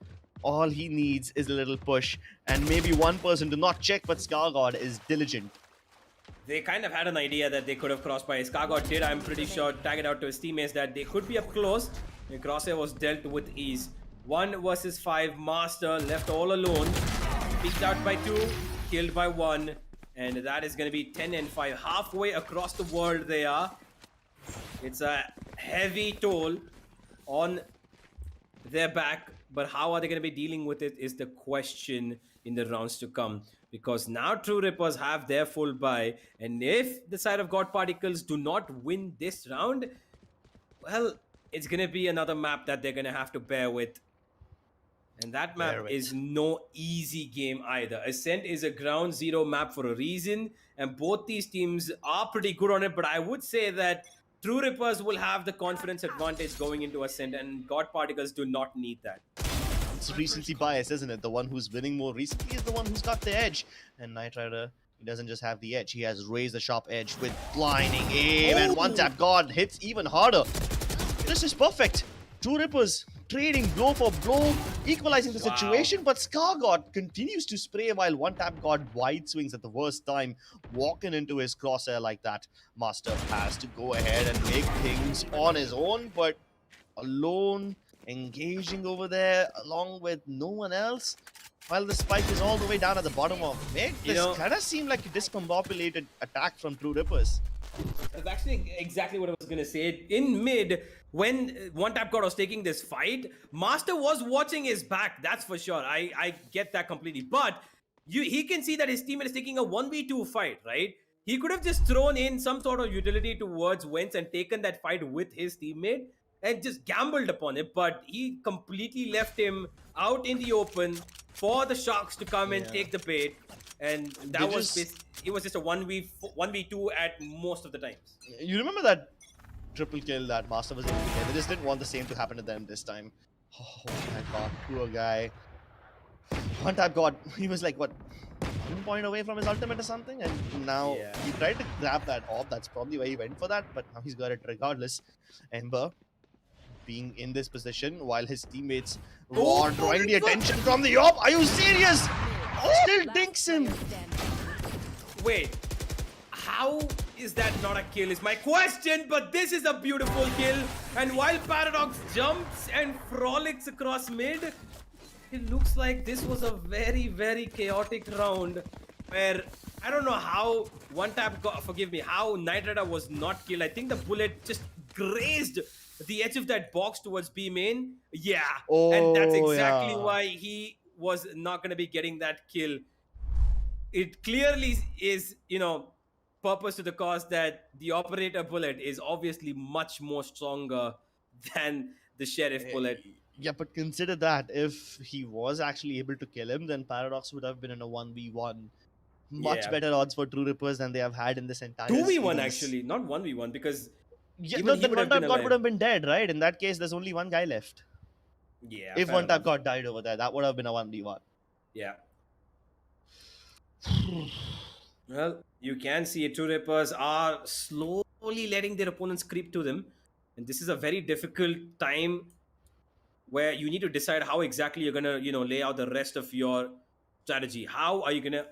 All he needs is a little push and maybe one person to not check, but ScarGod is diligent. They kind of had an idea that they could have crossed by. ScarGod did, I'm pretty sure, tag it out to his teammates that they could be up close. And Crosshair was dealt with ease. 1 versus 5, Master left all alone. Picked out by 2, killed by 1. And that is going to be 10 and 5. Halfway across the world they are. It's a heavy toll on their back. But how are they going to be dealing with it is the question in the rounds to come. Because now True Rippers have their full buy. And if the side of God Particles do not win this round, well, it's going to be another map that they're going to have to bear with. And that map is no easy game either. Ascent is a ground zero map for a reason. And both these teams are pretty good on it. But I would say that True Rippers will have the confidence advantage going into Ascent. And God Particles do not need that. It's recency bias, isn't it? The one who's winning more recently is the one who's got the edge. And Knight Rider, he doesn't just have the edge. He has raised the sharp edge with blinding aim. And one tap God hits even harder. This is perfect. True Rippers trading blow for blow, equalizing the situation, but ScarGod continues to spray while one tap God wide swings at the worst time, walking into his crosshair like that. Master has to go ahead and make things on his own, but alone, engaging over there along with no one else, while the spike is all the way down at the bottom of mid. This kind of seemed like a discombobulated attack from True Rippers. That's actually exactly what I was going to say. In mid, when One Tap God was taking this fight, Master was watching his back, that's for sure. I get that completely. But he can see that his teammate is taking a 1v2 fight, right? He could have just thrown in some sort of utility towards Wentz and taken that fight with his teammate and just gambled upon it. But he completely left him out in the open for the Sharks to come and take the bait. And that it was just a 1v2 at most of the times. You remember that triple kill that Master was able to get? They just didn't want the same to happen to them this time. Oh my god, poor guy. One tap God, he was like, what, 1 point away from his ultimate or something? And now he tried to grab that orb. That's probably why he went for that, but now he's got it regardless. Ember being in this position while his teammates are drawing the attention from the orb. Are you serious? Still dinks him. Wait, how is that not a kill is my question, but this is a beautiful kill. And while Paradox jumps and frolics across mid, it looks like this was a very, very chaotic round where I don't know how One Tap got, forgive me, how Knight Rider was not killed. I think the bullet just grazed the edge of that box towards B main. Yeah, and that's exactly why he was not going to be getting that kill. It clearly is, purpose to the cause that the operator bullet is obviously much more stronger than the sheriff bullet. Yeah, but consider that if he was actually able to kill him, then Paradox would have been in a 1v1. Much better odds for True Rippers than they have had in this entire 2v1 series. actually, not 1v1, because then One Tap God would have been dead, right? In that case, there's only one guy left. Yeah. If One Tap God died over there, that would have been a 1v1. Yeah. Well, you can see it. True Rippers are slowly letting their opponents creep to them. And this is a very difficult time where you need to decide how exactly you're going to, lay out the rest of your strategy. How are you going to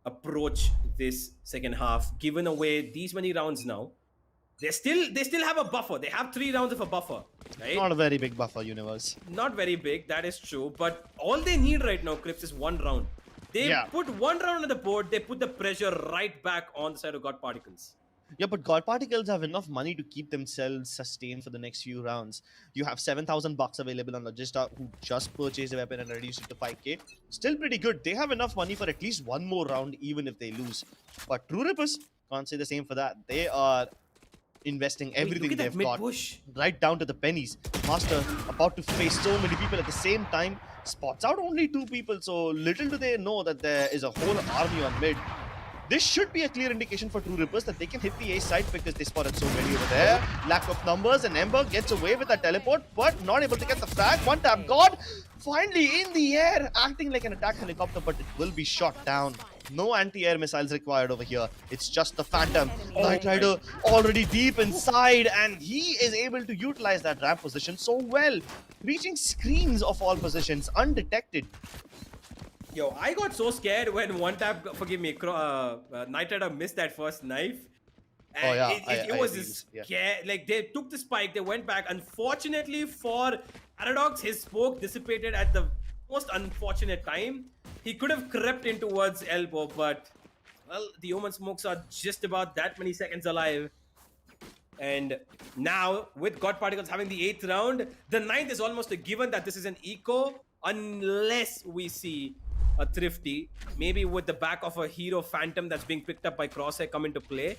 approach this second half, given away these many rounds now? They still have a buffer. They have 3 rounds of a buffer, right? Not a very big buffer, Universe. Not very big, that is true. But all they need right now, Crips, is 1 round. They put 1 round on the board, they put the pressure right back on the side of God Particles. Yeah, but God Particles have enough money to keep themselves sustained for the next few rounds. You have 7,000 bucks available on Logista, who just purchased a weapon and reduced it to 5k. Still pretty good. They have enough money for at least 1 more round, even if they lose. But True Rippers can't say the same for that. They are investing everything they've got, right down to the pennies. Master about to face so many people at the same time, spots out only 2 people, so little do they know that there is a whole army on mid. This should be a clear indication for True Rippers that they can hit the A side because they spotted so many over there. Lack of numbers, and Ember gets away with a teleport, but not able to get the frag. One tap God finally in the air, acting like an attack helicopter, but it will be shot down. No anti-air missiles required over here. It's just the Phantom. Knight Rider already deep inside, and he is able to utilize that ramp position so well, reaching screens of all positions undetected. Yo, I got so scared when one tap, forgive me, Knight Rider missed that first knife. And Oh, yeah, it I was agree, this yeah. scare. Like, they took the spike, they went back. Unfortunately for Paradox, his smoke dissipated at the most unfortunate time. He could have crept in towards elbow, but, well, the Omen smokes are just about that many seconds alive. And now, with God Particles having the 8th round, the 9th is almost a given that this is an eco, unless we see a Thrifty, maybe with the back of a hero Phantom that's being picked up by Crosshair come into play.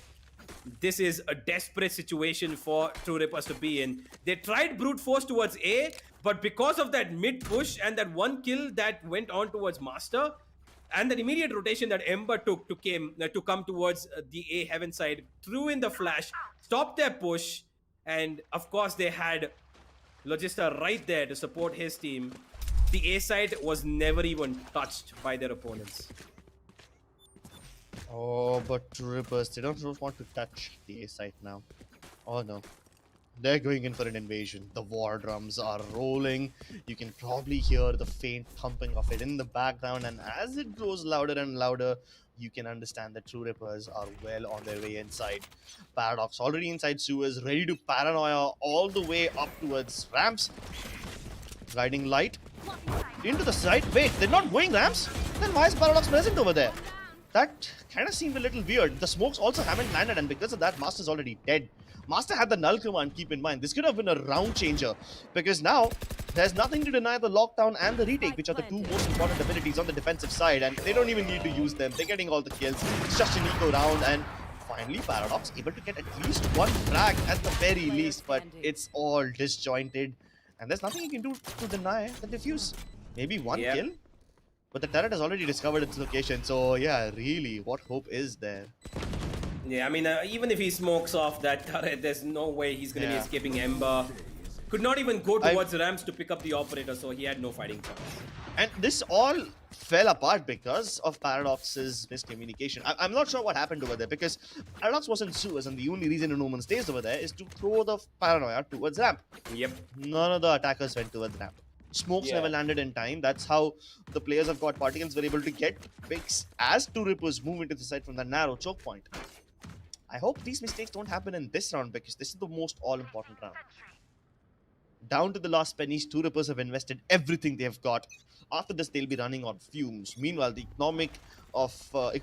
This is a desperate situation for True Rippers to be in. They tried brute force towards A, but because of that mid push and that one kill that went on towards Master, and that immediate rotation that Ember took to come towards the A heaven side, threw in the flash, stopped their push, and of course they had Logista right there to support his team. The A side was never even touched by their opponents. Oh, but True Rippers, they don't want to touch the A site now. Oh no. They're going in for an invasion. The war drums are rolling. You can probably hear the faint thumping of it in the background, and as it grows louder and louder, you can understand that True Rippers are well on their way inside. Paradox already inside sewers, ready to paranoia all the way up towards ramps. Riding light into the side. Wait, they're not going ramps? Then why is Paradox present over there? That kind of seemed a little weird. The smokes also haven't landed, and because of that, Master's already dead. Master had the null command, keep in mind. This could have been a round changer, because now there's nothing to deny the lockdown and the retake, which are the two most important abilities on the defensive side, and they don't even need to use them. They're getting all the kills. It's just an eco round, and finally Paradox able to get at least one frag at the very least, but it's all disjointed, and there's nothing you can do to deny the defuse. Maybe one kill? But the turret has already discovered its location, so yeah, really, what hope is there? Yeah, I mean, even if he smokes off that turret, there's no way he's going to be escaping Ember. Could not even go towards ramps to pick up the operator, so he had no fighting chance. And this all fell apart because of Paradox's miscommunication. I'm not sure what happened over there, because Paradox was in sewers, and the only reason an Omen stays over there is to throw the paranoia towards ramp. Yep. None of the attackers went towards ramp. Smokes never landed in time. That's how the players of God Particles were able to get picks as Two Rippers move into the side from the narrow choke point. I hope these mistakes don't happen in this round, because this is the most all-important round. Down to the last pennies, Two Rippers have invested everything they've got. After this, they'll be running on fumes. Meanwhile, the economic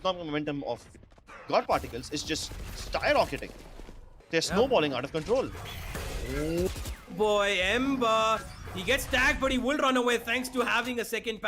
momentum of God Particles is just skyrocketing. They're snowballing out of control. Oh boy, Ember. He gets tagged, but he will run away thanks to having a second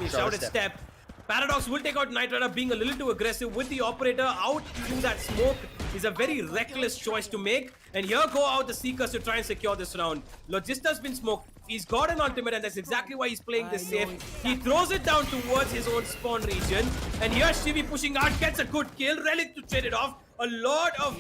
shouted step. Paradox will take out Knight Rider, being a little too aggressive with the operator out through that smoke is a very reckless choice to make. And here go out the Seekers to try and secure this round. Logista's been smoked. He's got an ultimate, and that's exactly why he's playing this safe. He throws it down towards his own spawn region. And here Shivi pushing out, gets a good kill. Relic to trade it off. A lot of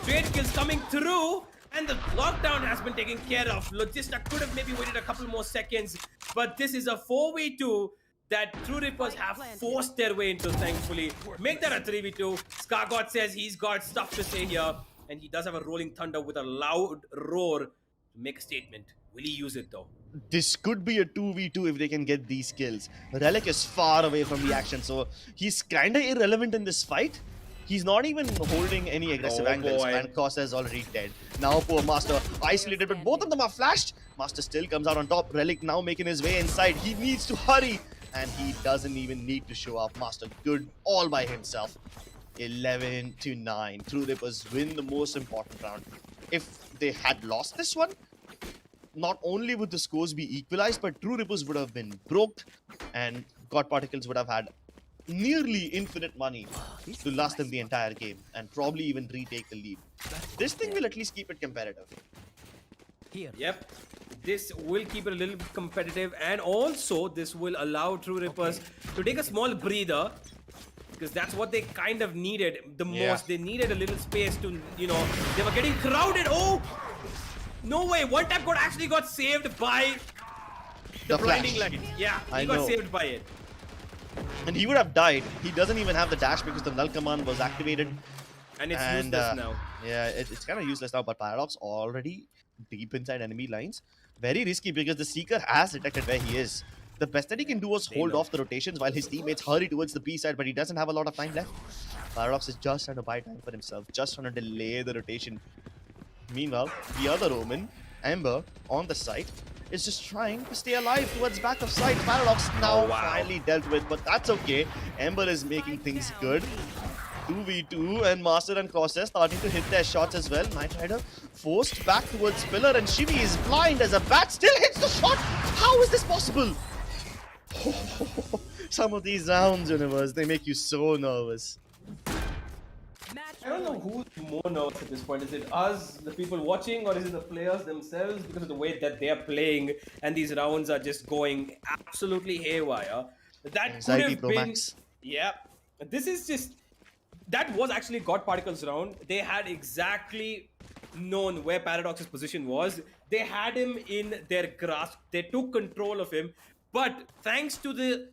trade kills coming through. And the lockdown has been taken care of. Logista could have maybe waited a couple more seconds. But this is a 4v2 that True Rippers have forced their way into, thankfully. Make that a 3v2. Scargott says he's got stuff to say here. And he does have a Rolling Thunder with a loud roar to make a statement. Will he use it though? This could be a 2v2 if they can get these kills. Relic is far away from the action, so he's kinda irrelevant in this fight. He's not even holding any aggressive angles, and Corsair is already dead. Now poor Master isolated, but both of them are flashed. Master still comes out on top. Relic now making his way inside. He needs to hurry, and he doesn't even need to show up. Master good all by himself. 11-9. True Rippers win the most important round. If they had lost this one, not only would the scores be equalized, but True Rippers would have been broke, and God Particles would have had nearly infinite money to last them the entire game and probably even retake the lead. This thing will at least keep it competitive. Yep. This will keep it a little bit competitive, and also this will allow True Rippers to take a small breather, because that's what they kind of needed the most. They needed a little space to, you know, they were getting crowded. Oh! No way! One tap god actually got saved by the blinding light. Yeah, he got saved by it. And he would have died. He doesn't even have the dash because the null command was activated. And it's And useless now. yeah, it's kind of useless now. But Paradox already deep inside enemy lines. Very risky because the Seeker has detected where he is. The best that he can do was They hold know. off the rotations while his teammates hurry towards the B side, but he doesn't have a lot of time left. Paradox is just trying to buy time for himself, just trying to delay the rotation. Meanwhile, the other Omen, Ember, on the site, is just trying to stay alive towards back of site. Paradox now Oh, wow. finally dealt with, but that's okay. Ember is making things good. 2v2 and Master and Crosshair starting to hit their shots as well. Knight Rider forced back towards Pillar and Shivy is blind as a bat still hits the shot. How is this possible? Some of these rounds, Universe, they make you so nervous. Match I don't know who's more nervous at this point. Is it us, the people watching, or is it the players themselves? Because of the way that they are playing, and these rounds are just going absolutely haywire. That Anxiety could have Pro been, Max. yeah. This is just that was actually God Particles round. They had exactly known where Paradox's position was. They had him in their grasp. They took control of him. But thanks to the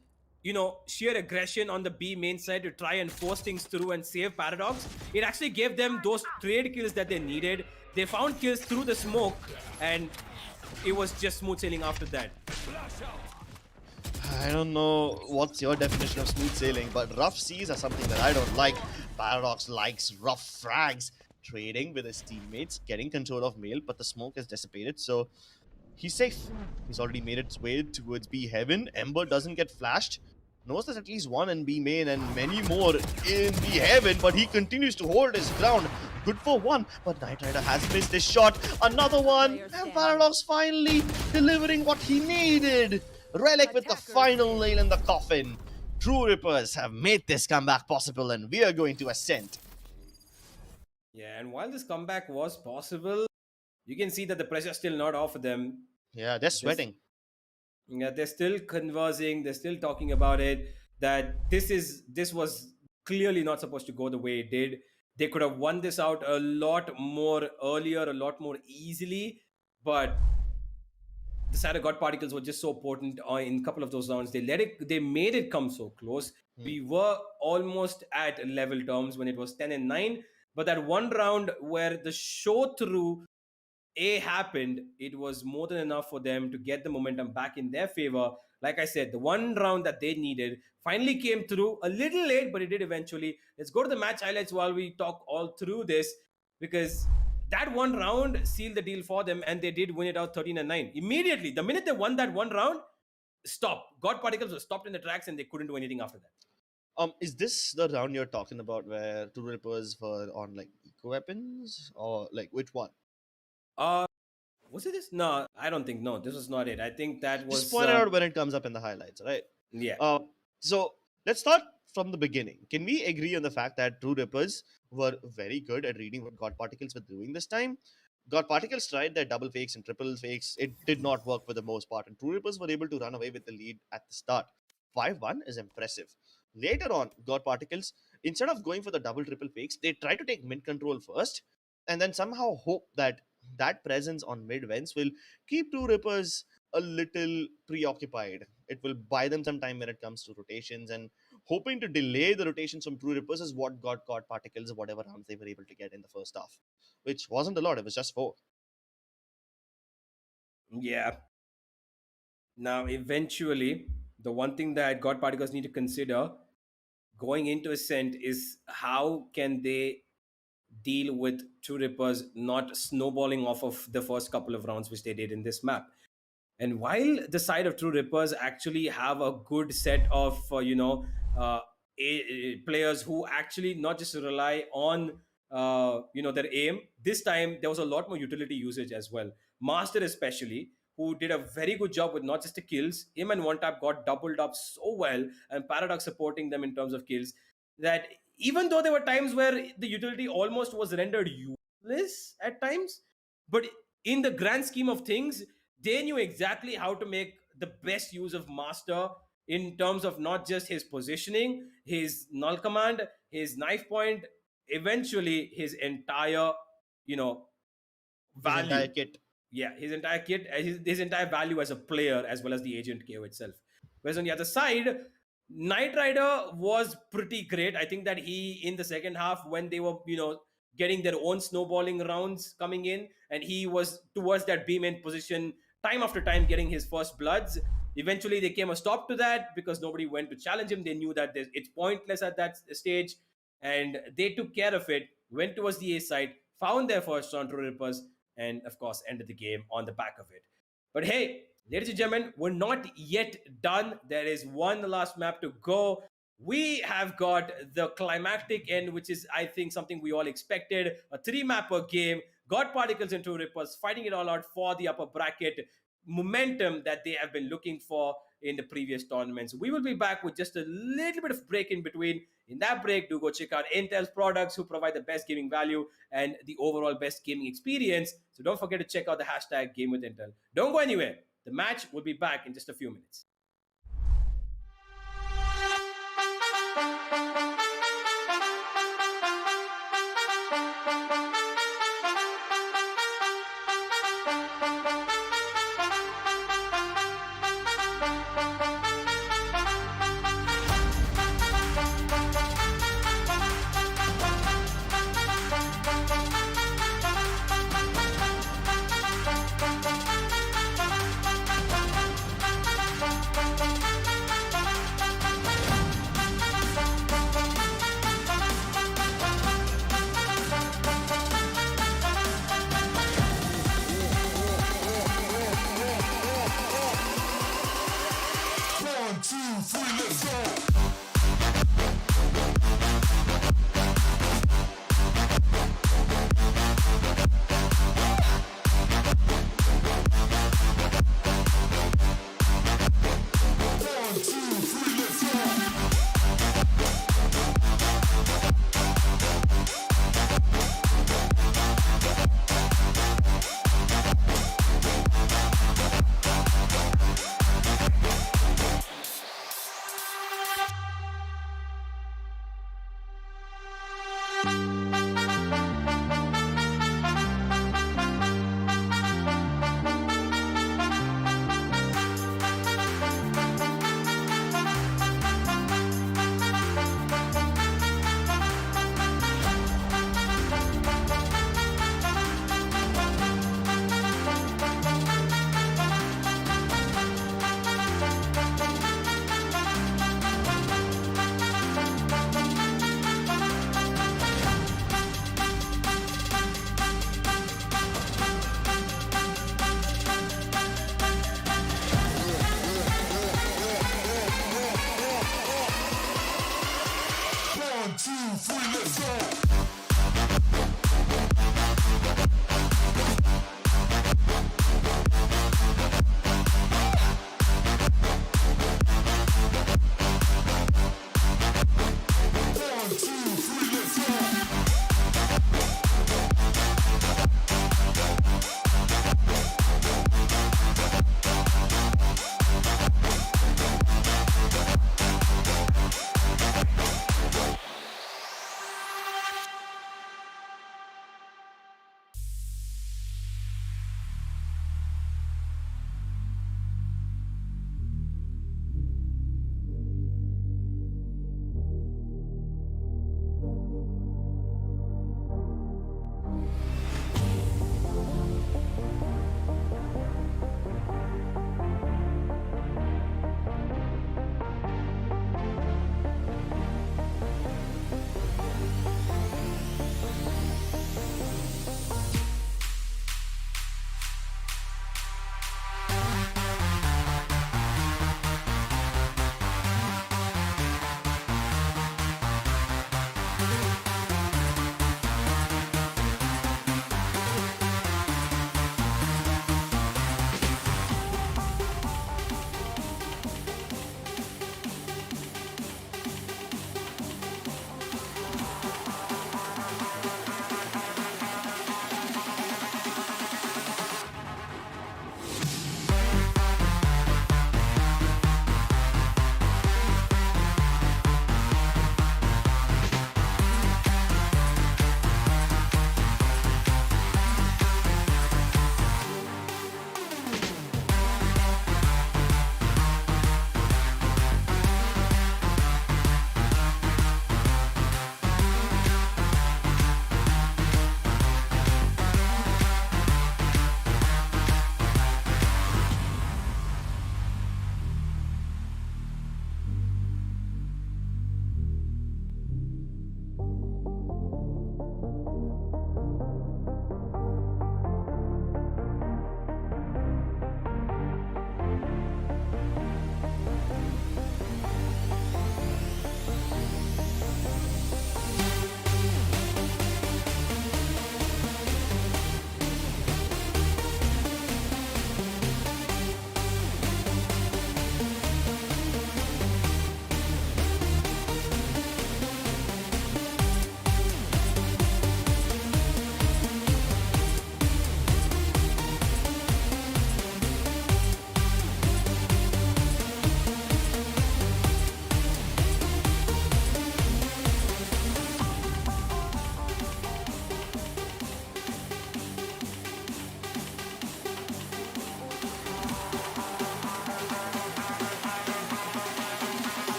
sheer aggression on the B main side to try and force things through and save Paradox, it actually gave them those trade kills that they needed. They found kills through the smoke, and it was just smooth sailing after that. I don't know what's your definition of smooth sailing, but rough seas are something that I don't like. Paradox likes rough frags, trading with his teammates, getting control of Mail, but the smoke has dissipated, so he's safe. He's already made its way towards B Heaven. Ember doesn't get flashed. Knows there's at least one in B main and many more in B Heaven, but he continues to hold his ground. Good for one, but Knight Rider has missed his shot. Another one, and Paradox finally delivering what he needed. Relic with the final nail in the coffin. True Rippers have made this comeback possible, and we are going to ascend. Yeah, and while this comeback was possible, you can see that the pressure's still not off of them. Yeah, they're sweating. Yeah, they're still conversing, they're still talking about it, that this was clearly not supposed to go the way it did. They could have won this out a lot more earlier, a lot more easily, but the side of God Particles were just so potent in a couple of those rounds. They made it come so close. We were almost at level terms when it was 10 and 9, but that one round where the show through happened, it was more than enough for them to get the momentum back in their favor. Like I said, the one round that they needed finally came through a little late, but it did eventually. Let's go to the match highlights while we talk all through this, because that one round sealed the deal for them, and they did win it out 13 and 9 immediately. The minute they won that one round, stop. God Particles were stopped in the tracks, and they couldn't do anything after that. Is this the round you're talking about where two Rippers were on like eco weapons, or like which one? Uh, was it this? No, I don't think. No, this was not it. I think that Just was. point it out when it comes up in the highlights, right? Yeah. So let's start from the beginning. Can we agree on the fact that True Rippers were very good at reading what God Particles were doing this time? God Particles tried their double fakes and triple fakes. It did not work for the most part, and True Rippers were able to run away with the lead at the start. 5-1 is impressive. Later on, God Particles, instead of going for the double triple fakes, they tried to take mid control first, and then somehow hope that that presence on mid vents will keep True Rippers a little preoccupied. It will buy them some time when it comes to rotations, and hoping to delay the rotations from True Rippers is what got God Particles whatever rounds they were able to get in the first half, which wasn't a lot. It was just 4. Yeah. Now, eventually, the one thing that God Particles need to consider going into Ascent is how can they deal with True Rippers not snowballing off of the first couple of rounds, which they did in this map. And while the side of True Rippers actually have a good set of, players who actually not just rely on, their aim, this time there was a lot more utility usage as well. Master, especially, who did a very good job with not just the kills, him and One Tap got doubled up so well, and Paradox supporting them in terms of kills, that even though there were times where the utility almost was rendered useless at times, but in the grand scheme of things, they knew exactly how to make the best use of Master in terms of not just his positioning, his null command, his knife point, eventually his entire, you know, His entire value. kit. Yeah, his entire kit, his entire value as a player, as well as the agent KO itself. Whereas on the other side, Knight Rider was pretty great. I think that he, in the second half, when they were, getting their own snowballing rounds coming in, and he was towards that B main position time after time, getting his first bloods. Eventually, they came a stop to that because nobody went to challenge him. They knew that it's pointless at that stage, and they took care of it. Went towards the A side, found their first round to Rippers, and of course, ended the game on the back of it. But hey, ladies and gentlemen, we're not yet done. There is one last map to go. We have got the climactic end, which is, I think, something we all expected. A 3-mapper game. God Particles and Two Rippers fighting it all out for the upper bracket momentum that they have been looking for in the previous tournaments. We will be back with just a little bit of break in between. In that break, do go check out Intel's products who provide the best gaming value and the overall best gaming experience. So don't forget to check out the hashtag Game with Intel. Don't go anywhere. The match will be back in just a few minutes.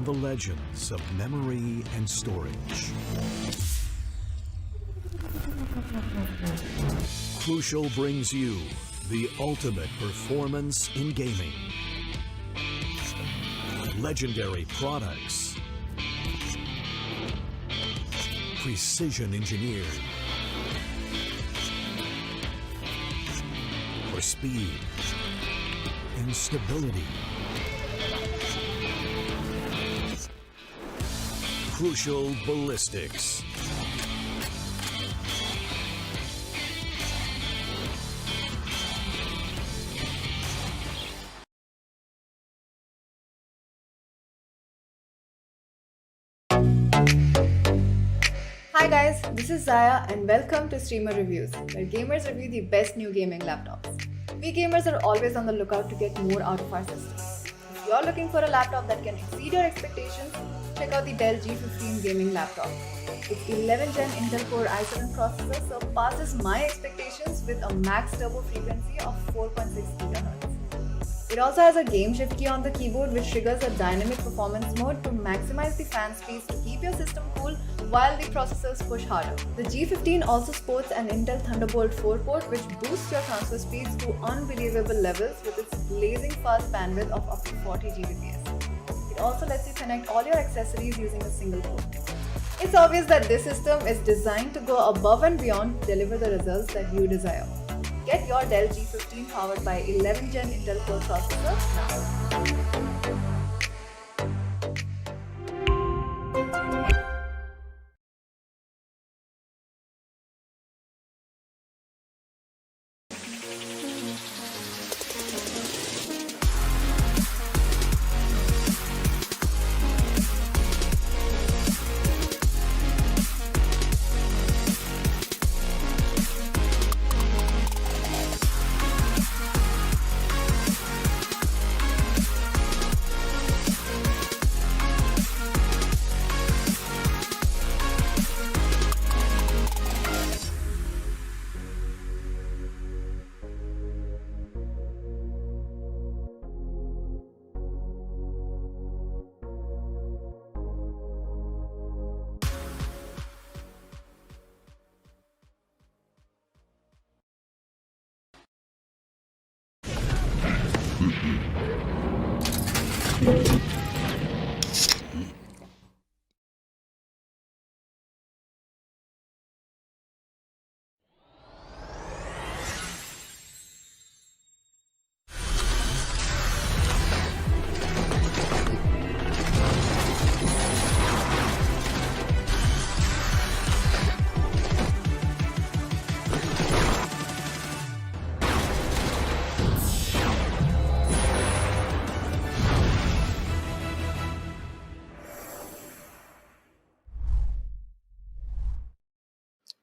the legends of memory and storage. Crucial brings you the ultimate performance in gaming. Legendary products. Precision engineered. For speed and stability. Crucial ballistics. Hi guys, this is Zaya and welcome to Streamer Reviews, where gamers review the best new gaming laptops. We gamers are always on the lookout to get more out of our systems. If you're looking for a laptop that can exceed your expectations, check out the Dell G15 gaming laptop. Its 11th gen Intel Core i7 processor surpasses my expectations with a max turbo frequency of 4.6 GHz. It also has a game shift key on the keyboard which triggers a dynamic performance mode to maximize the fan speeds to keep your system cool while the processors push harder. The G15 also sports an Intel Thunderbolt 4 port which boosts your transfer speeds to unbelievable levels with its blazing fast bandwidth of up to 40 Gbps. It also lets you connect all your accessories using a single port. It's obvious that this system is designed to go above and beyond to deliver the results that you desire. Get your Dell G15 powered by 11th gen Intel Core processor now.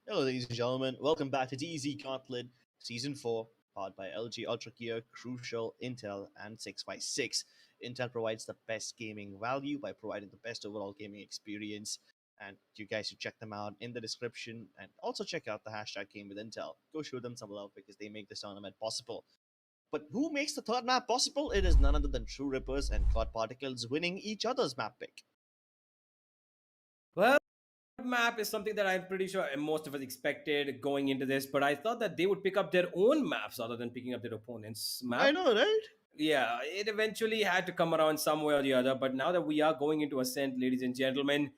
Hello, ladies and gentlemen. Welcome back to Tec Gauntlet Season 4, powered by LG Ultragear, Crucial, Intel, and 6x6. Intel provides the best gaming value by providing the best overall gaming experience. And you guys should check them out in the description. And also check out the hashtag Game with Intel. Go show them some love because they make this tournament possible. But who makes the third map possible? It is none other than True Rippers and God Particles winning each other's map pick. Well, map is something that I'm pretty sure most of us expected going into this, but I thought that they would pick up their own maps other than picking up their opponent's map. I know, right? Yeah, it eventually had to come around some way or the other, but now that we are going into Ascent, ladies and gentlemen,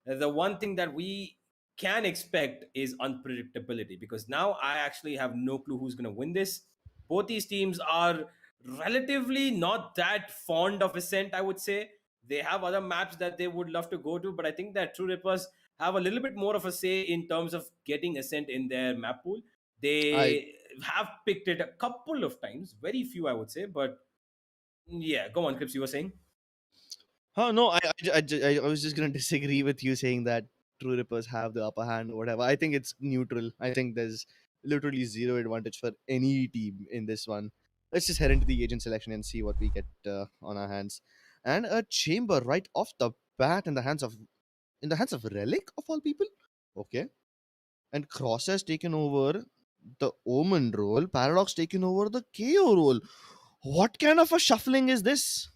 the one thing that we can expect is unpredictability, because now I actually have no clue who's going to win this. Both these teams are relatively not that fond of Ascent, I would say. They have other maps that they would love to go to, but I think that True Rippers have a little bit more of a say in terms of getting Ascent in their map pool. I They have picked it a couple of times, very few, I would say, but yeah, go on, Crips, you were saying? Oh no, I was just gonna disagree with you saying that True Rippers have the upper hand or whatever. I think it's neutral. I think there's literally zero advantage for any team in this one. Let's just head into the agent selection and see what we get on our hands. And a chamber right off the bat in the hands of Relic of all people. Okay, and Cross has taken over the Omen role. Paradox taken over the KO role. What kind of a shuffling is this?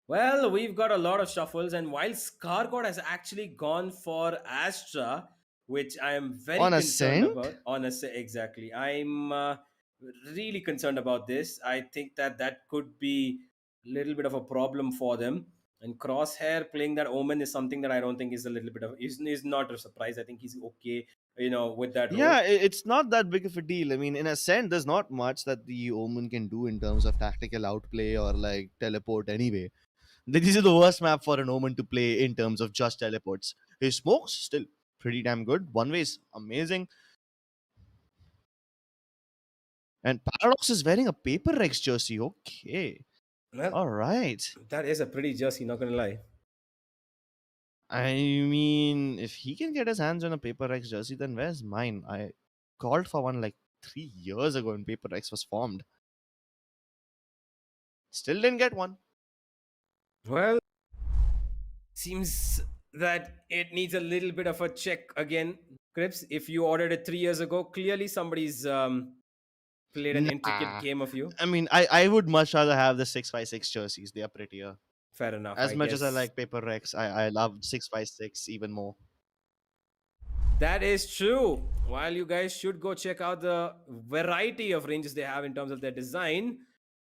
Well, we've got a lot of shuffles, and while Scargod has actually gone for Astra, which I am very On concerned Ascent? about. Honestly, exactly. I'm really concerned about this. I think that could be a little bit of a problem for them. And Crosshair playing that Omen is something that I don't think is a little bit of is not a surprise. I think he's okay, with that role. Yeah, it's not that big of a deal. I mean, in Ascent, there's not much that the Omen can do in terms of tactical outplay or like teleport anyway. This is the worst map for an Omen to play in terms of just teleports. His smokes still pretty damn good. One way is amazing. And Paradox is wearing a Paper Rex jersey. Okay. Well, All right. that is a pretty jersey, not gonna lie. I mean, if he can get his hands on a Paper Rex jersey, then where's mine? I called for one like 3 years ago when Paper Rex was formed. Still didn't get one. Well, seems that it needs a little bit of a check again, Crips. If you ordered it 3 years ago, clearly somebody's played an intricate Nah. game of you. I mean, I would much rather have the 656 jerseys. They are prettier. Fair enough, As I much as I guess. like Paper Rex, I love 656 even more. That is true. While you guys should go check out the variety of ranges they have in terms of their design,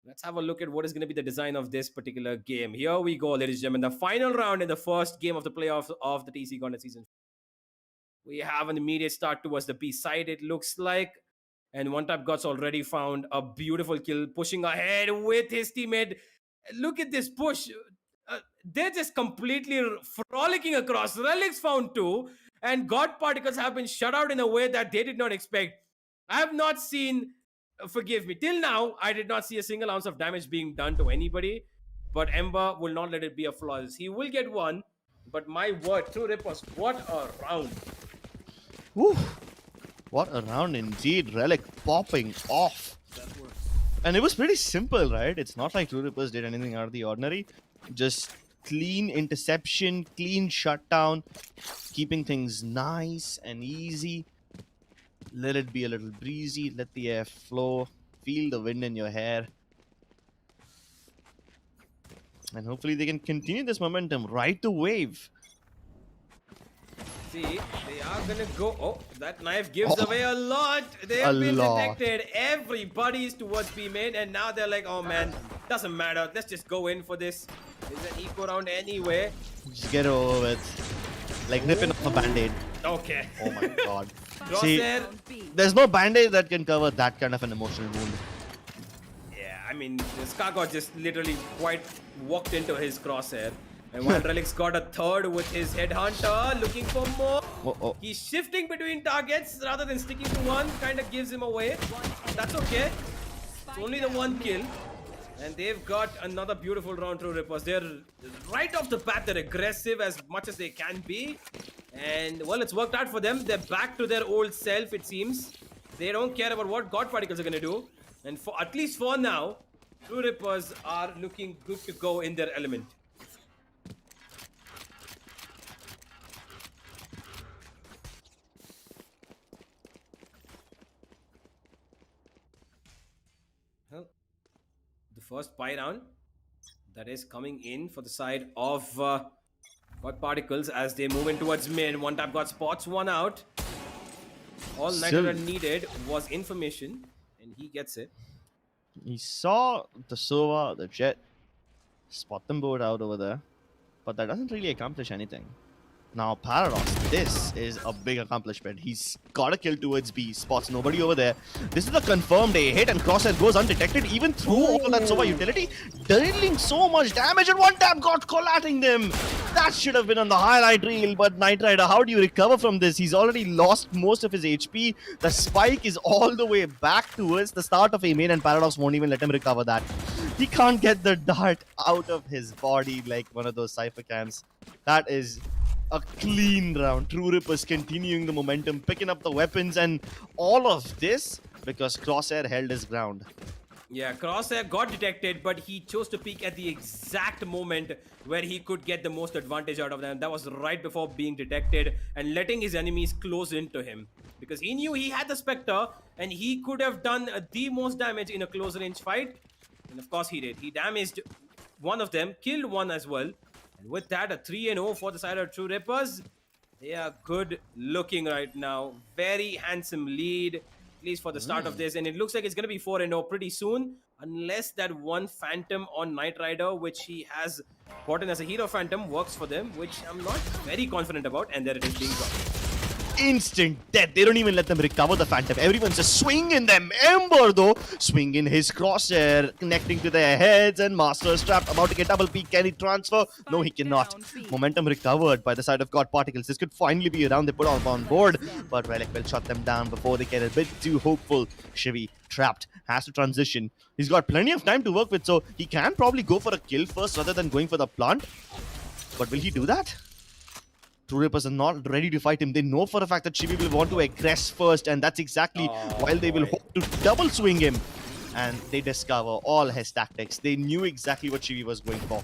let's have a look at what is going to be the design of this particular game. Here we go, ladies and gentlemen. The final round in the first game of the playoffs of the TC Gauntlet season. We have an immediate start towards the B side, it looks like. And One Tap God's already found a beautiful kill, pushing ahead with his teammate. Look at this push. They're just completely frolicking across. Relics found two, and God Particles have been shut out in a way that they did not expect. I have not seen, forgive me, till now, I did not see a single ounce of damage being done to anybody. But Ember will not let it be a flawless. He will get one, but my word, True Rippers, what a round. Whew. What a round indeed. Relic popping off. And it was pretty simple, right? It's not like True Rippers did anything out of the ordinary. Just clean interception, clean shutdown, keeping things nice and easy. Let it be a little breezy, let the air flow, feel the wind in your hair. And hopefully they can continue this momentum, ride the wave. See, they are gonna go. Oh, that knife gives away a lot. They have A been lot. detected. Everybody's towards B main, and now they're like, oh man, doesn't matter. Let's just go in for this. It's an eco round anyway. Just get it over with. Like ripping off a band-aid. Okay. Oh my god. See, Crosshair. there's no band-aid that can cover that kind of an emotional wound. Yeah, I mean, Skargot just literally quite walked into his crosshair. And while Relic's got a third with his headhunter, looking for more. Oh. He's shifting between targets rather than sticking to one. Kind of gives him away. That's okay. It's only the one kill. And they've got another beautiful round through Rippers. They're right off the bat, they're aggressive as much as they can be. And well, it's worked out for them. They're back to their old self, it seems. They don't care about what God Particles are going to do. And for at least for now, True Rippers are looking good to go in their element. Well, the first buy round that is coming in for the side of God Particles as they move in towards mid. One Tap got spots one out. All Still- Nighter needed was information, and he gets it. He saw the Sova, the Jet, spot them both out over there, but that doesn't really accomplish anything. Now Paradox, this is a big accomplishment. He's got a kill towards B, spots nobody over there. This is a confirmed A hit and Crosshair goes undetected even through all that Sova utility, dealing so much damage and One Tap got collating them. That should have been on the highlight reel, but Knight Rider, how do you recover from this? He's already lost most of his HP. The spike is all the way back towards the start of A main and Paradox won't even let him recover that. He can't get the dart out of his body like one of those Cypher cams. That is a clean round. True Rippers continuing the momentum, picking up the weapons, and all of this because Crosshair held his ground. Yeah, Crosshair got detected, but he chose to peek at the exact moment where he could get the most advantage out of them. That was right before being detected and letting his enemies close into him. Because he knew he had the Spectre and he could have done the most damage in a close range fight. And of course he did. He damaged one of them, killed one as well. And with that, a 3-0 for the side of True Rippers. They are good looking right now. Very handsome lead, at least for the start of this. And it looks like it's going to be 4-0 pretty soon. Unless that one Phantom on Knight Rider, which he has bought in as a Hero Phantom, works for them, which I'm not very confident about. And there it is being dropped. Instant death. They don't even let them recover the Phantom. Everyone's just swinging them. Ember, though, swinging his crosshair, connecting to their heads, and Master is trapped, about to get double peak. Can he transfer? No, he cannot. Momentum recovered by the side of God Particles. This could finally be a round they put on board, but Relic will shut them down before they get a bit too hopeful. Shivy, trapped, has to transition. He's got plenty of time to work with, so he can probably go for a kill first rather than going for the plant. But will he do that? True Rippers are not ready to fight him. They know for a fact that Shivi will want to aggress first, and that's exactly while they will hope to double swing him. And they discover all his tactics. They knew exactly what Shivi was going for.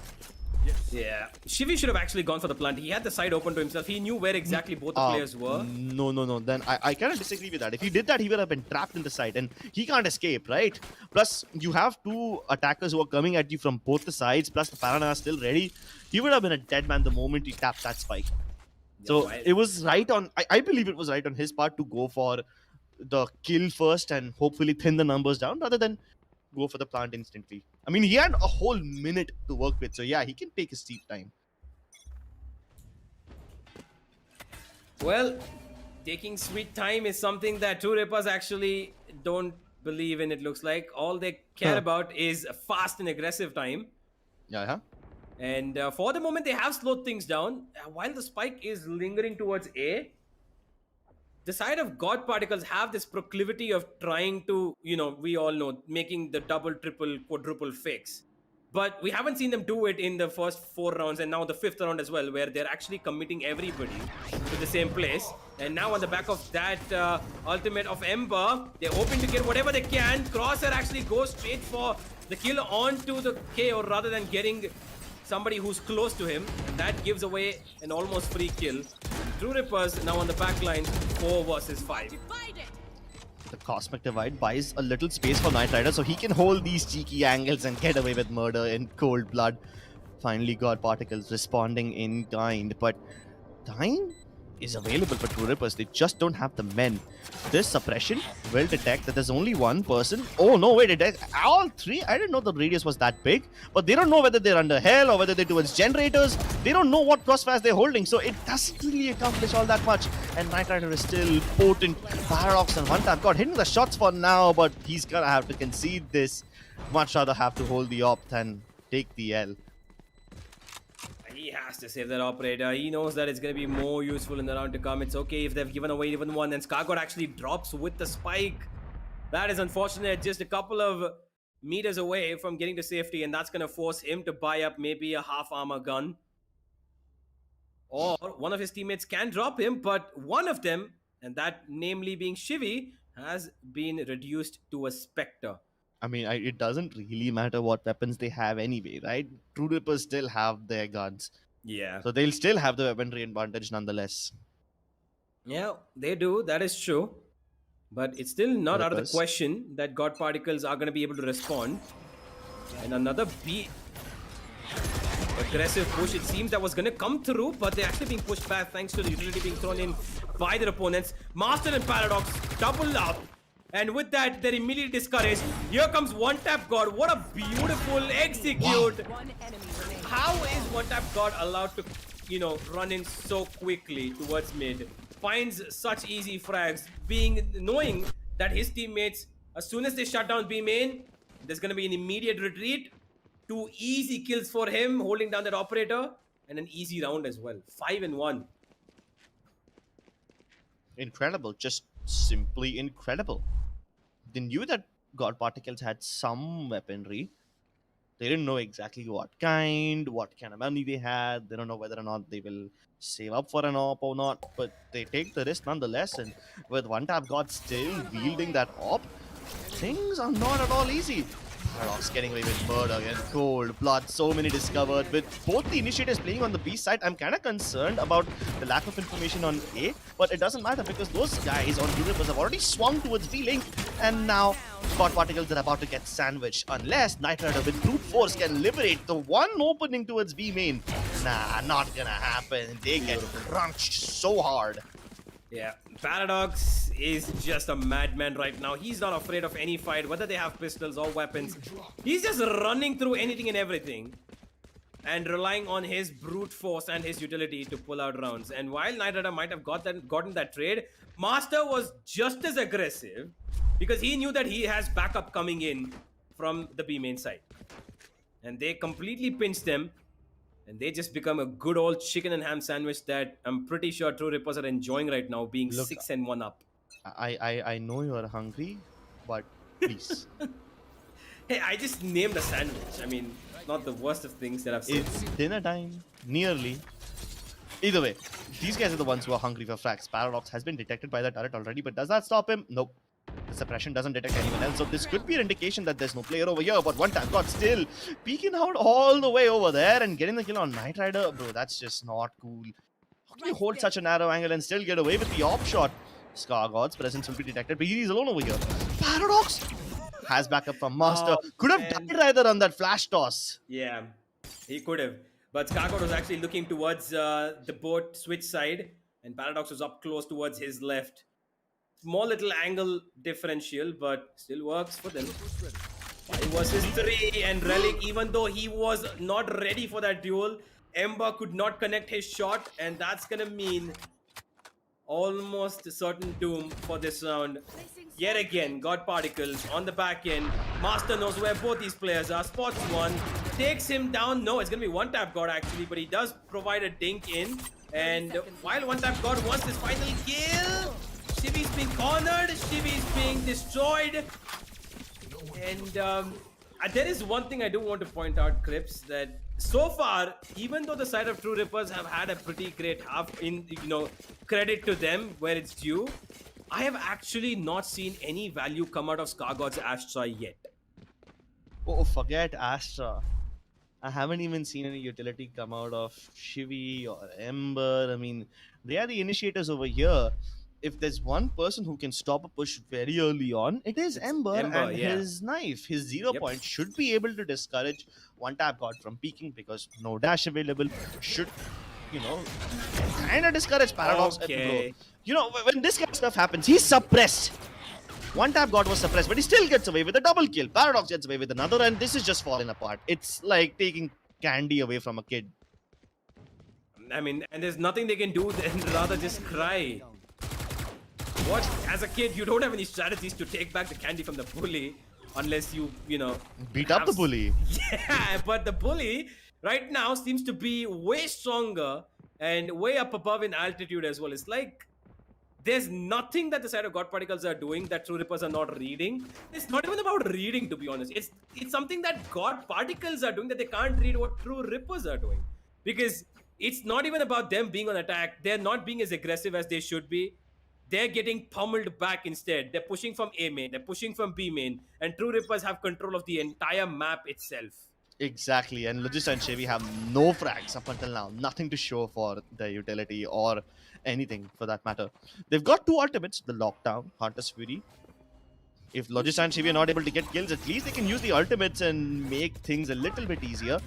Yeah, Shivi should have actually gone for the plant. He had the side open to himself. He knew where exactly both the players were. No. Then I kind of disagree with that. If he did that, he would have been trapped in the side, and he can't escape, right? Plus, you have two attackers who are coming at you from both the sides, plus the Parana is still ready. He would have been a dead man the moment he tapped that spike. So it was right on, I believe it was right on his part to go for the kill first and hopefully thin the numbers down rather than go for the plant instantly. I mean, he had a whole minute to work with, so yeah, he can take his sweet time. Well, taking sweet time is something that True Rippers actually don't believe in, it looks like. All they care about is fast and aggressive time. Yeah. And for the moment, they have slowed things down. While the spike is lingering towards A, the side of God Particles have this proclivity of trying to, we all know, making the double, triple, quadruple fix. But we haven't seen them do it in the first 4 rounds and now the 5th round as well, where they're actually committing everybody to the same place. And now on the back of that ultimate of Ember, they're hoping to get whatever they can. Crosshair actually goes straight for the kill onto the KO rather than getting somebody who's close to him, and that gives away an almost free kill. True Rippers now on the back line, 4 versus 5. The Cosmic Divide buys a little space for Knight Rider so he can hold these cheeky angles and get away with murder in cold blood. Finally, God Particles responding in kind, but time is available for True Rippers. They just don't have the men. This suppression will detect that there's only one person. Oh no, wait, detect all 3? I didn't know the radius was that big, but they don't know whether they're under hell or whether they're towards generators. They don't know what crossfires they're holding, so it doesn't really accomplish all that much. And Knight Rider is still potent. Paradox and one tap got hitting the shots for now, but he's gonna have to concede this. Much rather have to hold the op than take the L. He has to save that operator. He knows that it's going to be more useful in the round to come. It's okay if they've given away even one. And Skargod actually drops with the spike. That is unfortunate. Just a couple of meters away from getting to safety. And that's going to force him to buy up maybe a half armor gun. Or one of his teammates can drop him. But one of them, and that namely being Shivy, has been reduced to a Spectre. I mean, it doesn't really matter what weapons they have anyway, right? True Rippers still have their guns. Yeah. So they'll still have the weaponry advantage nonetheless. Yeah, they do. That is true. But it's still not out of the question that God Particles are going to be able to respond. And another aggressive push, it seems, that was going to come through, but they're actually being pushed back thanks to the utility being thrown in by their opponents. Master and Paradox double up. And with that, they're immediately discouraged. Here comes One Tap God. What a beautiful execute. One enemy remaining. How is One Tap God allowed to, run in so quickly towards mid? Finds such easy frags, knowing that his teammates, as soon as they shut down B main, there's going to be an immediate retreat. 2 easy kills for him, holding down that operator, and an easy round as well. 5-1. Incredible. Just simply incredible. They knew that God Particles had some weaponry. They didn't know exactly what kind of money they had. They don't know whether or not they will save up for an op or not. But they take the risk nonetheless. And with One Tap God still wielding that op, things are not at all easy. Paradox getting away with murder again. Cold blood, so many discovered. With both the initiators playing on the B side, I'm kind of concerned about the lack of information on A, but it doesn't matter because those guys on Universe have already swung towards B-Link, and now God Particles are about to get sandwiched unless Knight Rider with brute force can liberate the one opening towards B main. Nah, not gonna happen. They get crunched so hard. Yeah, Paradox is just a madman right now. He's not afraid of any fight, whether they have pistols or weapons. He's just running through anything and everything and relying on his brute force and his utility to pull out rounds. And while Knight Rider might have gotten that trade, Master was just as aggressive because he knew that he has backup coming in from the B main side. And they completely pinched him. And they just become a good old chicken and ham sandwich that I'm pretty sure True Rippers are enjoying right now, being Look, 6-1 up. I know you're hungry, but please. Hey, I just named a sandwich. I mean, not the worst of things that I've seen. It's dinner time. Nearly. Either way, these guys are the ones who are hungry for frags. Paradox has been detected by the turret already, but does that stop him? Nope. The suppression doesn't detect anyone else, so this could be an indication that there's no player over here, but one Tap God still peeking out all the way over there and getting the kill on Knight Rider. Bro, that's just not cool. How can you hold such a narrow angle and still get away with the op shot? Scar God's presence will be detected, but he's alone over here. Paradox has backup from Master. Could have died rather on that flash toss. Yeah, he could have. But Skargod was actually looking towards the boat switch side, and Paradox was up close towards his left. Small little angle differential, but still works for them. 5 versus 3, and Relic, even though he was not ready for that duel, Ember could not connect his shot, and that's gonna mean almost certain doom for this round. Yet again, God Particles on the back end. Master knows where both these players are. Spots one, takes him down. No, it's gonna be one tap God actually, but he does provide a dink in. And while one tap God wants his final kill, Shivi's being cornered, Shivi's being destroyed. And there is one thing I do want to point out, Crips, that so far, even though the side of True Rippers have had a pretty great half in, credit to them where it's due, I have actually not seen any value come out of Skargod's Astra yet. Oh, forget Astra. I haven't even seen any utility come out of Shivi or Ember. I mean, they are the initiators over here. If there's one person who can stop a push very early on, it is Ember and yeah. his knife. His 0 point should be able to discourage one tap God from peeking because no dash available should, kind of discourage Paradox. Okay. When this kind of stuff happens, he's suppressed. One tap God was suppressed, but he still gets away with a double kill. Paradox gets away with another, and this is just falling apart. It's like taking candy away from a kid. I mean, and there's nothing they can do than rather just cry. What? As a kid, you don't have any strategies to take back the candy from the bully unless you, Beat up the bully. Yeah, but the bully right now seems to be way stronger and way up above in altitude as well. It's like there's nothing that the side of God Particles are doing that True Rippers are not reading. It's not even about reading, to be honest. It's something that God Particles are doing that they can't read what True Rippers are doing. Because it's not even about them being on attack. They're not being as aggressive as they should be. They're getting pummeled back instead. They're pushing from A main, they're pushing from B main, and True Rippers have control of the entire map itself. Exactly, and Logista and Chevy have no frags up until now. Nothing to show for their utility or anything for that matter. They've got 2 ultimates, the Lockdown, Hunter's Fury. If Logista and Chevy are not able to get kills, at least they can use the ultimates and make things a little bit easier.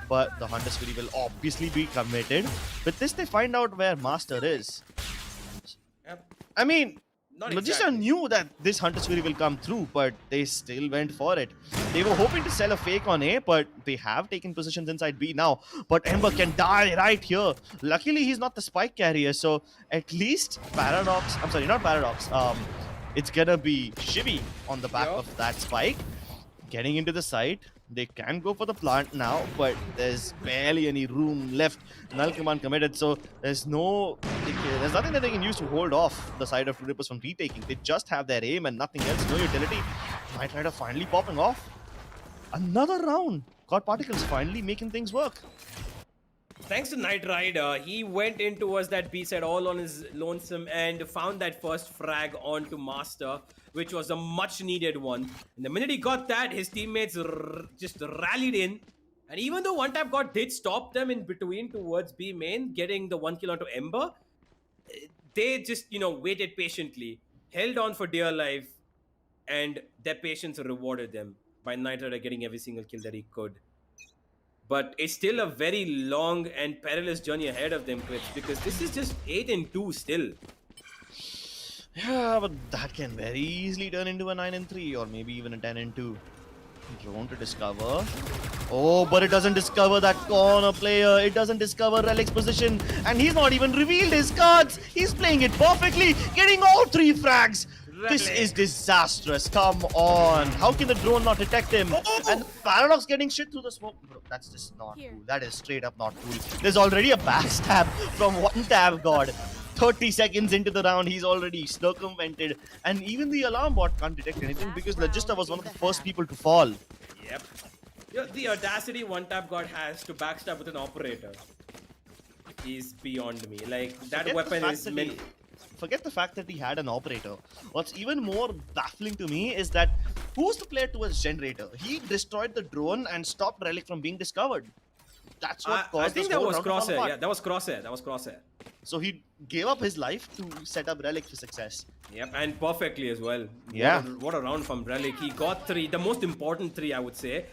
But the Hunter's Fury will obviously be committed. With this, they find out where Master is. I mean, Logista knew that this Hunter's Fury will come through, but they still went for it. They were hoping to sell a fake on A, but they have taken positions inside B now. But Ember can die right here. Luckily, he's not the spike carrier, so at least Paradox... I'm sorry, not Paradox. It's gonna be Shivi on the back of that spike. Getting into the site. They can go for the plant now, but there's barely any room left. Null command committed, so there's nothing that they can use to hold off the side of True Rippers from retaking. They just have their aim and nothing else, no utility. Knight Rider finally popping off. Another round. God Particles finally making things work. Thanks to Knight Rider, he went in towards that B side all on his lonesome and found that first frag onto Master, which was a much needed one. And the minute he got that, his teammates just rallied in. And even though one tap god did stop them in between towards B main, getting the 1 kill onto Ember, they just, waited patiently, held on for dear life, and their patience rewarded them by Knight Rider getting every single kill that he could. But it's still a very long and perilous journey ahead of them, Crips, because this is just 8-2 still. Yeah, but that can very easily turn into a 9-3 or maybe even a 10-2. Drone to discover. Oh, but it doesn't discover that corner player. It doesn't discover Relic's position. And he's not even revealed his cards. He's playing it perfectly, getting all 3 frags. This is disastrous. Come on. How can the drone not detect him? And Paradox getting shit through the smoke. Bro, that's just not cool. That is straight up not cool. There's already a backstab from one tab god. 30 seconds into the round, he's already circumvented. And even the alarm bot can't detect anything because Logista was one of the first people to fall. Yep. The audacity one tap god has to backstab with an operator is beyond me. Like, that weapon is meant... Forget the fact that he had an operator. What's even more baffling to me is that who's the player towards Generator? He destroyed the drone and stopped Relic from being discovered. That's what caused I think this that whole was round to fall Crosshair. apart. Yeah, that was Crosshair. That was Crosshair. So he gave up his life to set up Relic for success. Yep, and perfectly as well. Yeah. What a round from Relic. He got 3, the most important 3, I would say.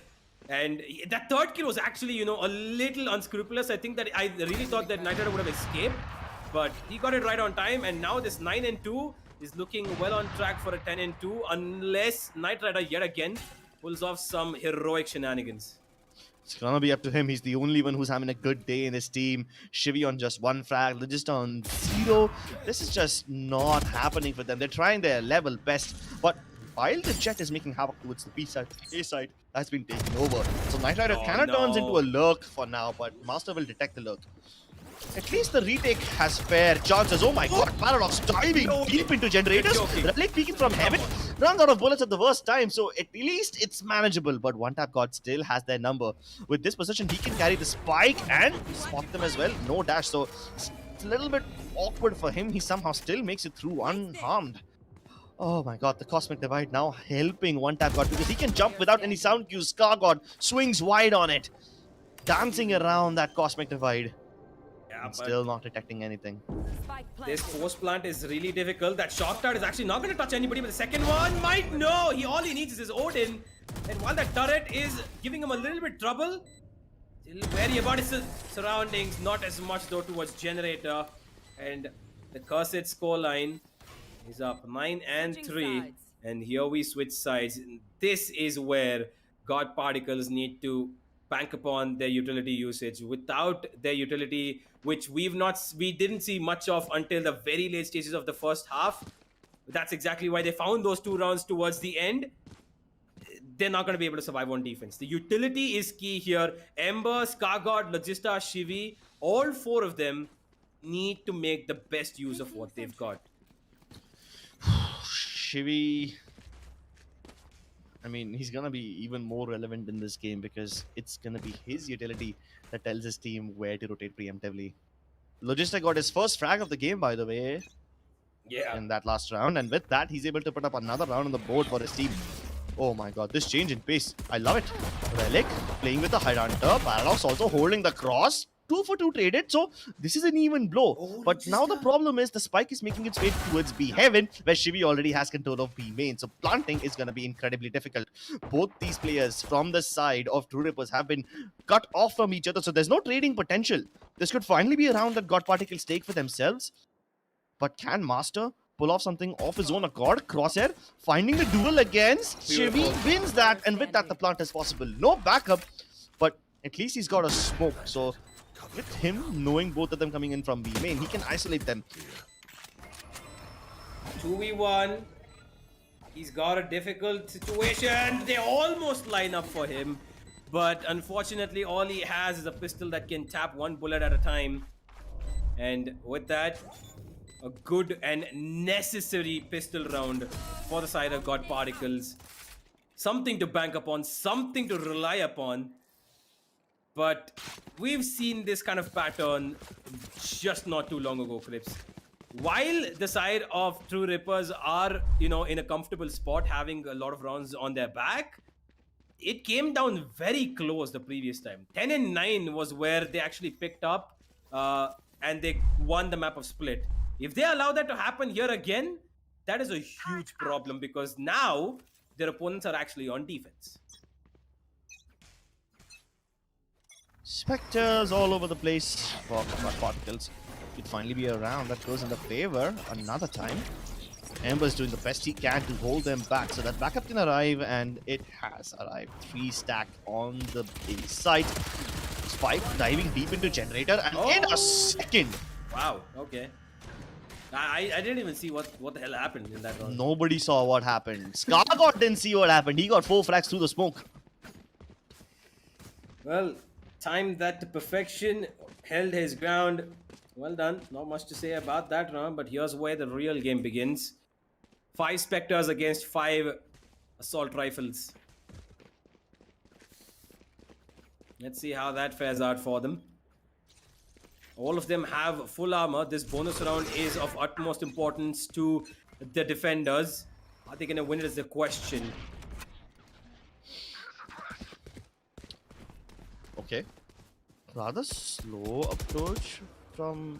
And that third kill was actually, a little unscrupulous. I think that I really thought that Knight Rider would have escaped. But he got it right on time, and now this 9-2 is looking well on track for a 10-2, unless Knight Rider yet again pulls off some heroic shenanigans. It's gonna be up to him. He's the only one who's having a good day in his team. Shivy on just 1 frag, Logista on 0. This is just not happening for them. They're trying their level best, but while the Jet is making havoc towards the B side, A side has been taken over. So Knight Rider kinda turns into a lurk for now, but Master will detect the lurk. At least the retake has fair chances. Oh my god, Paradox diving deep into generators. Relic peeking from heaven. Runs out of bullets at the worst time, so at least it's manageable. But one tap god still has their number. With this position, he can carry the spike and spot them as well. No dash, so it's a little bit awkward for him. He somehow still makes it through unharmed. Oh my god, the Cosmic Divide now helping one tap god because he can jump without any sound cues. Scar God swings wide on it, dancing around that Cosmic Divide. Yeah, Still not detecting anything. This post plant is really difficult. That shock dart is actually not going to touch anybody, but the second one might know. All he needs is his Odin. And while that turret is giving him a little bit trouble, still wary about his surroundings. Not as much though towards Generator. And the cursed scoreline is up 9-3. And here we switch sides. This is where God Particles need to bank upon their utility usage. Without their utility, which we didn't see much of until the very late stages of the first half. That's exactly why they found those 2 rounds towards the end. They're not going to be able to survive on defense. The utility is key here. Ember, Scargod, Logista, Shivy, all 4 of them need to make the best use of what they've got. Shivy, I mean, he's gonna be even more relevant in this game because it's gonna be his utility that tells his team where to rotate preemptively. Logista got his first frag of the game, by the way, in that last round, and with that, he's able to put up another round on the board for his team. Oh my god, this change in pace, I love it. Relic playing with the High Hunter, Paradox also holding the cross. 2 for 2 traded, so this is an even blow. But now the problem is the spike is making its way towards B Heaven, where Shivy already has control of B main. So planting is going to be incredibly difficult. Both these players from the side of True Rippers have been cut off from each other, so there's no trading potential. This could finally be a round that God Particles take for themselves. But can Master pull off something off his own accord? Crosshair finding the duel against Shivy, wins that, and with that the plant is possible. No backup, but at least he's got a smoke, so with him knowing both of them coming in from B main, he can isolate them. 2v1. He's got a difficult situation. They almost line up for him. But unfortunately, all he has is a pistol that can tap 1 bullet at a time. And with that, a good and necessary pistol round for the side of God Particles. Something to bank upon, something to rely upon. But we've seen this kind of pattern just not too long ago, Crips. While the side of True Rippers are, in a comfortable spot, having a lot of rounds on their back, it came down very close the previous time. 10 and 9 was where they actually picked up and they won the map of Split. If they allow that to happen here again, that is a huge problem because now their opponents are actually on defense. Spectres all over the place for Particles. Could finally be a round that goes in the favor another time. Ember's doing the best he can to hold them back, so that backup can arrive, and it has arrived. 3 stack on the base side. Spike diving deep into Generator, and in a second! Wow, okay. I didn't even see what the hell happened in that round. Nobody saw what happened. Scargot didn't see what happened. He got 4 frags through the smoke. Well, timed that to perfection, held his ground. Well done. Not much to say about that round, but here's where the real game begins. 5 Spectres against 5 Assault Rifles. Let's see how that fares out for them. All of them have full armor. This bonus round is of utmost importance to the defenders. Are they going to win it is the question. Okay. Rather slow approach from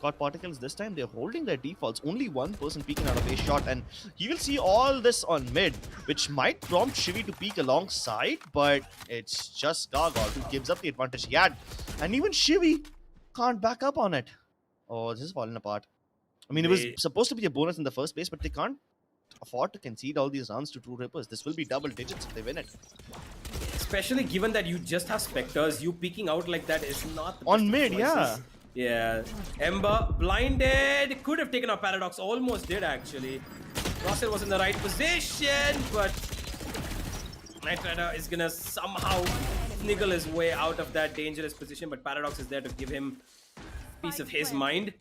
God Particles this time. They're holding their defaults. Only one person peeking out of a shot, and he will see all this on mid, which might prompt Shivy to peek alongside, but it's just Gargoyle who gives up the advantage he had. And even Shivy can't back up on it. Oh, this is falling apart. I mean, it was supposed to be a bonus in the first place, but they can't afford to concede all these rounds to True Rippers. This will be double digits if they win it. Especially given that you just have Spectres, you peeking out like that is not the On best of mid, yeah. choices. Yeah. Ember, blinded, could have taken out Paradox, almost did actually. Russell was in the right position, but Knight Rider is gonna somehow sniggle his way out of that dangerous position, but Paradox is there to give him a piece of his mind.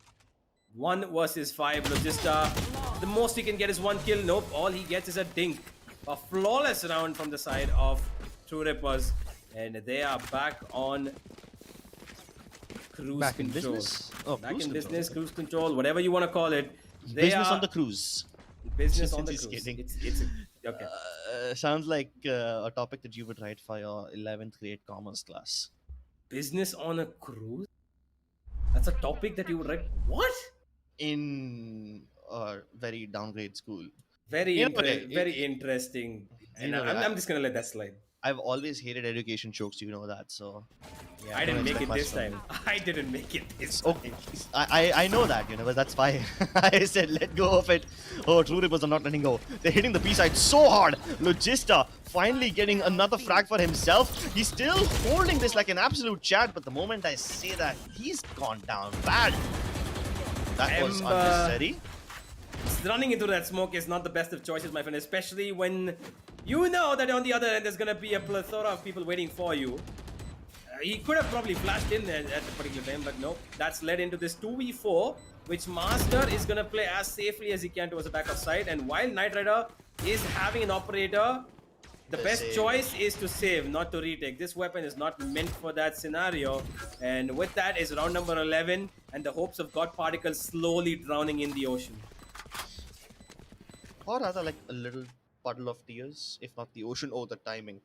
1 versus 5, Logista. The most he can get is 1 kill. Nope, all he gets is a dink. A flawless round from the side of True Rippers, and they are back on cruise Back in control. business? Oh, back cruise in control. business, cruise control, whatever you want to call it. They Business are on the cruise. business on Since the he's cruise. kidding. It's okay. Sounds like a topic that you would write for your 11th grade commerce class. Business on a cruise? That's a topic that you would write. What? In a very downgrade school. Very, You know, okay, very interesting. And know, I'm just gonna let that slide. I've always hated education jokes, you know that, so... Yeah, I didn't don't make it expect this much time. from I didn't make it this me. time. Okay, I know that, but that's why I said let go of it. Oh, True Rippers are not letting go. They're hitting the B-side so hard. Logista finally getting another frag for himself. He's still holding this like an absolute chat, but the moment I say that, he's gone down bad. That was Ember. unnecessary. Running into that smoke is not the best of choices, my friend, especially when you know that on the other end there's gonna be a plethora of people waiting for you. He could have probably flashed in at a particular time, but no. That's led into this 2v4, which Master is gonna play as safely as he can towards the back of side. And while Knight Rider is having an operator, the best choice is to save, not to retake. This weapon is not meant for that scenario. And with that is round number 11, and the hopes of God Particles slowly drowning in the ocean. Or rather like a little puddle of tears, if not the ocean. Oh, the timing.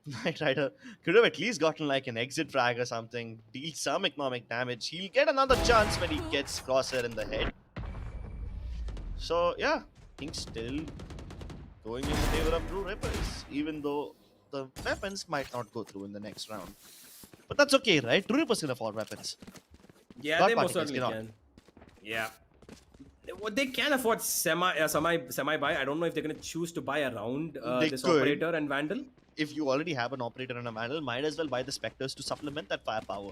Knight Rider could have at least gotten like an exit frag or something, deal some economic damage. He'll get another chance when he gets Crosshair in the head. So yeah, things still going in favor of True Rippers, even though the weapons might not go through in the next round. But that's okay, right? True Rippers can afford weapons. Yeah, God they most Particles certainly cannot. can. Yeah. They can afford semi buy. I don't know if they're gonna choose to buy around They this could. operator and Vandal. If you already have an operator and a Vandal, might as well buy the Spectres to supplement that firepower.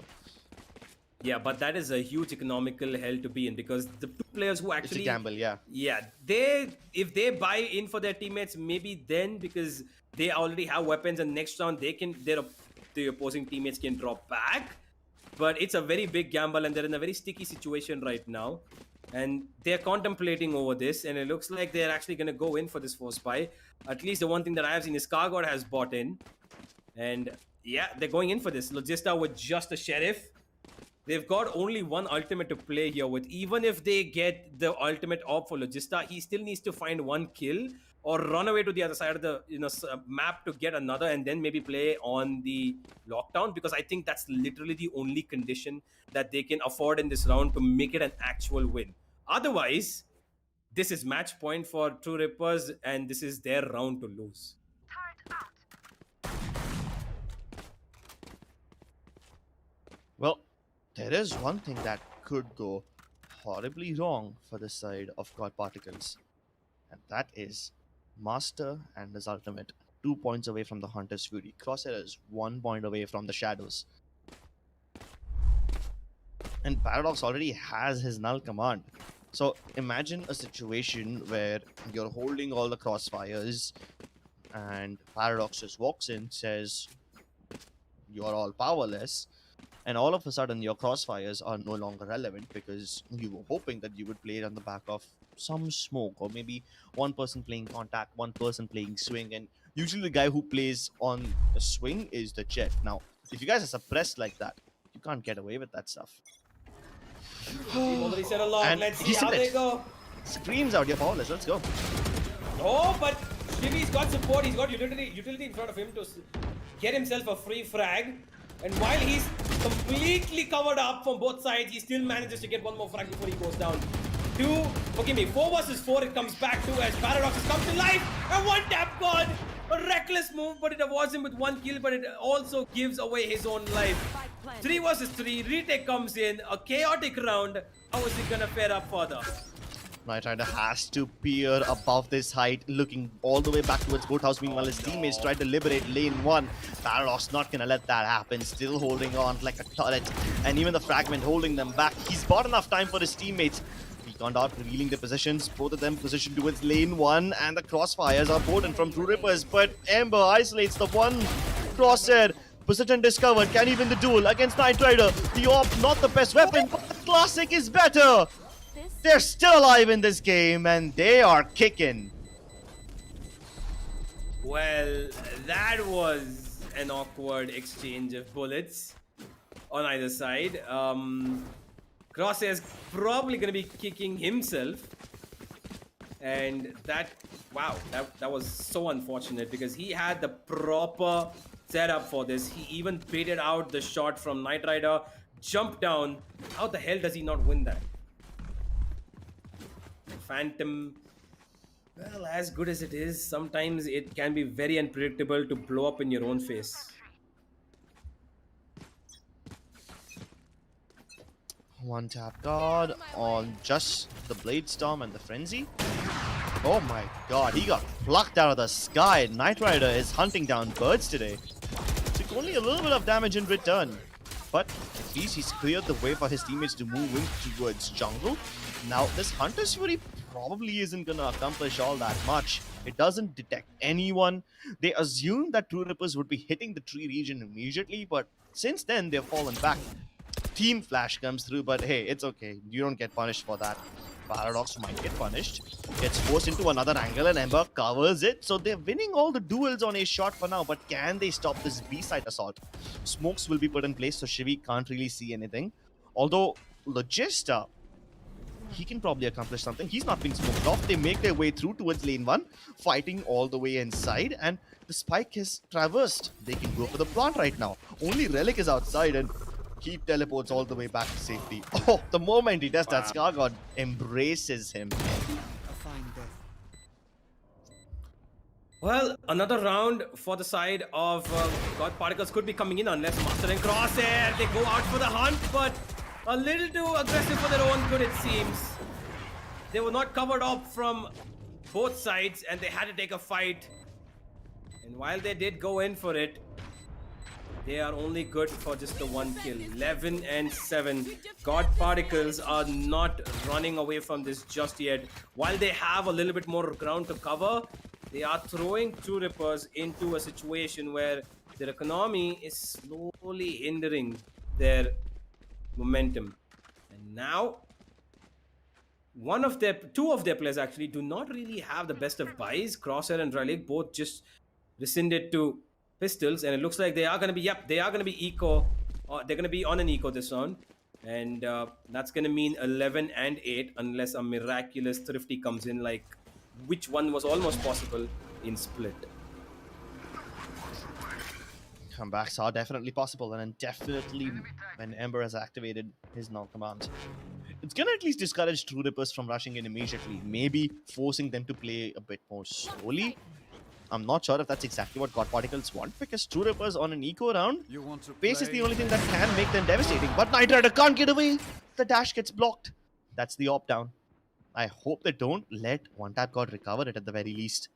Yeah, but that is a huge economical hell to be in because the 2 players who It's actually a gamble, yeah. Yeah, if they buy in for their teammates, maybe then because they already have weapons and next round the opposing teammates can drop back. But it's a very big gamble and they're in a very sticky situation right now. And they're contemplating over this, and it looks like they're actually going to go in for this force buy. At least the one thing that I have seen is Scargod has bought in. And Yeah, they're going in for this. Logista with just a sheriff. They've got only one ultimate to play here with. Even if they get the ultimate op for Logista, he still needs to find one kill or run away to the other side of the map to get another, and then maybe play on the lockdown, because I think that's literally the only condition that they can afford in this round to make it an actual win. Otherwise, this is match point for True Rippers, and this is their round to lose. Well, there is one thing that could go horribly wrong for this side of God Particles, and that is Master and his ultimate. 2 points away from the Hunter's Fury. Crosshair is 1 point away from the Shadows. And Paradox already has his null command. So imagine a situation where you're holding all the crossfires and Paradox just walks in, says you're all powerless, and all of a sudden your crossfires are no longer relevant because you were hoping that you would play it on the back of some smoke, or maybe one person playing contact, one person playing swing, and usually the guy who plays on the swing is the Jet. Now, if you guys are suppressed like that, you can't get away with that stuff. We've already said a lot. And Let's see he's how in they it. go. Screams out, you're powerless, let's go. Oh, but Shivi's got support. He's got utility in front of him to get himself a free frag. And while he's completely covered up from both sides, he still manages to get one more frag before he goes down. 4 versus 4 it comes back to, as Paradox has come to life. And one tap god. A reckless move, but it avoids him with 1 kill, but it also gives away his own life. 3 versus 3, retake comes in, a chaotic round. How is he gonna fare up further? Knight Rider has to peer above this height, looking all the way back towards Boathouse. Meanwhile, his teammates try to liberate lane 1. Paradox not gonna let that happen, still holding on like a turret. And even the fragment holding them back. He's bought enough time for his teammates. Recon Dart revealing the positions, both of them positioned towards lane 1, and the crossfires are potent from True Rippers, but Ember isolates the one. Crosshair, position discovered, can he win the duel against Knight Rider? The AWP, not the best weapon, but the Classic is better! They're still alive in this game, and they are kicking. Well, that was an awkward exchange of bullets on either side. Crosshair's probably going to be kicking himself. And that was so unfortunate, because he had the proper setup for this. He even baited out the shot from Knight Rider, jumped down. How the hell does he not win that? Phantom, well, as good as it is, sometimes it can be very unpredictable to blow up in your own face. One tap guard on just the Blade Storm and the Frenzy. Oh my god, he got plucked out of the sky. Knight Rider is hunting down birds today. Took only a little bit of damage in return, but at least he's cleared the way for his teammates to move in towards jungle. Now, this Hunter's Fury probably isn't gonna accomplish all that much. It doesn't detect anyone. They assume that True Rippers would be hitting the tree region immediately, but since then, they've fallen back. Team Flash comes through, but hey, it's okay. You don't get punished for that. Paradox might get punished. Gets forced into another angle, and Ember covers it. So they're winning all the duels on a shot for now, but can they stop this B-side assault? Smokes will be put in place, so Shivi can't really see anything. Although, Logista, he can probably accomplish something. He's not being smoked off. They make their way through towards lane 1, fighting all the way inside, and the spike is traversed. They can go for the plant right now. Only Relic is outside, and he teleports all the way back to safety. Oh, the moment he does that, Scargod embraces him. Well, another round for the side of God Particles could be coming in, unless Master and Crosshair, they go out for the hunt, but a little too aggressive for their own good, it seems. They were not covered up from both sides, and they had to take a fight. And while they did go in for it, they are only good for just the 1 kill. 11 and 7. God Particles are not running away from this just yet. While they have a little bit more ground to cover, they are throwing True Rippers into a situation where their economy is slowly hindering their momentum. And now, two of their players actually do not really have the best of buys. Crosshair and Relic both just rescinded to pistols, and it looks like they are going to be, they are going to be eco. They're going to be on an eco this round. And that's going to mean 11 and 8 unless a miraculous thrifty comes in, like which one was almost possible in Split. Comebacks are definitely possible, and then definitely when Ember has activated his non command, it's gonna at least discourage True Rippers from rushing in immediately, maybe forcing them to play a bit more slowly. I'm not sure if that's exactly what God Particles want, because True Rippers on an eco round, pace is the only thing that can make them devastating. But Knight Rider can't get away. The dash gets blocked. That's the op down. I hope they don't let One Tap God recover it at the very least.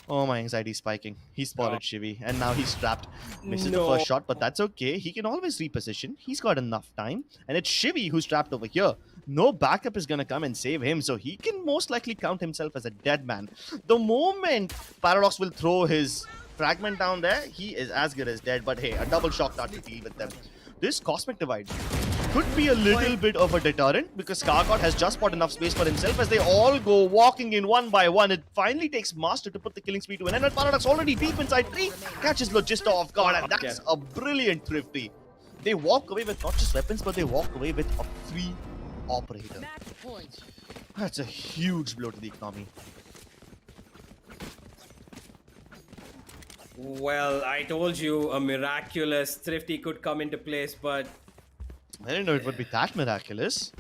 Oh, my anxiety is spiking. He spotted Shivy, and now he's trapped. Misses the first shot, but that's okay. He can always reposition. He's got enough time. And it's Shivy who's trapped over here. No backup is going to come and save him, so he can most likely count himself as a dead man. The moment Paradox will throw his fragment down there, he is as good as dead. But hey, a double shock dart to deal with them. This Cosmic Divide could be a little bit of a deterrent, because Skargod has just bought enough space for himself as they all go walking in one by one. It finally takes Master to put the killing speed to an end, and Paradox already deep inside 3 catches Logista off guard, and that's a brilliant thrifty. They walk away with not just weapons, but they walk away with a free operator. Match point. That's a huge blow to the economy. Well, I told you a miraculous thrifty could come into place, but I didn't know it would be that miraculous.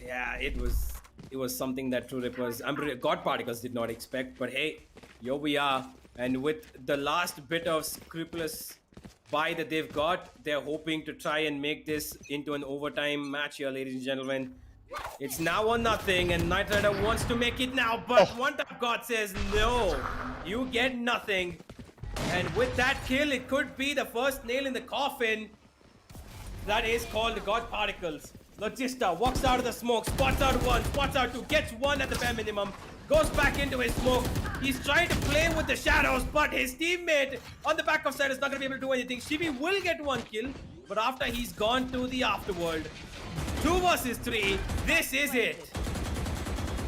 yeah, it was something that True Rippers, God Particles did not expect. But hey, here we are, and with the last bit of scrupulous buy that they've got, they're hoping to try and make this into an overtime match here, ladies and gentlemen. It's now or nothing, and Knight Rider wants to make it now, but One Tap God says no, you get nothing. And with that kill, it could be the first nail in the coffin. That is called God Particles. Logista walks out of the smoke, spots out one, spots out two, gets one at the bare minimum, goes back into his smoke. He's trying to play with the shadows, but his teammate on the back of side is not going to be able to do anything. Shivi will get one kill, but after he's gone to the afterworld. 2 versus 3, this is it.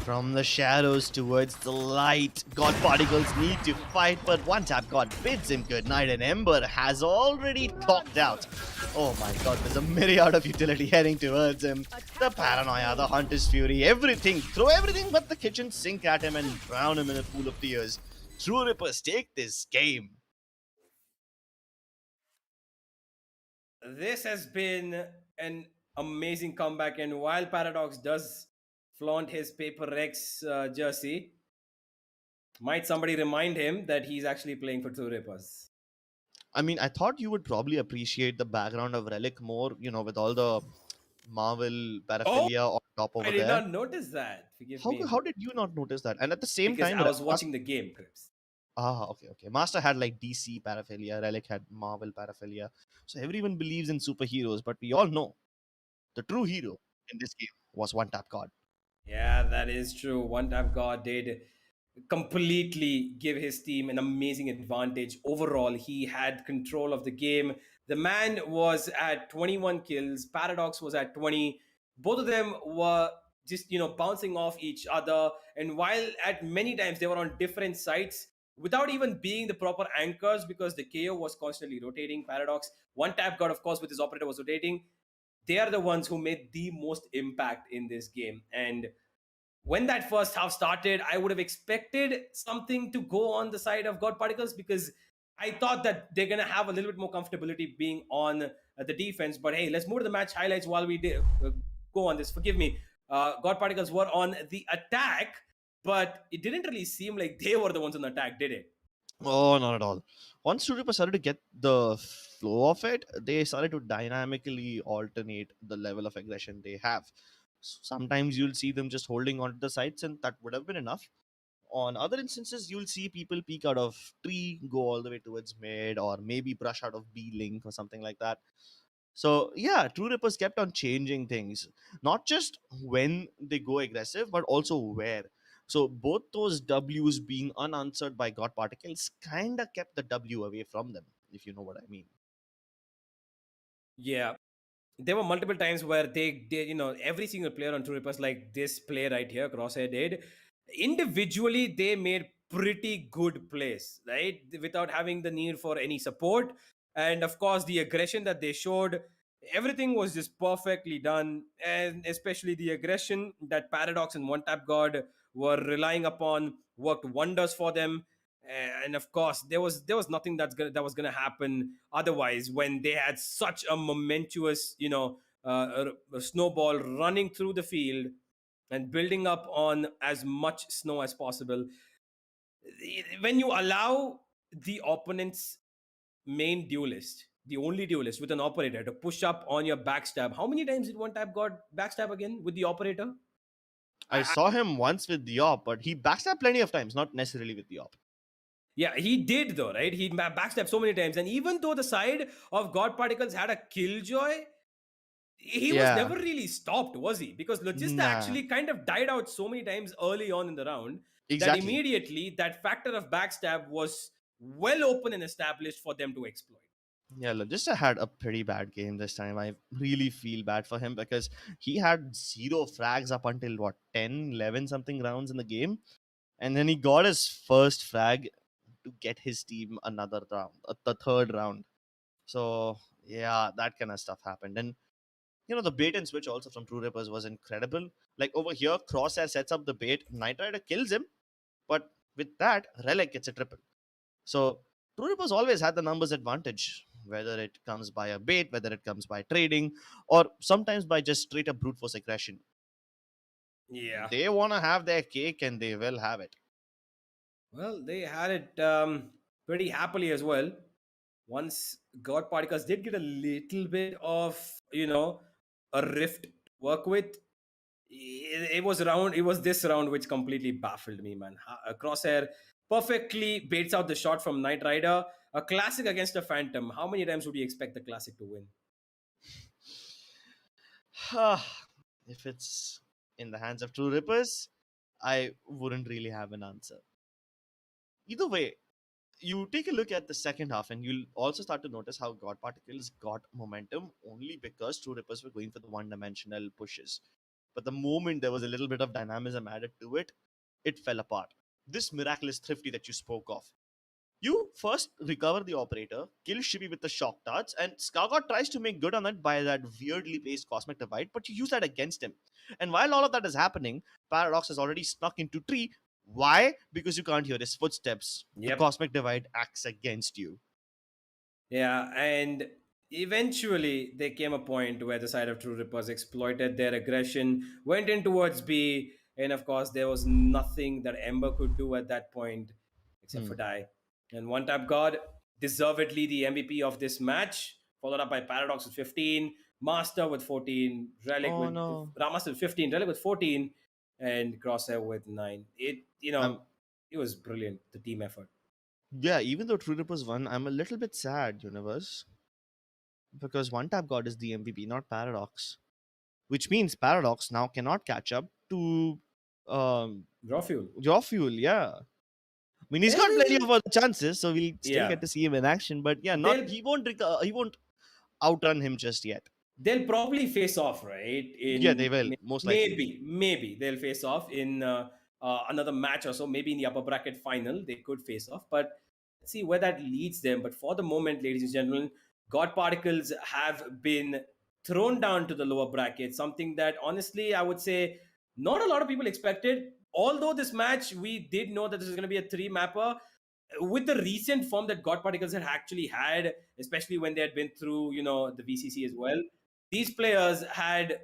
From the shadows towards the light, God Particles need to fight, but One Tap God bids him goodnight, and Ember has already clocked out. Oh my god, there's a myriad of utility heading towards him. The paranoia, the Hunter's Fury, everything. Throw everything but the kitchen sink at him and drown him in a pool of tears. True Rippers take this game. This has been an amazing comeback, and while Paradox does flaunt his Paper Rex jersey, might somebody remind him that he's actually playing for True Rippers? I mean, I thought you would probably appreciate the background of Relic more, you know, with all the Marvel paraphernalia on top over I did there. not notice that. Forgive me. How did you not notice that? And at the same Because time, I was watching the game, Crips. okay. Master had like DC paraphernalia, Relic had Marvel paraphernalia. So everyone believes in superheroes, but we all know the true hero in this game was One Tap God. Yeah, that is true. One Tap God did completely give his team an amazing advantage. Overall, he had control of the game. The man was at 21 kills, Paradox was at 20. Both of them were just, bouncing off each other. And while at many times they were on different sites, without even being the proper anchors, because the KO was constantly rotating, Paradox, One Tap God, of course, with his operator was rotating. They are the ones who made the most impact in this game. And when that first half started, I would have expected something to go on the side of God Particles, because I thought that they're going to have a little bit more comfortability being on the defense. But hey, let's move to the match highlights while we go on this. Forgive me. God Particles were on the attack, but it didn't really seem like they were the ones on the attack, did it? Oh, not at all. Once True Reaper started to get the flow of it, they started to dynamically alternate the level of aggression they have. Sometimes you'll see them just holding onto the sides, and that would have been enough. On other instances, you'll see people peek out of tree, go all the way towards mid, or maybe brush out of B link or something like that. So yeah, True Rippers kept on changing things, not just when they go aggressive, but also where. So both those W's being unanswered by God Particles kinda kept the W away from them, if you know what I mean. Yeah. There were multiple times where they did, every single player on True Rippers, like this play right here, Crosshair did, Individually they made pretty good plays, right, without having the need for any support. And of course the aggression that they showed, everything was just perfectly done. And especially the aggression that Paradox and One Tap God were relying upon worked wonders for them. And of course there was nothing that was going to happen otherwise when they had such a momentous, a snowball running through the field and building up on as much snow as possible. When you allow the opponent's main duelist, the only duelist with an operator, to push up on your backstab, how many times did One Tap got backstab again with the operator? I saw him once with the op, but he backstabbed plenty of times, not necessarily with the op. Yeah, he did though, right? He backstabbed so many times, and even though the side of God Particles had a killjoy, he was Yeah, never really stopped, was he? Because Logista nah, actually kind of died out so many times early on in the round that exactly. immediately that factor of backstab was well open and established for them to exploit. Yeah, Logista had a pretty bad game this time. I really feel bad for him because he had zero frags up until what, 10, 11 something rounds in the game. And then he got his first frag to get his team another round, the third round. So, yeah, that kind of stuff happened. And, the bait and switch also from True Rippers was incredible. Like over here, Crosshair sets up the bait, Knight Rider kills him, but with that, Relic gets a triple. So True Rippers always had the numbers advantage, whether it comes by a bait, whether it comes by trading, or sometimes by just straight up brute force aggression. Yeah. They want to have their cake and they will have it. Well, they had it pretty happily as well. Once God Particles did get a little bit of, a rift to work with, it was this round which completely baffled me, man. Crosshair perfectly baits out the shot from Knight Rider, a classic against a Phantom. How many times would you expect the classic to win? If it's in the hands of True Rippers, I wouldn't really have an answer. Either way, you take a look at the second half and you'll also start to notice how God Particles got momentum only because True Rippers were going for the one dimensional pushes. But the moment there was a little bit of dynamism added to it, it fell apart. This miraculous thrifty that you spoke of. You first recover the operator, kill Shibi with the shock darts, and Skargot tries to make good on it by that weirdly placed cosmic divide, but you use that against him. And while all of that is happening, Paradox has already snuck into tree. Why? Because you can't hear his footsteps. The Yep. cosmic divide acts against you. Yeah, and eventually there came a point where the side of True Rippers exploited their aggression, went in towards B, and of course there was nothing that Ember could do at that point except Hmm. for die. And One Tap God, deservedly the MVP of this match, followed up by Paradox with 15, Master with 14, Relic Oh with no. Ramaster with 15, Relic with 14, and Crosshair with 9. I'm It was brilliant, the team effort. Yeah, even though True Rippers won, I'm a little bit sad, Universe. Because One Tap God is the MVP, not Paradox. Which means Paradox now cannot catch up to Draw fuel. Jaw Fuel, yeah. I mean, he's got plenty Eh, of other chances, so we'll still Yeah, get to see him in action. But yeah, not they'll he won't outrun him just yet. they'll probably face off, right? Yeah, they In will most likely. maybe they'll face off in another match or so. Maybe in the upper bracket final they could face off, but let's see where that leads them. But for the moment, ladies and gentlemen, God Particles have been thrown down to the lower bracket. Something that honestly I would say not a lot of people expected. Although this match we did know that this is going to be a three mapper, with the recent form that God Particles had actually had, especially when they had been through, the VCC as well, these players had,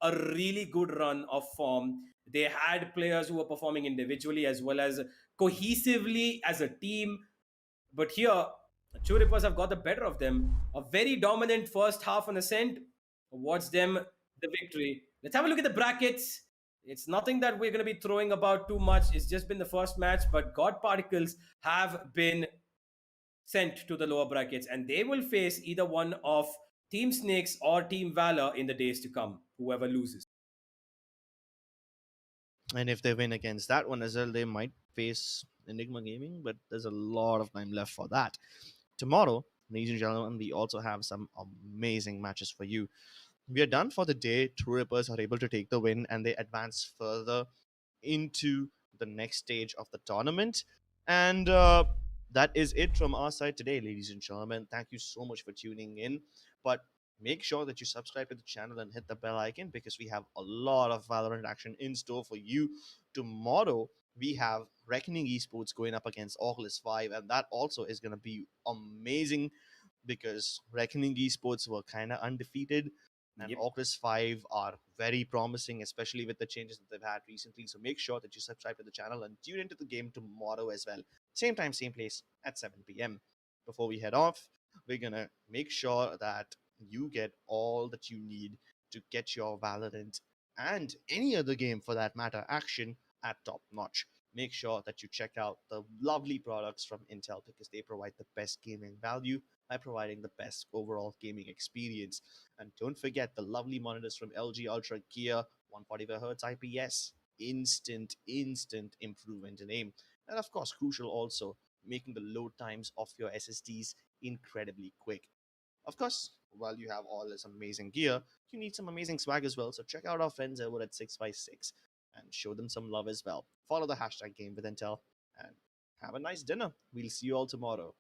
a really good run of form. They had players who were performing individually as well as cohesively as a team. But here, True Rippers have got the better of them. A very dominant first half on Ascent. Watch them the victory. Let's have a look at the brackets. It's nothing that we're going to be throwing about too much. It's just been the first match, but God Particles have been sent to the lower brackets, and they will face either one of Team Snakes or Team Valor in the days to come, whoever loses. And if they win against that one as well, they might face Enigma Gaming, but there's a lot of time left for that. Tomorrow, ladies and gentlemen, we also have some amazing matches for you. We are done for the day. True Rippers are able to take the win and they advance further into the next stage of the tournament. And that is it from our side today, ladies and gentlemen. Thank you so much for tuning in. But make sure that you subscribe to the channel and hit the bell icon because we have a lot of Valorant action in store for you. Tomorrow, we have Reckoning Esports going up against Oculus 5, and that also is going to be amazing because Reckoning Esports were kind of undefeated, and Yep. Oculus 5 are very promising, especially with the changes that they've had recently. So make sure that you subscribe to the channel and tune into the game tomorrow as well. Same time, same place at 7 p.m. Before we head off, we're going to make sure that you get all that you need to get your Valorant and any other game for that matter action at top notch. Make sure that you check out the lovely products from Intel because they provide the best gaming value by providing the best overall gaming experience. And don't forget the lovely monitors from LG Ultragear 145Hz IPS. Instant improvement in aim. And of course, crucial also, making the load times of your SSDs incredibly quick. Of course, while you have all this amazing gear, you need some amazing swag as well. So check out our friends over at 656 and show them some love as well. Follow the hashtag Game with Intel and have a nice dinner. We'll see you all tomorrow.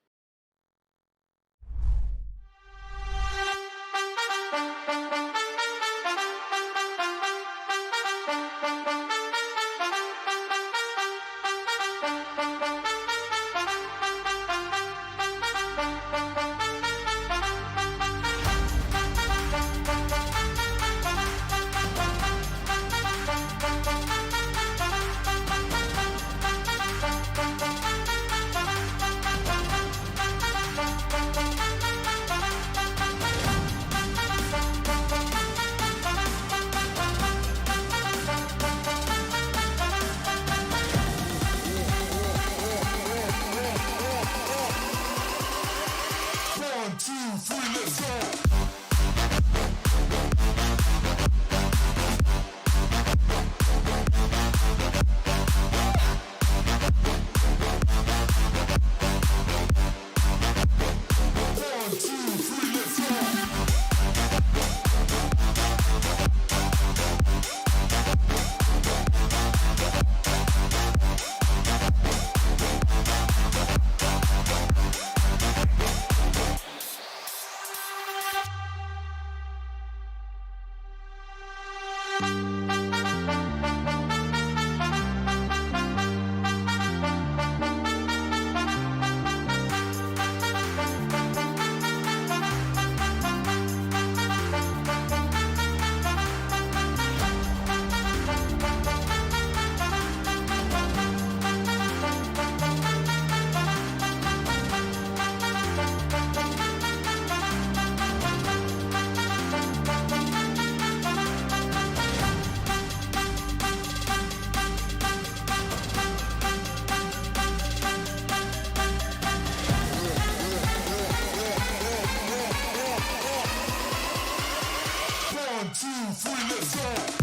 One, two, three, let's go.